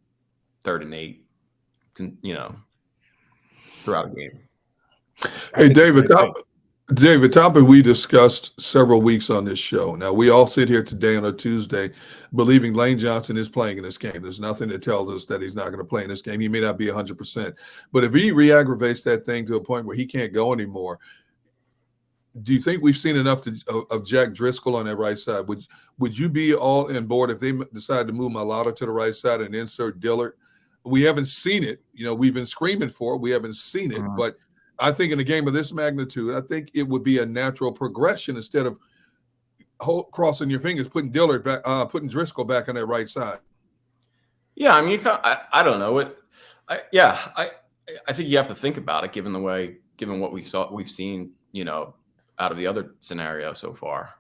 3rd and 8, you know, throughout a game. Hey, David, topic we discussed several weeks on this show. Now, we all sit here today on a Tuesday believing Lane Johnson is playing in this game. There's nothing that tells us that he's not going to play in this game. He may not be 100%. But if he re-aggravates that thing to a point where he can't go anymore, do you think we've seen enough of Jack Driscoll on that right side? Would you be all on board if they decide to move Malata to the right side and insert Dillard? We haven't seen it. You know, we've been screaming for it. We haven't seen it. But I think in a game of this magnitude, I think it would be a natural progression instead of crossing your fingers, putting Dillard back, putting Driscoll back on that right side. Yeah, I mean, I don't know. I think you have to think about it, given what we've seen, you know, out of the other scenario so far.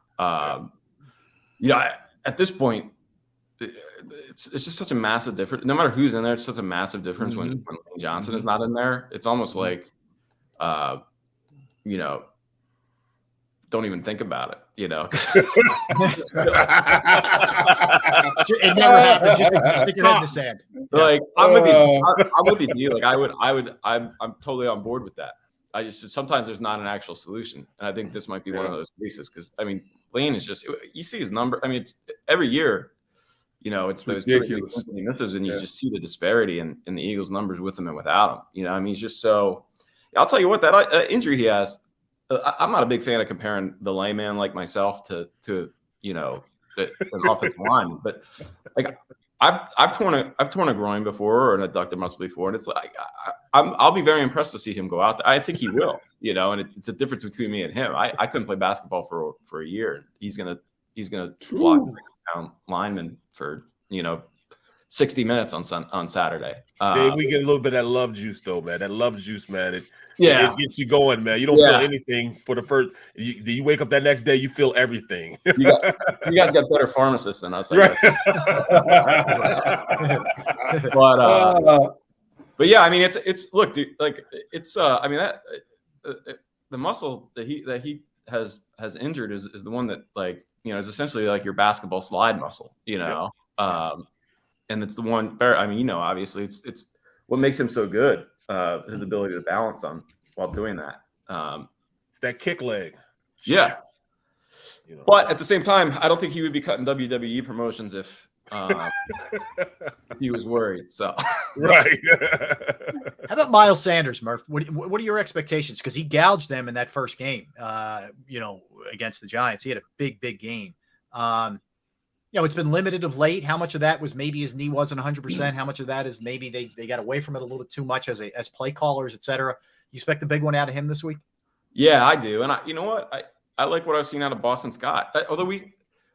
You know, at this point, it's just such a massive difference. No matter who's in there, it's such a massive difference when Lane Johnson is not in there. It's almost like, you know, don't even think about it, you know. It never happened. Just stick your head in the sand. Like I'm with you, D. Like I'm totally on board with that. I just sometimes there's not an actual solution, and I think this might be one of those cases because I mean Lane is just, you see his number. I mean, it's every year it's those ridiculous. He misses, and you just see the disparity in the Eagles' numbers with him and without him. I mean, he's just so. I'll tell you what, that injury he has. I'm not a big fan of comparing the layman like myself to an offensive line, but like I've torn a groin before or an adductor muscle before, and it's like I'll be very impressed to see him go out there. I think he will, and it's a difference between me and him. I couldn't play basketball for a year. He's gonna block down linemen for 60 minutes on Saturday. Dave, we get a little bit of that love juice though, man. That love juice, man. It gets you going, man. You don't feel anything for the first. You wake up that next day, you feel everything. You guys got better pharmacists than us, I guess. But yeah, I mean, it's look, dude, like it's I mean that the muscle that he has injured is the one that is essentially like your basketball slide muscle, and it's the one. I mean, obviously it's what makes him so good. His ability to balance on while doing that. It's that kick leg. Yeah. But at the same time, I don't think he would be cutting WWE promotions if he was worried. So right. How about Miles Sanders, Murph? What are your expectations? Because he gouged them in that first game, against the Giants. He had a big game. It's been limited of late. How much of that was maybe his knee wasn't 100%? How much of that is maybe they got away from it a little bit too much as play callers, et cetera? You expect a big one out of him this week? Yeah, I do. And you know what? I like what I've seen out of Boston Scott. Although we've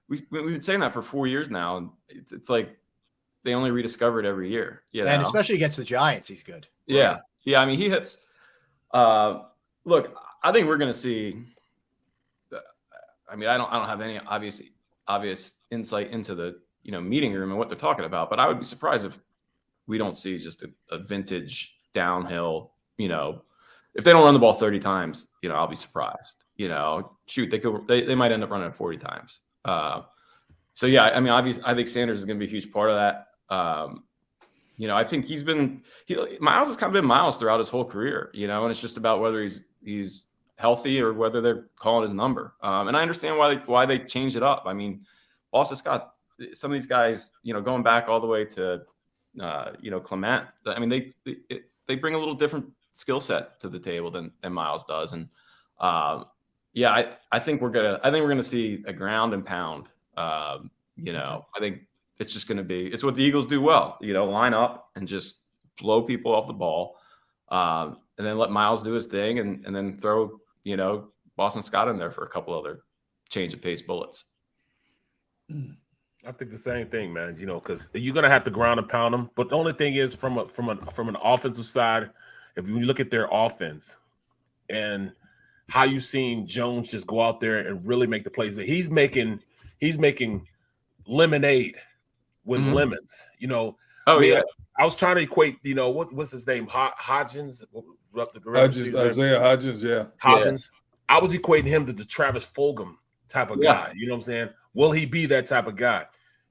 been saying that for 4 years now, and it's like they only rediscover it every year. And especially against the Giants, he's good. Yeah, right? Yeah. I mean, he hits. Look, I think we're going to see. I mean, I don't have any obvious insight into the meeting room and what they're talking about, but I would be surprised if we don't see just a vintage downhill. If they don't run the ball 30 times, I'll be surprised. Shoot, they might end up running it 40 times. So yeah, I mean, obviously, I think Sanders is going to be a huge part of that. I think Miles has kind of been Miles throughout his whole career. And it's just about whether he's healthy or whether they're calling his number. And I understand why they changed it up. I mean, Boston Scott, some of these guys, going back all the way to Clement. I mean, they bring a little different skill set to the table than Miles does. And I think we're gonna see a ground and pound. I think it's just gonna be what the Eagles do well. Line up and just blow people off the ball, and then let Miles do his thing, and then throw Boston Scott in there for a couple other change of pace bullets. I think the same thing, man. Because you're gonna have to ground and pound them. But the only thing is, from an offensive side, if you look at their offense and how you've seen Jones just go out there and really make the plays, he's making lemonade with lemons. Oh yeah. I was trying to equate. What's his name? Hodgins. Isaiah Hodgins. Yeah. Hodgins. Yeah. I was equating him to the Travis Fulgham type of guy. You know what I'm saying? Will he be that type of guy?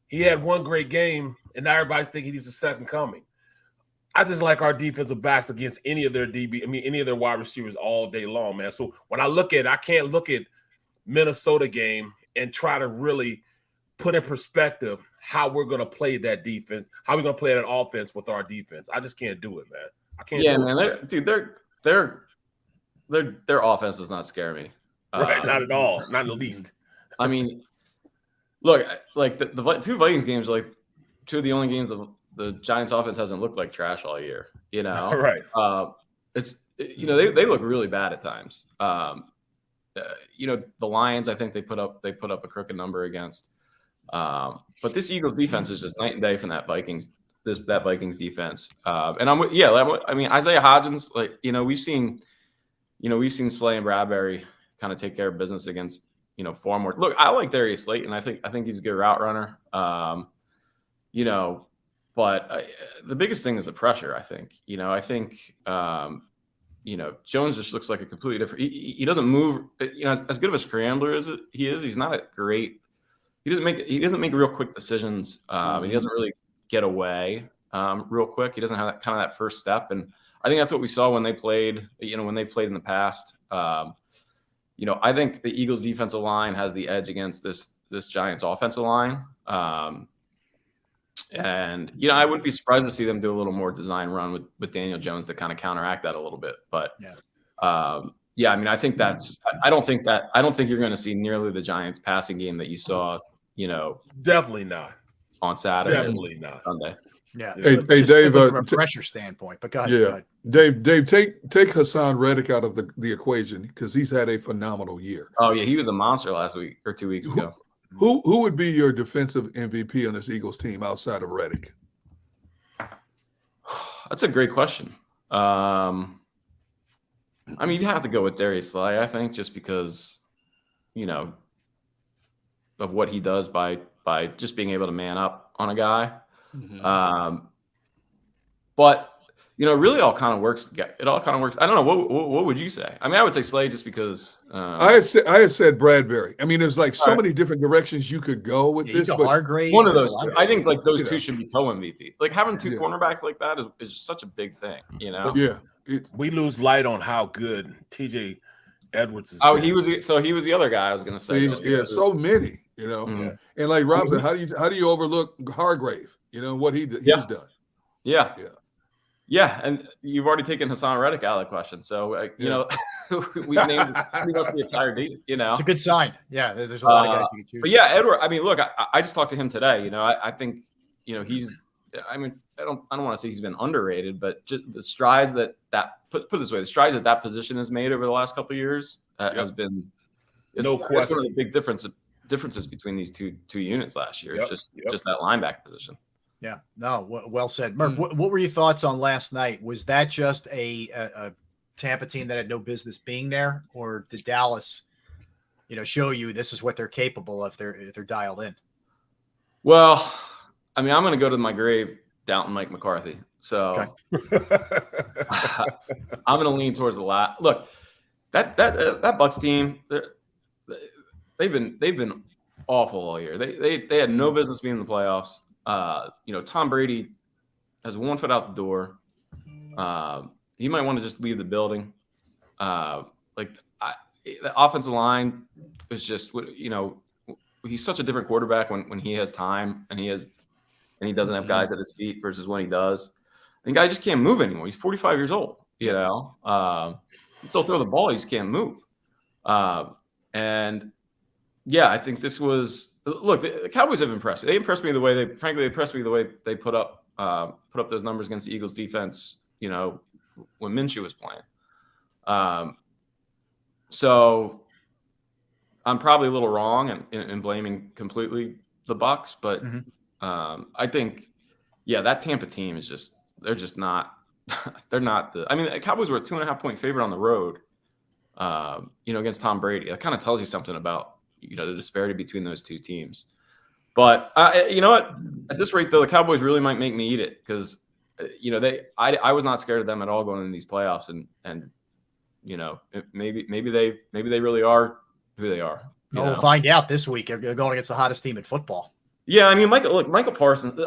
He had one great game, and now everybody's thinking he's the second coming. I just like our defensive backs against any of their any of their wide receivers all day long, man. So when I look at it, I can't look at Minnesota game and try to really put in perspective how we're going to play that defense, how we're going to play that offense with our defense. I just can't do it, man. I can't. Yeah, man. Their offense does not scare me. Right, not at all, not in the least. I mean, look, like the two Vikings games are like two of the only games of the Giants offense hasn't looked like trash all year, Right. They look really bad at times. The Lions, I think they put up a crooked number against. But this Eagles defense is just night and day from that Vikings defense. And I mean, Isaiah Hodgins, we've seen Slay and Bradbury kind of take care of business against, far more. Look, I like Darius Slayton. I think he's a good route runner. But the biggest thing is the pressure, I think. Jones just looks like a completely different. He doesn't move. As good of a scrambler as he is, he's not a great. He doesn't make real quick decisions. He doesn't really get away real quick. He doesn't have that first step, and I think that's what we saw when they played. When they played in the past. I think the Eagles' defensive line has the edge against this Giants' offensive line. And, you know, I wouldn't be surprised to see them do a little more design run with Daniel Jones to kind of counteract that a little bit. But yeah, I mean, I think I don't think you're going to see nearly the Giants passing game that you saw, you know, definitely not on Saturday, definitely not Sunday. Yeah. Hey, Dave, from a pressure standpoint, but go ahead. Yeah, Go ahead. Dave, take Hassan Reddick out of the equation because he's had a phenomenal year. Oh yeah, he was a monster last week or 2 weeks ago. Who would be your defensive MVP on this Eagles team outside of Reddick? That's a great question. I mean, you have to go with Darius Slay, I think, just because, you know, of what he does by just being able to man up on a guy. But you know, really all kind of works. It all kind of works. I don't know. What would you say? I mean, I would say Slay just because. I had said Bradbury. I mean, there's like so many different directions you could go with this. But one of those two. I think like those two should be co-MVP. Like having two cornerbacks like that is just such a big thing, you know? Yeah. We lose light on how good TJ Edwards is. Oh, he was the other guy I was going to say. Yeah, so many, you know. And like Rob said, how do you overlook Hargrave? You know what he's done. Yeah, and you've already taken Hassan Reddick out of the question, so you know we've named pretty much the entire team. You know, it's a good sign. Yeah, there's a lot of guys you can choose. But yeah, Edward. I mean, look, I just talked to him today. You know, I think you know he's. I mean, I don't want to say he's been underrated, but just the strides that put it this way, the strides that position has made over the last couple of years has been no question. It's one of the big differences between these two units last year. It's just that linebacker position. Yeah, no, well said. Merk, what were your thoughts on last night? Was that just a Tampa team that had no business being there, or did Dallas, you know, show you this is what they're capable of if they're dialed in? Well, I mean, I'm going to go to my grave doubting Mike McCarthy. So I'm going to lean towards the last. Look, that Bucs team, they've been awful all year. They had no business being in the playoffs. You know, Tom Brady has one foot out the door. He might want to just leave the building. The offensive line is just, you know, he's such a different quarterback when he has time and he doesn't have guys at his feet versus when he does. The guy just can't move anymore. He's 45 years old. You know, he still throw the ball. He just can't move. And yeah, I think this was. Look, the Cowboys have impressed me. They impressed me the way they put up those numbers against the Eagles defense, you know, when Minshew was playing. So I'm probably a little wrong in blaming completely the Bucs, but I think, yeah, that Tampa team is just they're not the. I mean, the Cowboys were a 2.5-point favorite on the road, you know, against Tom Brady. That kind of tells you something about, you know, the disparity between those two teams. But you know what? At this rate, though, the Cowboys really might make me eat it because, you know, I was not scared of them at all going into these playoffs, and you know, maybe they really are who they are. We'll find out this week. They're going against the hottest team in football. Yeah, I mean, Michael Parsons.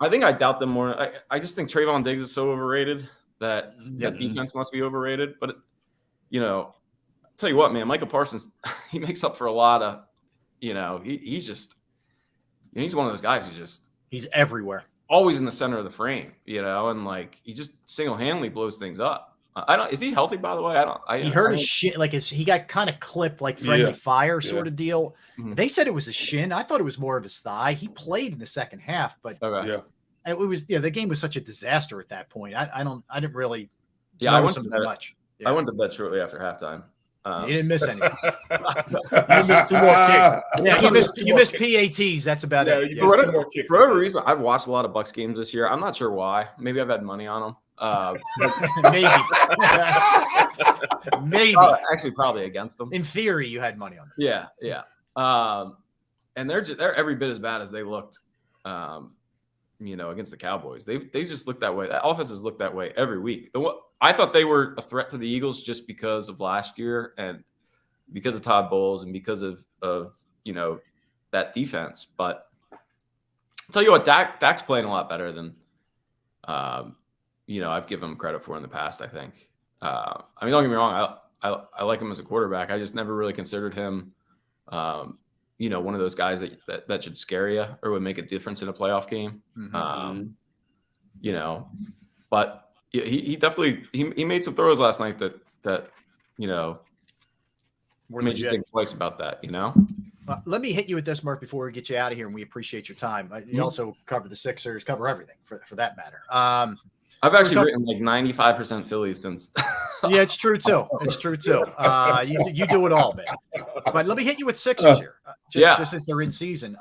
I think I doubt them more. I just think Trayvon Diggs is so overrated that defense must be overrated. But you know, tell you what, man, Michael Parsons, he makes up for a lot of, you know, he's one of those guys he's everywhere, always in the center of the frame, you know, and like he just single-handedly blows things up. Is he healthy, by the way? He hurt his shin, like he got kind of clipped, like friendly fire sort of deal. They said it was a shin. I thought it was more of his thigh. He played in the second half, but it was the game was such a disaster at that point. I didn't really notice him as much. I went to bed shortly after halftime. You didn't miss anything. You missed 2 more kicks. Yeah, you missed PATs. That's about it. You missed 2 more kicks. For whatever reason, I've watched a lot of Bucs games this year. I'm not sure why. Maybe I've had money on them. Maybe. Actually, probably against them. In theory, you had money on them. Yeah. And they're every bit as bad as they looked. You know, against the Cowboys. They just looked that way. That offense has looked that way every week. I thought they were a threat to the Eagles just because of last year and because of Todd Bowles and because of you know, that defense. But I'll tell you what, Dak's playing a lot better than you know, I've given him credit for in the past, I think. I mean, don't get me wrong, I like him as a quarterback. I just never really considered him you one of those guys that should scare you or would make a difference in a playoff game. But he definitely he made some throws last night that made you think twice about that. Let me hit you with this, Mark, before we get you out of here, and we appreciate your time. You also cover the Sixers, cover everything for that matter. I've actually written like 95% Phillies since. Yeah, it's true too. It's true too. You do it all, man. But let me hit you with Sixers here, just as they're in season.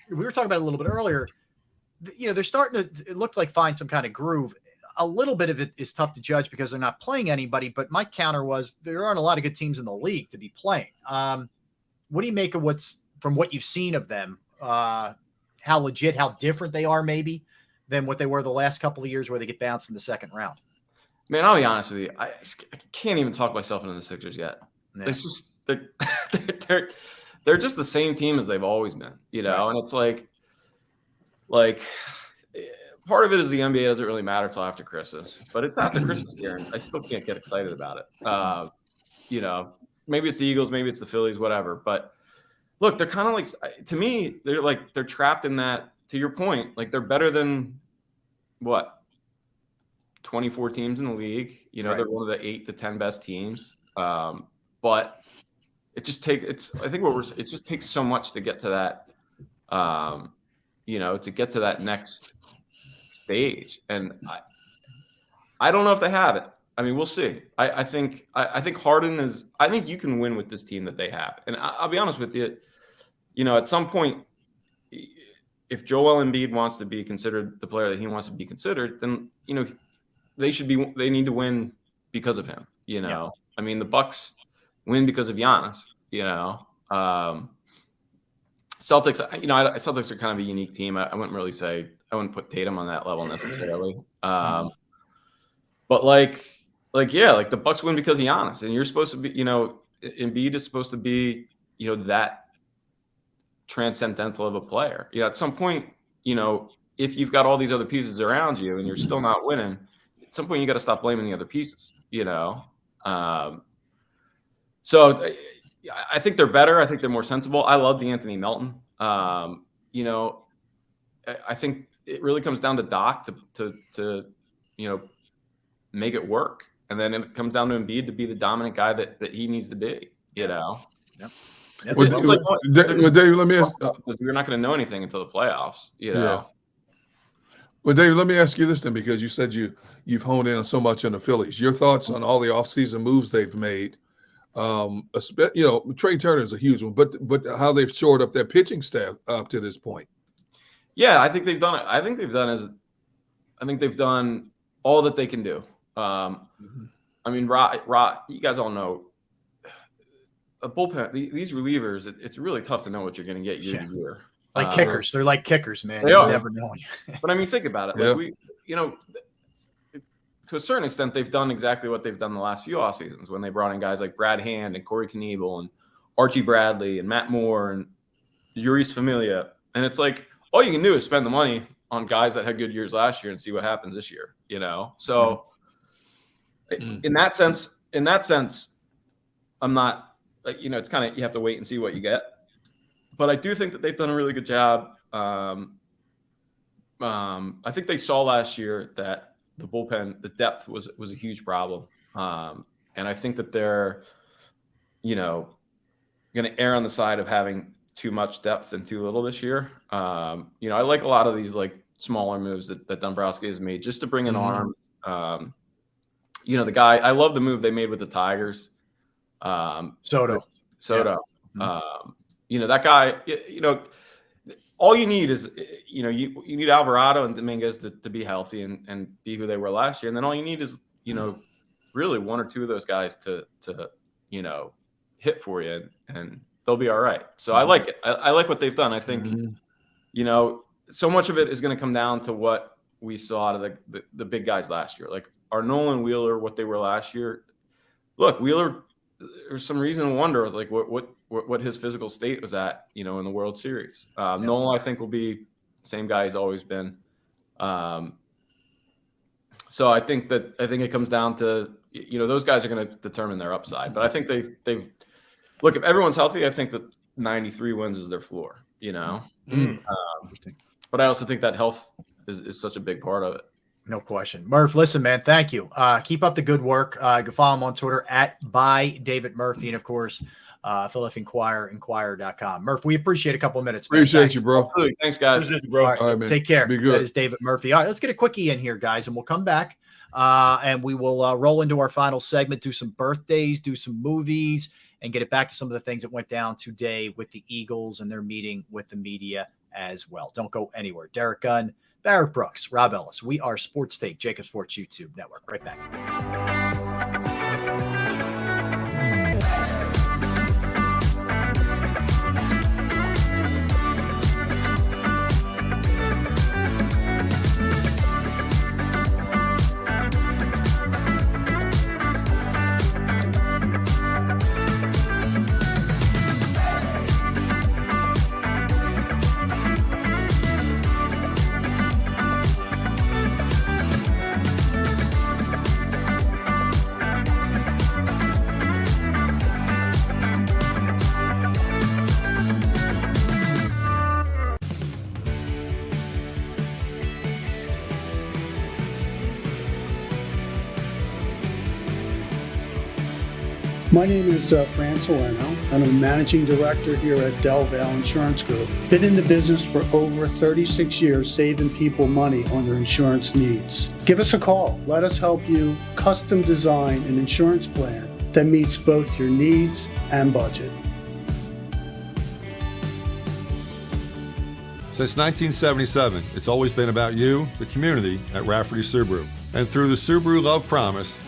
We were talking about it a little bit earlier. They're starting to, it looked like, find some kind of groove. A little bit of it is tough to judge because they're not playing anybody. But my counter was there aren't a lot of good teams in the league to be playing. What do you make of from what you've seen of them? How legit, how different they are maybe than what they were the last couple of years where they get bounced in the second round? Man, I'll be honest with you. I can't even talk myself into the Sixers yet. Yeah. It's just they're just the same team as they've always been, and it's like part of it is the NBA doesn't really matter till after Christmas, but it's after Christmas here, and I still can't get excited about it. Maybe it's the Eagles, maybe it's the Phillies, whatever. But look, they're kind of like, to me, they're trapped in that, to your point, like they're better than what? 24 teams in the league. Right. They're one of the 8 to 10 best teams. But it just it just takes so much to get to that, to get to that next stage. And I don't know if they have it. I mean, we'll see. I think Harden is. I think you can win with this team that they have. And I'll be honest with you. At some point, if Joel Embiid wants to be considered the player that he wants to be considered, then they need to win because of him. I mean, the Bucks win because of Giannis. Celtics. Celtics are kind of a unique team. I wouldn't really say. I wouldn't put Tatum on that level necessarily. But the Bucks win because of Giannis, and you're supposed to be, Embiid is supposed to be, that transcendental of a player. At some point, if you've got all these other pieces around you and you're still not winning, at some point you got to stop blaming the other pieces. So I think they're better. I think they're more sensible. I love the Anthony Melton. I think it really comes down to Doc to make it work. And then it comes down to Embiid to be the dominant guy that he needs to be, Yep. David, let me ask. We're not going to know anything until the playoffs, Yeah. Well, David, let me ask you this then, because you said you've honed in on so much on the Phillies. Your thoughts on all the offseason moves they've made? Trey Turner is a huge one, but how they've shored up their pitching staff up to this point. Yeah, I think they've done it. I think they've done all that they can do. I mean, you guys all know a bullpen. These relievers, it's really tough to know what you're going to get year to year. Like kickers, they're like kickers, man. They you are. Never know. But I mean, think about it. Like to a certain extent, they've done exactly what they've done the last few off seasons when they brought in guys like Brad Hand and Corey Knebel and Archie Bradley and Matt Moore and Yuris Familia. And it's like, all you can do is spend the money on guys that had good years last year and see what happens this year, So in that sense, I'm not it's kind of, you have to wait and see what you get. But I do think that they've done a really good job. I think they saw last year that the bullpen, the depth was a huge problem. And I think that they're, going to err on the side of having too much depth and too little this year. I like a lot of these like smaller moves that Dombrowski has made just to bring in arms. The guy, I love the move they made with the Tigers. Soto. Yeah. That guy, all you need is, you need Alvarado and Dominguez to be healthy and be who they were last year. And then all you need is, really one or two of those guys to hit for you and they'll be all right. So I like it. I like what they've done. I think, so much of it is going to come down to what we saw out of the big guys last year. Like our Nolan, Wheeler, what they were last year. Look, Wheeler, there's some reason to wonder like what his physical state was at, in the World Series. Nolan, I think, will be the same guy he's always been. So I think it comes down to, those guys are going to determine their upside. But I think they've look, if everyone's healthy, I think that 93 wins is their floor, you know? But I also think that health is such a big part of it. No question. Murph, listen, man, thank you. Keep up the good work. You can follow him on Twitter at @ByDavidMurphy. And of course, Philadelphia Inquirer, inquirer.com. Murph, we appreciate a couple of minutes. Man. Appreciate you, bro. Thanks, guys. Appreciate you, bro. All right, man. Take care. Be good. That is David Murphy. All right, let's get a quickie in here, guys, and we'll come back. And we will roll into our final segment, do some birthdays, do some movies, and get it back to some of the things that went down today with the Eagles and their meeting with the media as well. Don't go anywhere. Derek Gunn, Barrett Brooks, Rob Ellis. We are Sports Take, JAKIB Sports YouTube Network. Right back. My name is Fran Salerno, and I'm a managing director here at Del Valle Insurance Group. Been in the business for over 36 years, saving people money on their insurance needs. Give us a call. Let us help you custom design an insurance plan that meets both your needs and budget. Since 1977, it's always been about you, the community, at Rafferty Subaru. And through the Subaru Love Promise,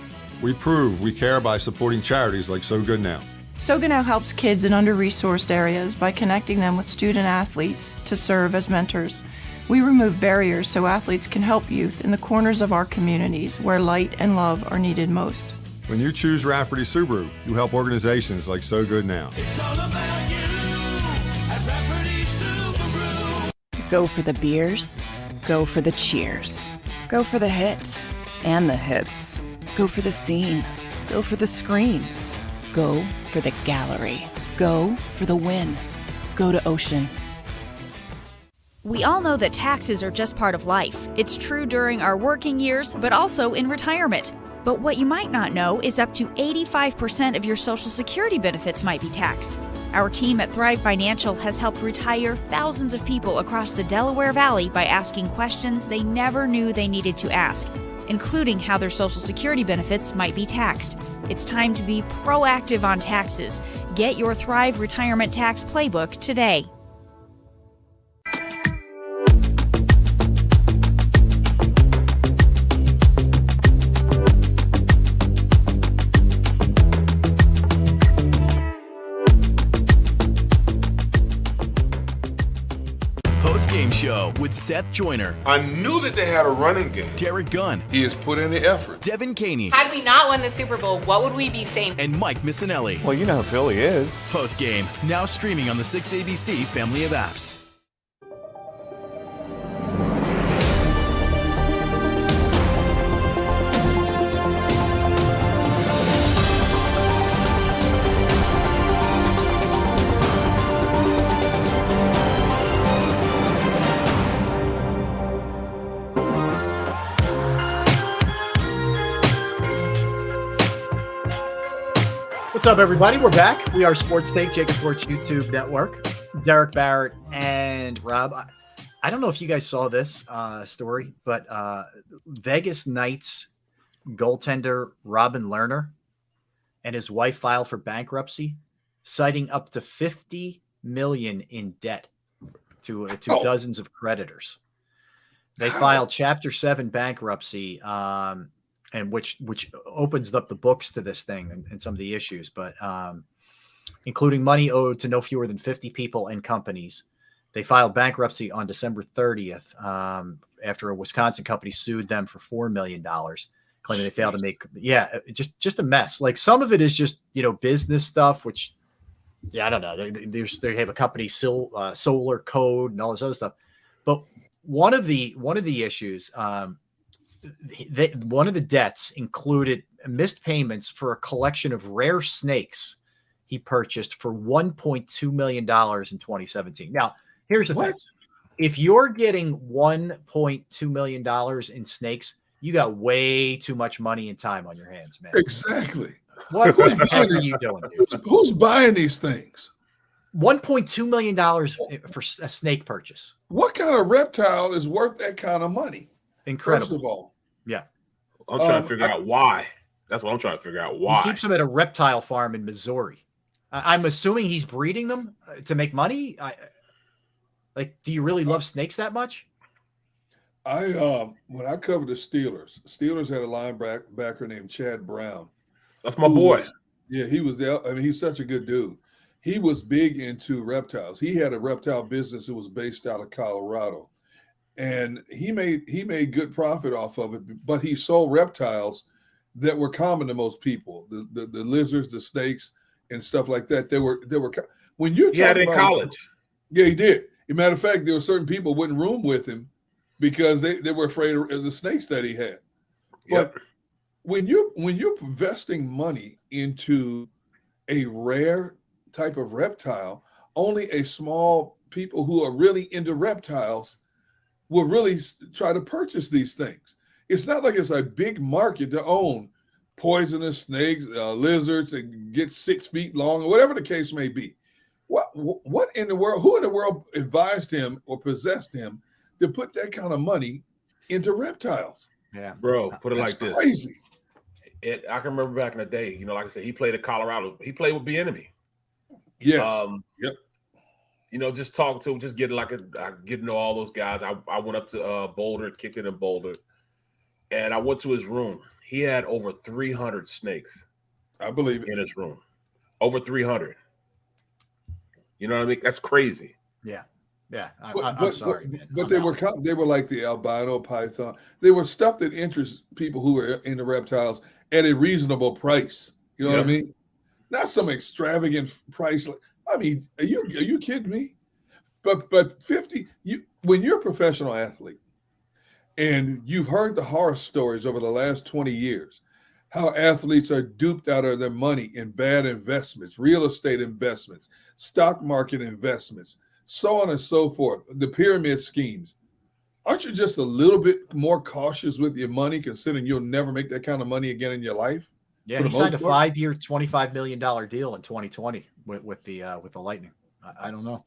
we prove we care by supporting charities like So Good Now. So Good Now helps kids in under-resourced areas by connecting them with student athletes to serve as mentors. We remove barriers so athletes can help youth in the corners of our communities where light and love are needed most. When you choose Rafferty Subaru, you help organizations like So Good Now. It's all about you at Rafferty Subaru. Go for the beers, go for the cheers, go for the hit and the hits. Go for the scene. Go for the screens. Go for the gallery. Go for the win. Go to Ocean. We all know that taxes are just part of life. It's true during our working years, but also in retirement. But what you might not know is up to 85% of your Social Security benefits might be taxed. Our team at Thrive Financial has helped retire thousands of people across the Delaware Valley by asking questions they never knew they needed to ask, including how their Social Security benefits might be taxed. It's time to be proactive on taxes. Get your Thrive Retirement Tax Playbook today. Post-game show with Seth Joyner. I knew that they had a running game. Derek Gunn. He has put in the effort. Devin Caney. Had we not won the Super Bowl, what would we be saying? And Mike Missinelli. Well, you know who Philly is. Post-game, now streaming on the 6ABC family of apps. What's up, everybody? We're back. We are Sports Take, JAKIB Sports YouTube Network. Derek, Barrett, and Rob. I don't know if you guys saw this story, but Vegas Knights goaltender Robin Lerner and his wife filed for bankruptcy, citing up to $50 million in debt to dozens of creditors. They filed Chapter 7 bankruptcy, and which opens up the books to this thing and some of the issues, but including money owed to no fewer than 50 people and companies. They filed bankruptcy on December 30th after a Wisconsin company sued them for $4 million, claiming they failed to make, just a mess. Like, some of it is just, business stuff, which, I don't know. They have a company, Solar Code and all this other stuff. But one of the issues, one of the debts included missed payments for a collection of rare snakes he purchased for $1.2 million in 2017. Now, here's the thing. If you're getting $1.2 million in snakes, you got way too much money and time on your hands, man. Exactly. What the heck are you doing, dude? Who's buying these things? $1.2 million for a snake purchase. What kind of reptile is worth that kind of money? Incredible. First of all. Yeah. I'm trying to figure out why. That's what I'm trying to figure out. Why? He keeps them at a reptile farm in Missouri. I'm assuming he's breeding them to make money. Do you really love snakes that much? When I covered the Steelers had a linebacker named Chad Brown. That's my boy. He was there. I mean, he's such a good dude. He was big into reptiles. He had a reptile business that was based out of Colorado, and he made good profit off of it. But he sold reptiles that were common to most people: the lizards, the snakes, and stuff like that. They were when you're talking about college. Yeah, he did. As a matter of fact, there were certain people wouldn't room with him because they were afraid of the snakes that he had. But when you're investing money into a rare type of reptile, only a small people who are really into reptiles will really try to purchase these things. It's not like it's a big market to own poisonous snakes, lizards that get 6 feet long, or whatever the case may be. What in the world? Who in the world advised him or possessed him to put that kind of money into reptiles? Yeah, bro. Put it like this. Crazy. I can remember back in the day. Like I said, he played at Colorado. He played with Bieniemy. Yes. Yep. Just talk to him, just get to know all those guys. I went up to Boulder, kicked it in Boulder, and I went to his room. He had over 300 snakes. I believe it. In his room, over 300. You know what I mean? That's crazy. Yeah. I'm sorry, man. But they were like the albino python. They were stuff that interests people who were into reptiles at a reasonable price. You know what I mean? Not some extravagant price. I mean, are you kidding me? But 50. When you're a professional athlete, and you've heard the horror stories over the last 20 years, how athletes are duped out of their money in bad investments, real estate investments, stock market investments, so on and so forth, the pyramid schemes. Aren't you just a little bit more cautious with your money, considering you'll never make that kind of money again in your life? Yeah, he signed a 5-year, $25 million deal in 2020 with the Lightning. I don't know.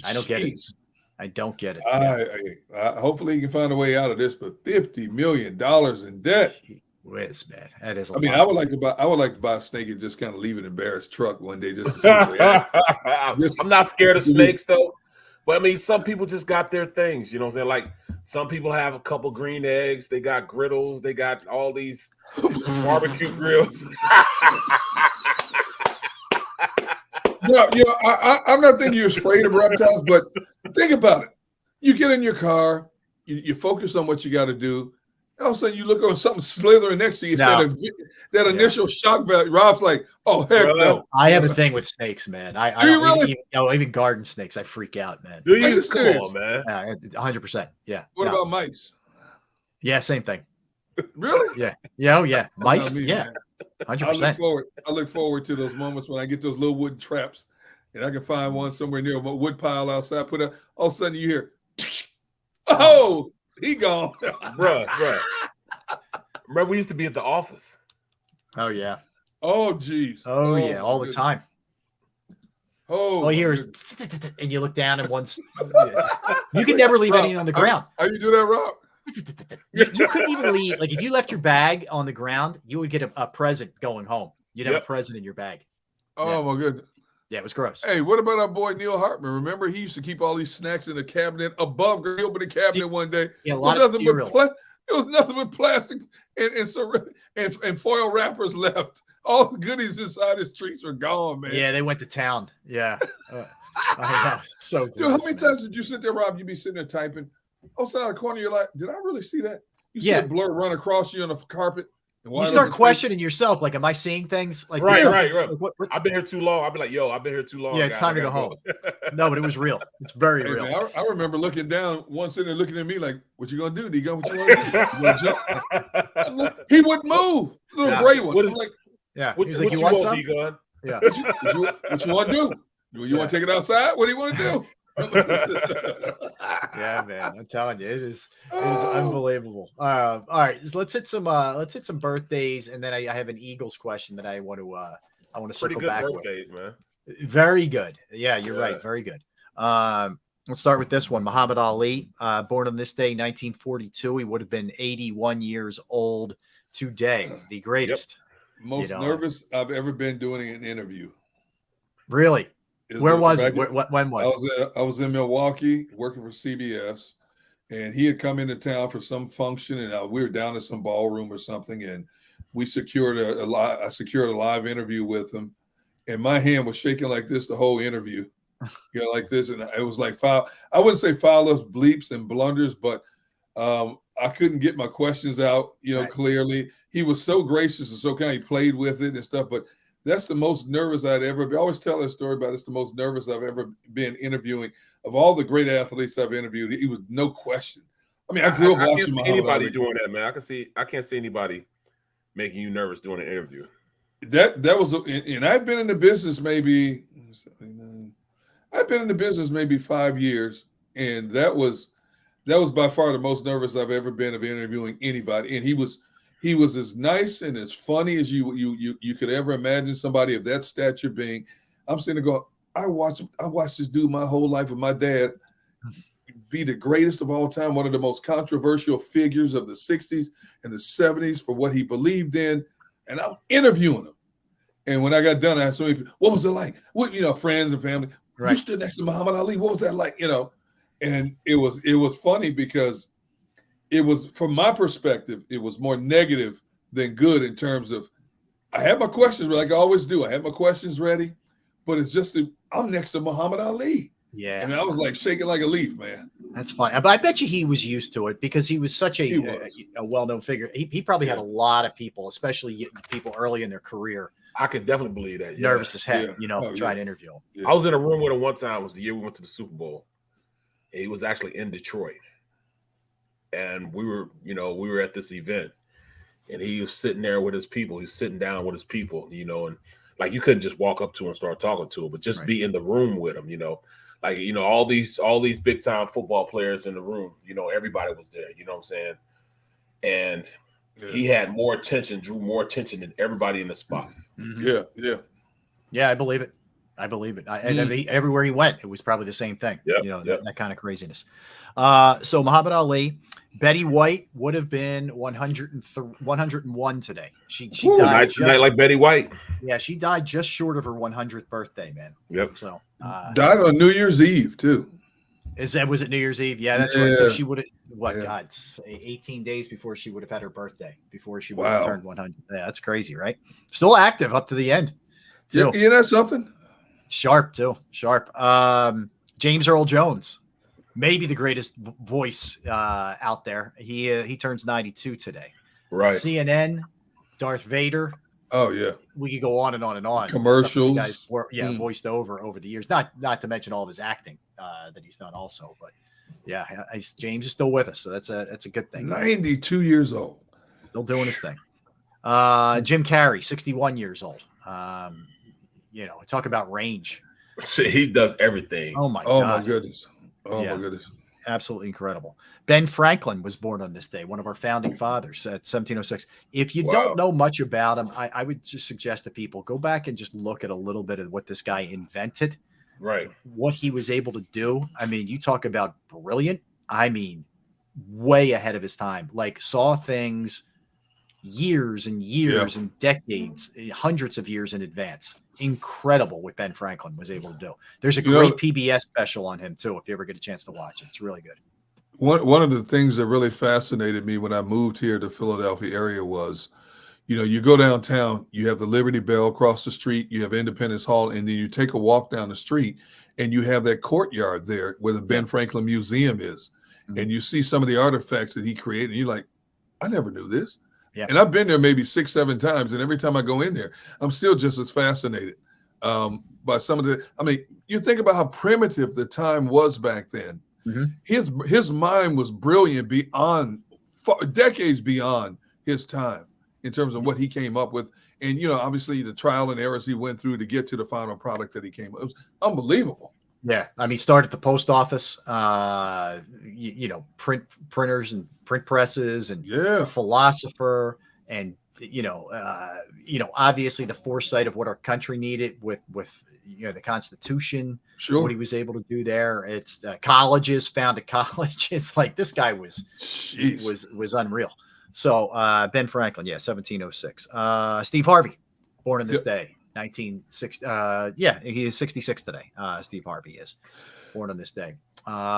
I don't get it. I don't get it. Hopefully he can find a way out of this, but $50 million in debt. Whiz, man. That is I would like to buy a snake and just kind of leave it in Barrett's truck one day just to see what I'm not scared of snakes though. But I mean, some people just got their things, you know what I'm saying? Like some people have a couple green eggs, they got griddles, they got all these barbecue grills. I'm not thinking you're afraid of reptiles, but think about it. You get in your car, you focus on what you got to do. All of a sudden, you look on something slithering next to you. Instead of that initial shock value, Rob's like, "Oh heck no!" I have a thing with snakes, man. I don't really? Even garden snakes, I freak out, man. Do you? Come on, man. 100%. Yeah. What about mice? Yeah, same thing. Really? Yeah. Oh yeah, mice. Yeah. 100%. I look forward to those moments when I get those little wooden traps, and I can find one somewhere near a wood pile outside. Put it. All of a sudden, you hear, "Oh." He gone. Bruh. Remember, we used to be at the office. Oh, yeah. Oh, geez. Oh yeah, all the time. Oh, all you hear is, and you look down and once, you can never leave anything on the ground. How you do that, Rob? You couldn't even leave. Like if you left your bag on the ground, you would get a present going home. You'd have a present in your bag. Oh, my goodness. Yeah, it was gross. Hey, what about our boy Neil Hartman? Remember, he used to keep all these snacks in the cabinet above. He opened the cabinet one day. Yeah, a lot of cereal. It was nothing but plastic and foil wrappers left. All the goodies inside his treats were gone, man. Yeah, they went to town. Yeah. I know. So gross, how many times did you sit there, Rob? You'd be sitting there typing. Oh, side of the corner, you're like, did I really see that? You see a blur run across you on the carpet. You start questioning yourself, like, am I seeing things? Like, right. Like, what? I've been here too long. I'll be like, I've been here too long. Yeah, it's time to go home. No, but it was real. It's very real. Man, I remember looking down, one sitting there looking at me like, what you going to do, D-Gun? What you want to do? He wouldn't move. Little gray one. He's like, you want some? D-Gun? Yeah. What you want to do? You want to take it outside? What do you want to do? Yeah, man, I'm telling you, it is unbelievable. All right, so let's hit some birthdays, and then I have an Eagles question that I want to circle back birthdays, with. Man. Very good. Yeah, you're right. Very good. Let's start with this one. Muhammad Ali, born on this day, 1942. He would have been 81 years old today. The greatest. Most nervous I've ever been doing an interview. Really? Where was it? When was it? I was in Milwaukee working for CBS, and he had come into town for some function, and we were down in some ballroom or something, and we secured I secured a live interview with him, and my hand was shaking like this the whole interview, like this, and it was like I wouldn't say foul-ups, bleeps, and blunders, but I couldn't get my questions out, clearly. He was so gracious and so kind. He played with it and stuff, but that's the most nervous I'd ever been. I always tell that story about it's the most nervous I've ever been interviewing. Of all the great athletes I've interviewed, he was no question. I mean, I grew up watching Muhammad anybody doing that, man. I can't see anybody making you nervous doing an interview. That was, and I've been in the business maybe 5 years, and that was by far the most nervous I've ever been of interviewing anybody. And he was as nice and as funny as you could ever imagine somebody of that stature being. I'm sitting there going, I watched this dude my whole life with my dad be the greatest of all time, one of the most controversial figures of the 60s and the 70s for what he believed in. And I'm interviewing him. And when I got done, I asked somebody, what was it like? What, friends and family. Right. You stood next to Muhammad Ali. What was that like? And it was funny because it was, from my perspective, it was more negative than good in terms of, I had my questions like I always do. I had my questions ready, but it's just I'm next to Muhammad Ali. Yeah. And I was like shaking like a leaf, man. That's fine. But I bet you he was used to it because he was such a well-known figure. He probably had a lot of people, especially people early in their career. I could definitely believe that. Yeah. Nervous as heck, trying to interview him. Yeah. I was in a room with him one time. It was the year we went to the Super Bowl. He was actually in Detroit. And we were at this event, and he was sitting there with his people. He was sitting down with his people, and like you couldn't just walk up to him and start talking to him, but just be in the room with him, like, all these big time football players in the room, everybody was there, you know what I'm saying? And he had more attention, drew more attention than everybody in the spot. Mm-hmm. Yeah. I believe it. And everywhere he went, it was probably the same thing. That kind of craziness. So Muhammad Ali, Betty White would have been 101 today. She died night like Betty White. Yeah, she died just short of her 100th birthday, man. Yep. So died on New Year's Eve too. Was it New Year's Eve? Yeah, that's right. So she would have 18 days before she would have had her birthday, before she would have turned 100. Yeah, that's crazy, right? Still active up to the end. Too. You know something? Sharp too. Sharp. James Earl Jones, maybe the greatest voice out there. He turns 92 today. Right. CNN, Darth Vader. Oh yeah. We could go on and on and on. Commercials. Guys voiced over the years. Not to mention all of his acting that he's done also. But yeah, James is still with us, so that's a good thing. 92 years old. Still doing his thing. Jim Carrey, 61 years old. Talk about range. He does everything. Oh my God. My goodness. My goodness. Absolutely incredible. Ben Franklin was born on this day, one of our founding fathers at 1706. If you don't know much about him, I would just suggest to people go back and just look at a little bit of what this guy invented. Right. What he was able to do. I mean, you talk about brilliant. I mean, way ahead of his time. Like saw things years and years and decades, hundreds of years in advance. Incredible what Ben Franklin was able to do. There's a great PBS special on him too, if you ever get a chance to watch it. It's really good. One of the things that really fascinated me when I moved here to Philadelphia area was, you go downtown, you have the Liberty Bell across the street, you have Independence Hall, and then you take a walk down the street and you have that courtyard there where the Ben Franklin Museum is. Mm-hmm. And you see some of the artifacts that he created, and you're like, I never knew this. Yeah. And I've been there maybe 6-7 times, and every time I go in there, I'm still just as fascinated by some of the. I mean, you think about how primitive the time was back then. Mm-hmm. His mind was brilliant decades beyond his time in terms of what he came up with And, you know, obviously the trial and errors he went through to get to the final product that he came. It was unbelievable. Yeah. I mean, he started at the post office, you know, printers and print presses and a philosopher and, you know, obviously the foresight of what our country needed with, you know, the Constitution, what he was able to do there. It's founded college. It's like, this guy was unreal. So Ben Franklin, 1706. Steve Harvey, born on this day, 1960. He is 66 today. Steve Harvey is born on this day.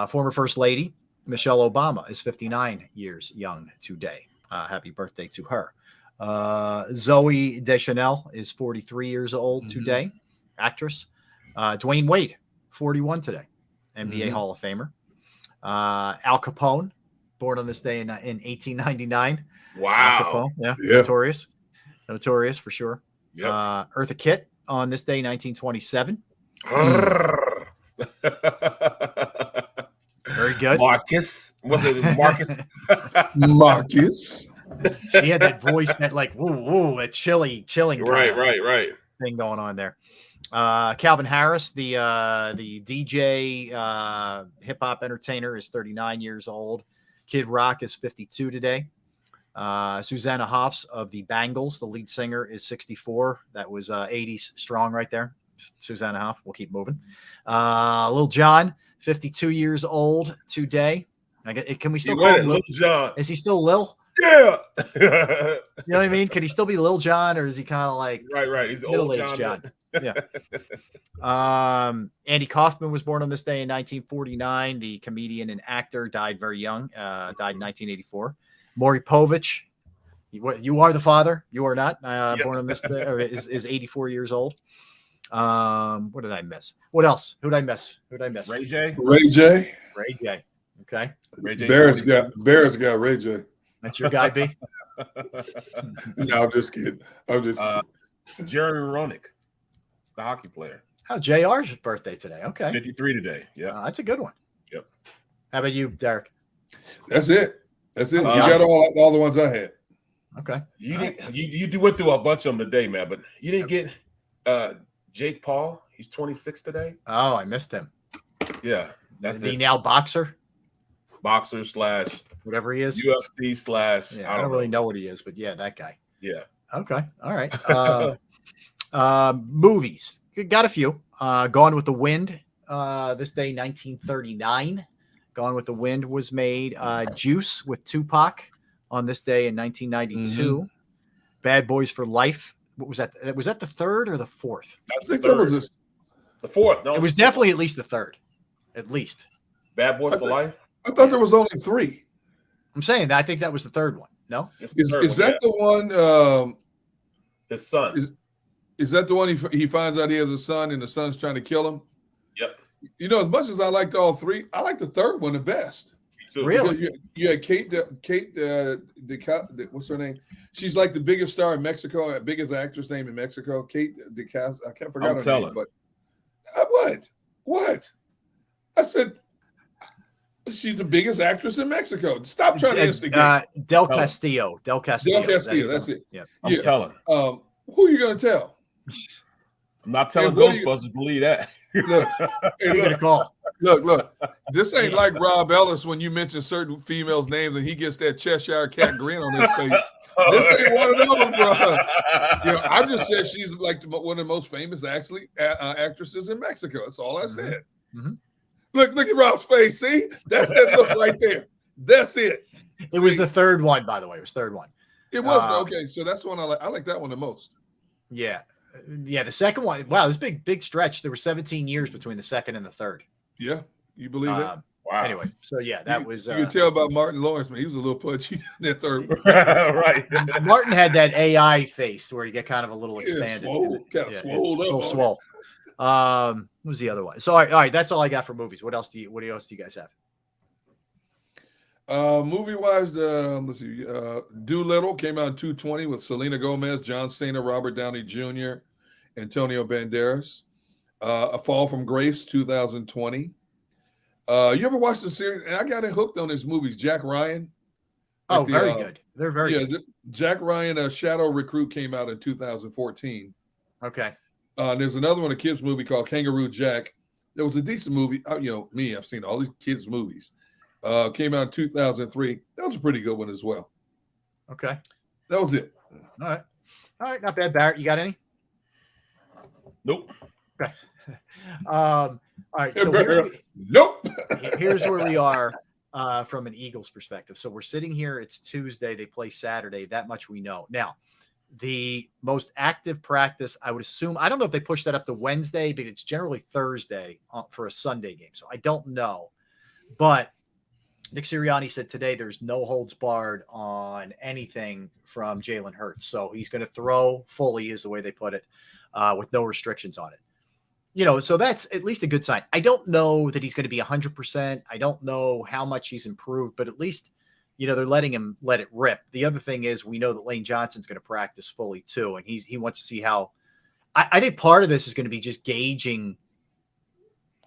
Former First Lady Michelle Obama is 59 years young today. Happy birthday to her. Zoe Deschanel is 43 years old today, actress. Dwayne Wade, 41 today, NBA Hall of Famer. Al Capone, born on this day in 1899. Wow. Al Capone, notorious for sure. Eartha Kitt on this day, 1927. Very good. Marcus. Was it Marcus? Marcus. She had that voice, that like, woo, a chilling right thing going on there. Calvin Harris, the DJ hip hop entertainer, is 39 years old. Kid Rock is 52 today. Susanna Hoffs of the Bangles, the lead singer, is 64. That was 80s strong right there. Susanna Hoff. We'll keep moving. Lil Jon, 52 years old today. Can we still call him Lil Jon? Is he still Lil? Yeah. You know what I mean? Could he still be Lil Jon, or is he kind of like right? He's middle-aged John. Yeah. Andy Kaufman was born on this day in 1949. The comedian and actor died very young. Died in 1984. Maury Povich, you are the father. You are not. Born on this day, or is 84 years old. What did I miss? What else? Who did I miss? Ray J. Ray J. Okay. Ray J. Bears got Ray J. That's your guy, B. No, I'm just kidding. Jeremy Roenick, the hockey player. Oh, JR's birthday today. Okay. 53 today. Yeah. That's a good one. Yep. How about you, Derek? That's it. You got all the ones I had. Okay. You went through a bunch of them today, man, but you didn't get Jake Paul. He's 26 today. Oh, I missed him. Yeah. Is he now boxer? Boxer / whatever he is. UFC / I don't really know what he is, but yeah, that guy. Yeah. Okay. All right. Movies. Got a few. Gone with the Wind. This day, 1939. Gone with the Wind was made. Juice with Tupac on this day in 1992. Bad Boys for Life. What was that? Was that the third or the fourth? I think that was the fourth. No, it was definitely at least the third. At least. Bad Boys for Life? I thought there was only 3. I'm saying that I think that was the third one. No? Is that the one? His son. Is that the one he finds out he has a son and the son's trying to kill him? Yep. You know, as much as I liked all 3, I like the third one the best. Really? You had Kate, what's her name? She's like the biggest star in Mexico, biggest actress name in Mexico. Kate DeCas. I can't forget her name. But what? I said she's the biggest actress in Mexico. Stop trying to instigate. Del Castillo. That's it. Yeah. I'm telling. Who are you going to tell? I'm not telling Ghostbusters. Believe that. Look. This ain't like Rob Ellis when you mention certain females' names and he gets that Cheshire cat grin on his face. This ain't one of those, bro. You know, I just said she's like one of the most famous actresses in Mexico. That's all I said. Mm-hmm. Look at Rob's face. See, that's that look right there. That's it. It was the third one, by the way. It was third one. It was okay. So that's the one I like. I like that one the most. Yeah. The second one. Wow, this big stretch. There were 17 years between the second and the third. Yeah, you believe that? Wow. Anyway, so yeah, that was. You can tell about Martin Lawrence, man. He was a little pudgy in that therd one. Right. Martin had that AI face where you get kind of a little expanded. Swole up. Swole. What was the other one? So all right, that's all I got for movies. What else do you guys have? Movie wise, let's see. Doolittle came out in 2020 with Selena Gomez, John Cena, Robert Downey Jr., Antonio Banderas. A Fall from Grace, 2020. You ever watched the series? And I got it hooked on his movies. Jack Ryan. Oh, very good. They're very good. Jack Ryan, Shadow Recruit came out in 2014. Okay. There's another one, a kids movie called Kangaroo Jack. It was a decent movie. I've seen all these kids movies. Came out in 2003. That was a pretty good one as well. Okay. That was it. All right. Not bad. Barrett, you got any? Nope. Okay. All right. So here's where we are from an Eagles perspective. So we're sitting here. It's Tuesday. They play Saturday. That much we know. Now, the most active practice, I would assume, I don't know if they pushed that up to Wednesday, but it's generally Thursday for a Sunday game. So I don't know. But Nick Sirianni said today there's no holds barred on anything from Jalen Hurts. So he's going to throw fully, is the way they put it, with no restrictions on it. So that's at least a good sign. I don't know that he's going to be 100%. I don't know how much he's improved, but at least, they're letting him let it rip. The other thing is we know that Lane Johnson's going to practice fully too. And he wants to see how, I think part of this is going to be just gauging,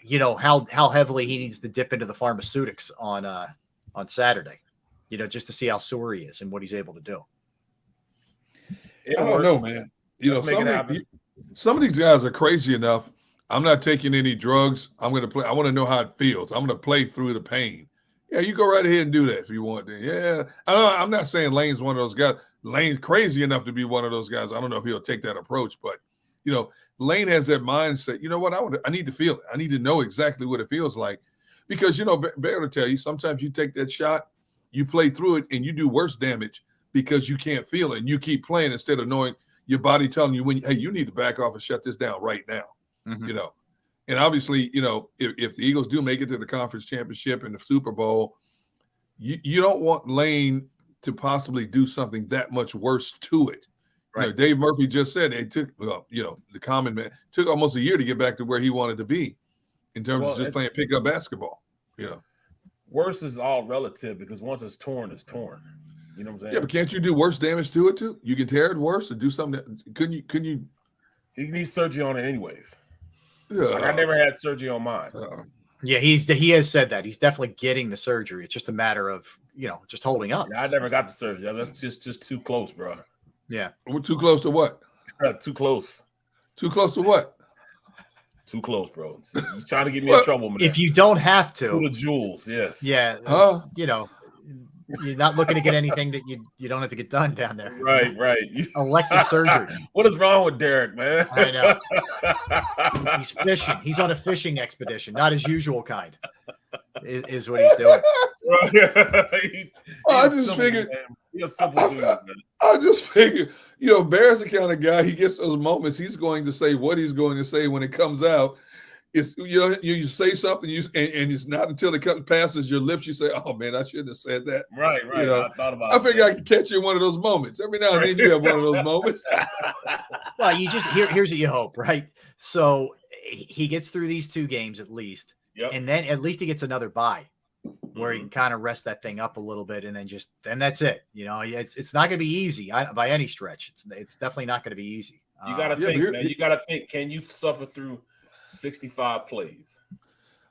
how heavily he needs to dip into the pharmaceutics on Saturday, just to see how sore he is and what he's able to do. I don't know, man. Some of these guys are crazy enough. I'm not taking any drugs. I'm going to play. I want to know how it feels. I'm going to play through the pain. Yeah, you go right ahead and do that if you want to. Yeah. I'm not saying Lane's one of those guys. Lane's crazy enough to be one of those guys. I don't know if he'll take that approach, but, Lane has that mindset. You know what? I need to feel it. I need to know exactly what it feels like because, Bear will tell you, sometimes you take that shot, you play through it, and you do worse damage because you can't feel it. And you keep playing instead of knowing your body telling you hey, you need to back off and shut this down right now. Mm-hmm. And obviously, if the Eagles do make it to the conference championship and the Super Bowl, you don't want Lane to possibly do something that much worse to it. Right. Dave Murphy just said it took, the common man took almost a year to get back to where he wanted to be in terms of just playing pickup basketball. Worse is all relative because once it's torn, it's torn. You know what I'm saying? Yeah, but can't you do worse damage to it too? You can tear it worse or do something that couldn't you? He needs surgery on it anyways. I never had surgery on mine. Yeah, he has said that. He's definitely getting the surgery. It's just a matter of, just holding up. I never got the surgery. That's just too close, bro. Yeah. We're too close to what? Too close. Too close to what? Too close, bro. You're trying to get me in trouble, man. If you don't have to. To the jewels, yes. Yeah. You're not looking to get anything that you don't have to get done down there. Right. Elective surgery. What is wrong with Derek, man? I know. He's fishing. He's on a fishing expedition, not his usual kind. Is what he's doing. I just figured. I just figured. Bear's the kind of guy. He gets those moments. He's going to say what he's going to say when it comes out. It's you say something and it's not until it passes your lips you say, "Oh man, I shouldn't have said that." Right. I thought about. I figure I can catch you in one of those moments. Every now and then you have one of those moments. Well, you just here's what you hope, right? So he gets through these 2 games at least, and then at least he gets another bye where he can kind of rest that thing up a little bit, and then that's it. It's not going to be easy by any stretch. It's definitely not going to be easy. You got to think, man. You got to think. Can you suffer through 65 plays?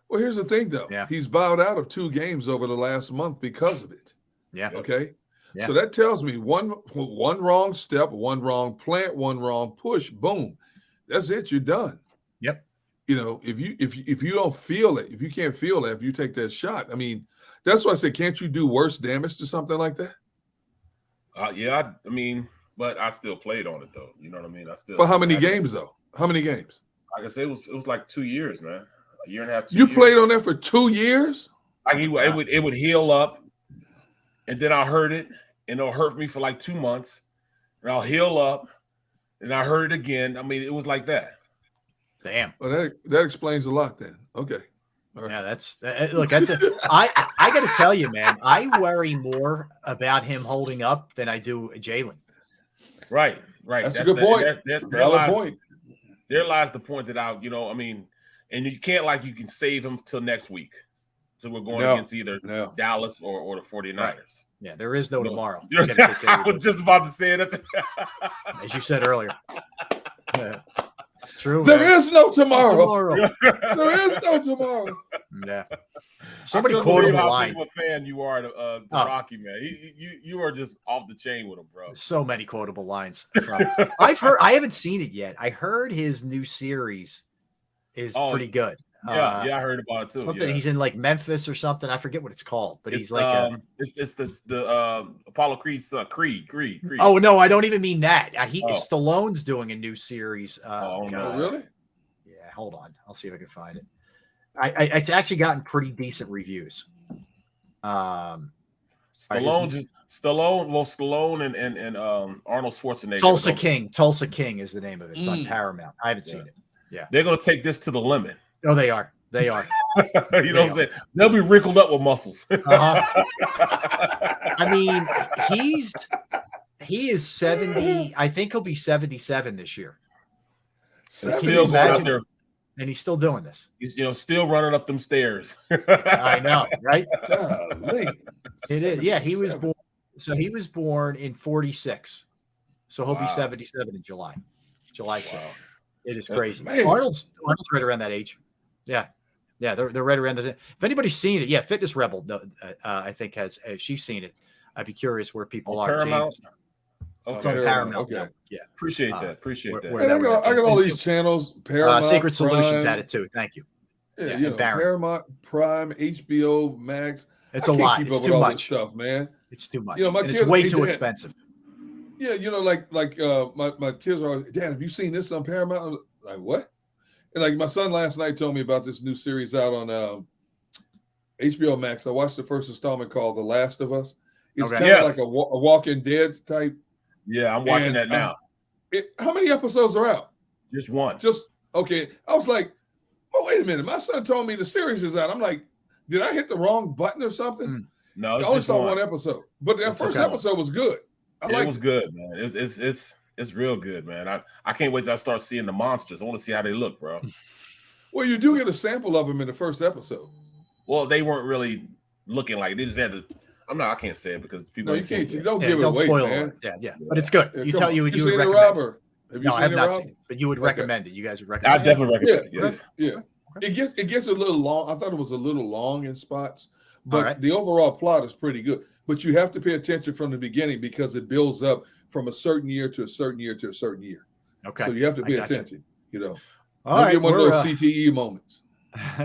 Well, here's the thing, though. Yeah. He's bowed out of 2 games over the last month because of it. Yeah. Okay. Yeah. So that tells me one wrong step, one wrong plant, one wrong push, boom, that's it. You're done. Yep. If you don't feel it, if you can't feel it, if you take that shot, I mean, that's why I said, can't you do worse damage to something like that? Yeah. I mean, but I still played on it though. You know what I mean? For how many games though? How many games? Like I said, it was like 2 years, man. A year and a half. You played on that for 2 years? Like it would heal up, and then I hurt it, and it'll hurt me for like 2 months, and I'll heal up, and I hurt it again. I mean, it was like that. Damn. Well, that explains a lot then. Okay. All right. Yeah, that's I got to tell you, man, I worry more about him holding up than I do Jalen. Right. That's a good point. Valid point. There lies the point that and you can't you can save him till next week. So we're going against either Dallas or the 49ers. Right. Yeah, there is no tomorrow. I was just about to say that. As you said earlier. That's true. There man. is no tomorrow. There is no tomorrow. Yeah. Somebody I quoted how a line. big of a fan you are to Rocky, man. You are just off the chain with him, bro. So many quotable lines. I've heard. I haven't seen it yet. I heard his new series is pretty good. Yeah, I heard about it too. Something he's in like Memphis or something. I forget what it's called, but he's like it's the Apollo Creed's son, Creed. Oh no, I don't even mean that. Stallone's doing a new series. Oh, really? Yeah, hold on. I'll see if I can find it. It's actually gotten pretty decent reviews. Stallone and Arnold Schwarzenegger. Tulsa King is the name of it. It's on Paramount. I haven't seen it. Yeah, they're gonna take this to the limit. Oh, they are. You know what I'm saying? They'll be wrinkled up with muscles. I mean, he is 70. I think he'll be 77 this year. And he's still doing this. He's still running up them stairs. I know, right? Golly. It is. Yeah, he was born. So he was born in 46. So he'll be 77 in July 6th. It is crazy. Arnold's right around that age. Yeah. They're right around that. If anybody's seen it, Fitness Rebel, I think has she's seen it. I'd be curious where people are. Paramount. It's on Paramount. Okay. Yeah. Appreciate that. I got all these channels. Paramount, Sacred Solutions Prime. had it too. Thank you. Yeah, Paramount, Prime, HBO Max. It's a lot. It's too much stuff, man. It's too much. My kids, kids, it's way too expensive. Yeah, my kids are always, Dad, have you seen this on Paramount? I'm like, what? And like my son last night told me about this new series out on HBO Max. I watched the first installment called The Last of Us. It's kind of like a Walking Dead type. Yeah, I'm watching that now. How many episodes are out? Just one. Okay. I was like, oh, wait a minute. My son told me the series is out. I'm like, did I hit the wrong button or something? No, I only saw one episode, but that first episode was good. It was good, man. It's real good, man. I can't wait till I start seeing the monsters. I want to see how they look, bro. Well, you do get a sample of them in the first episode. Well, they weren't really looking like they just had to. I can't say it because people. No, you can't. Don't give it away, man. Yeah. But it's good. Yeah, you would seen recommend it, Robert? No, I have not seen it, but you would recommend it. You guys would recommend it. I definitely recommend it. Yes. Yeah. It gets a little long. I thought it was a little long in spots, but the overall plot is pretty good. But you have to pay attention from the beginning because it builds up from a certain year to a certain year to a certain year. Okay. So you have to pay attention. All right, get one of those CTE moments.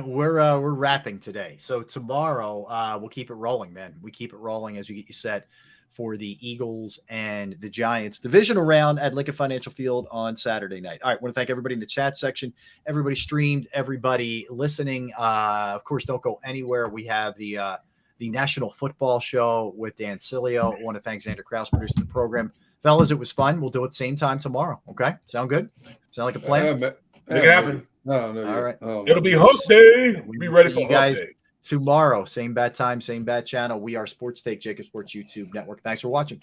We're wrapping today. So tomorrow we'll keep it rolling, man. We keep it rolling as we get you set for the Eagles and the Giants divisional round at Lincoln Financial Field on Saturday night. All right, I want to thank everybody in the chat section, everybody streamed, everybody listening. Of course, don't go anywhere. We have the National Football Show with Dan Cilio. I want to thank Xander Krause producing the program. Fellas, it was fun. We'll do it same time tomorrow. Okay? Sound good? Sound like a plan? Make it happen. No. All right. It'll be Hook Day. We'll be ready for you guys tomorrow. Same bad time, same bad channel. We are Sports Take, JAKIB Sports YouTube Network. Thanks for watching.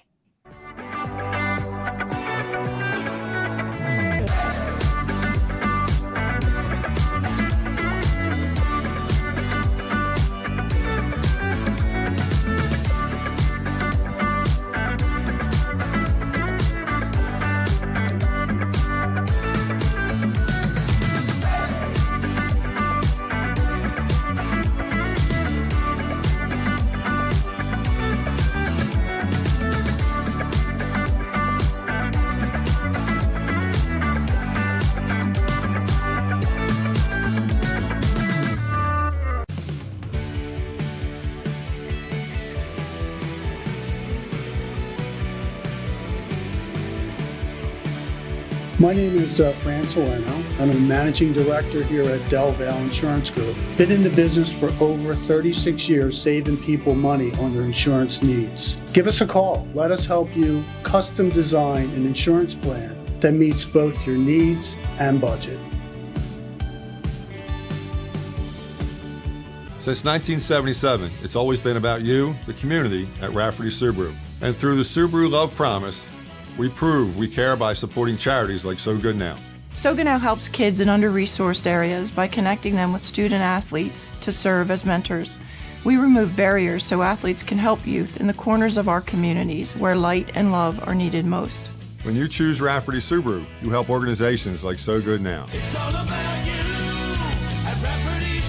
My name is Fran Salerno, and I'm a managing director here at Del Valle Insurance Group. Been in the business for over 36 years, saving people money on their insurance needs. Give us a call. Let us help you custom design an insurance plan that meets both your needs and budget. Since 1977, it's always been about you, the community, at Rafferty Subaru. And through the Subaru Love Promise, we prove we care by supporting charities like So Good Now. So Good Now helps kids in under-resourced areas by connecting them with student athletes to serve as mentors. We remove barriers so athletes can help youth in the corners of our communities where light and love are needed most. When you choose Rafferty Subaru, you help organizations like So Good Now. It's all about you.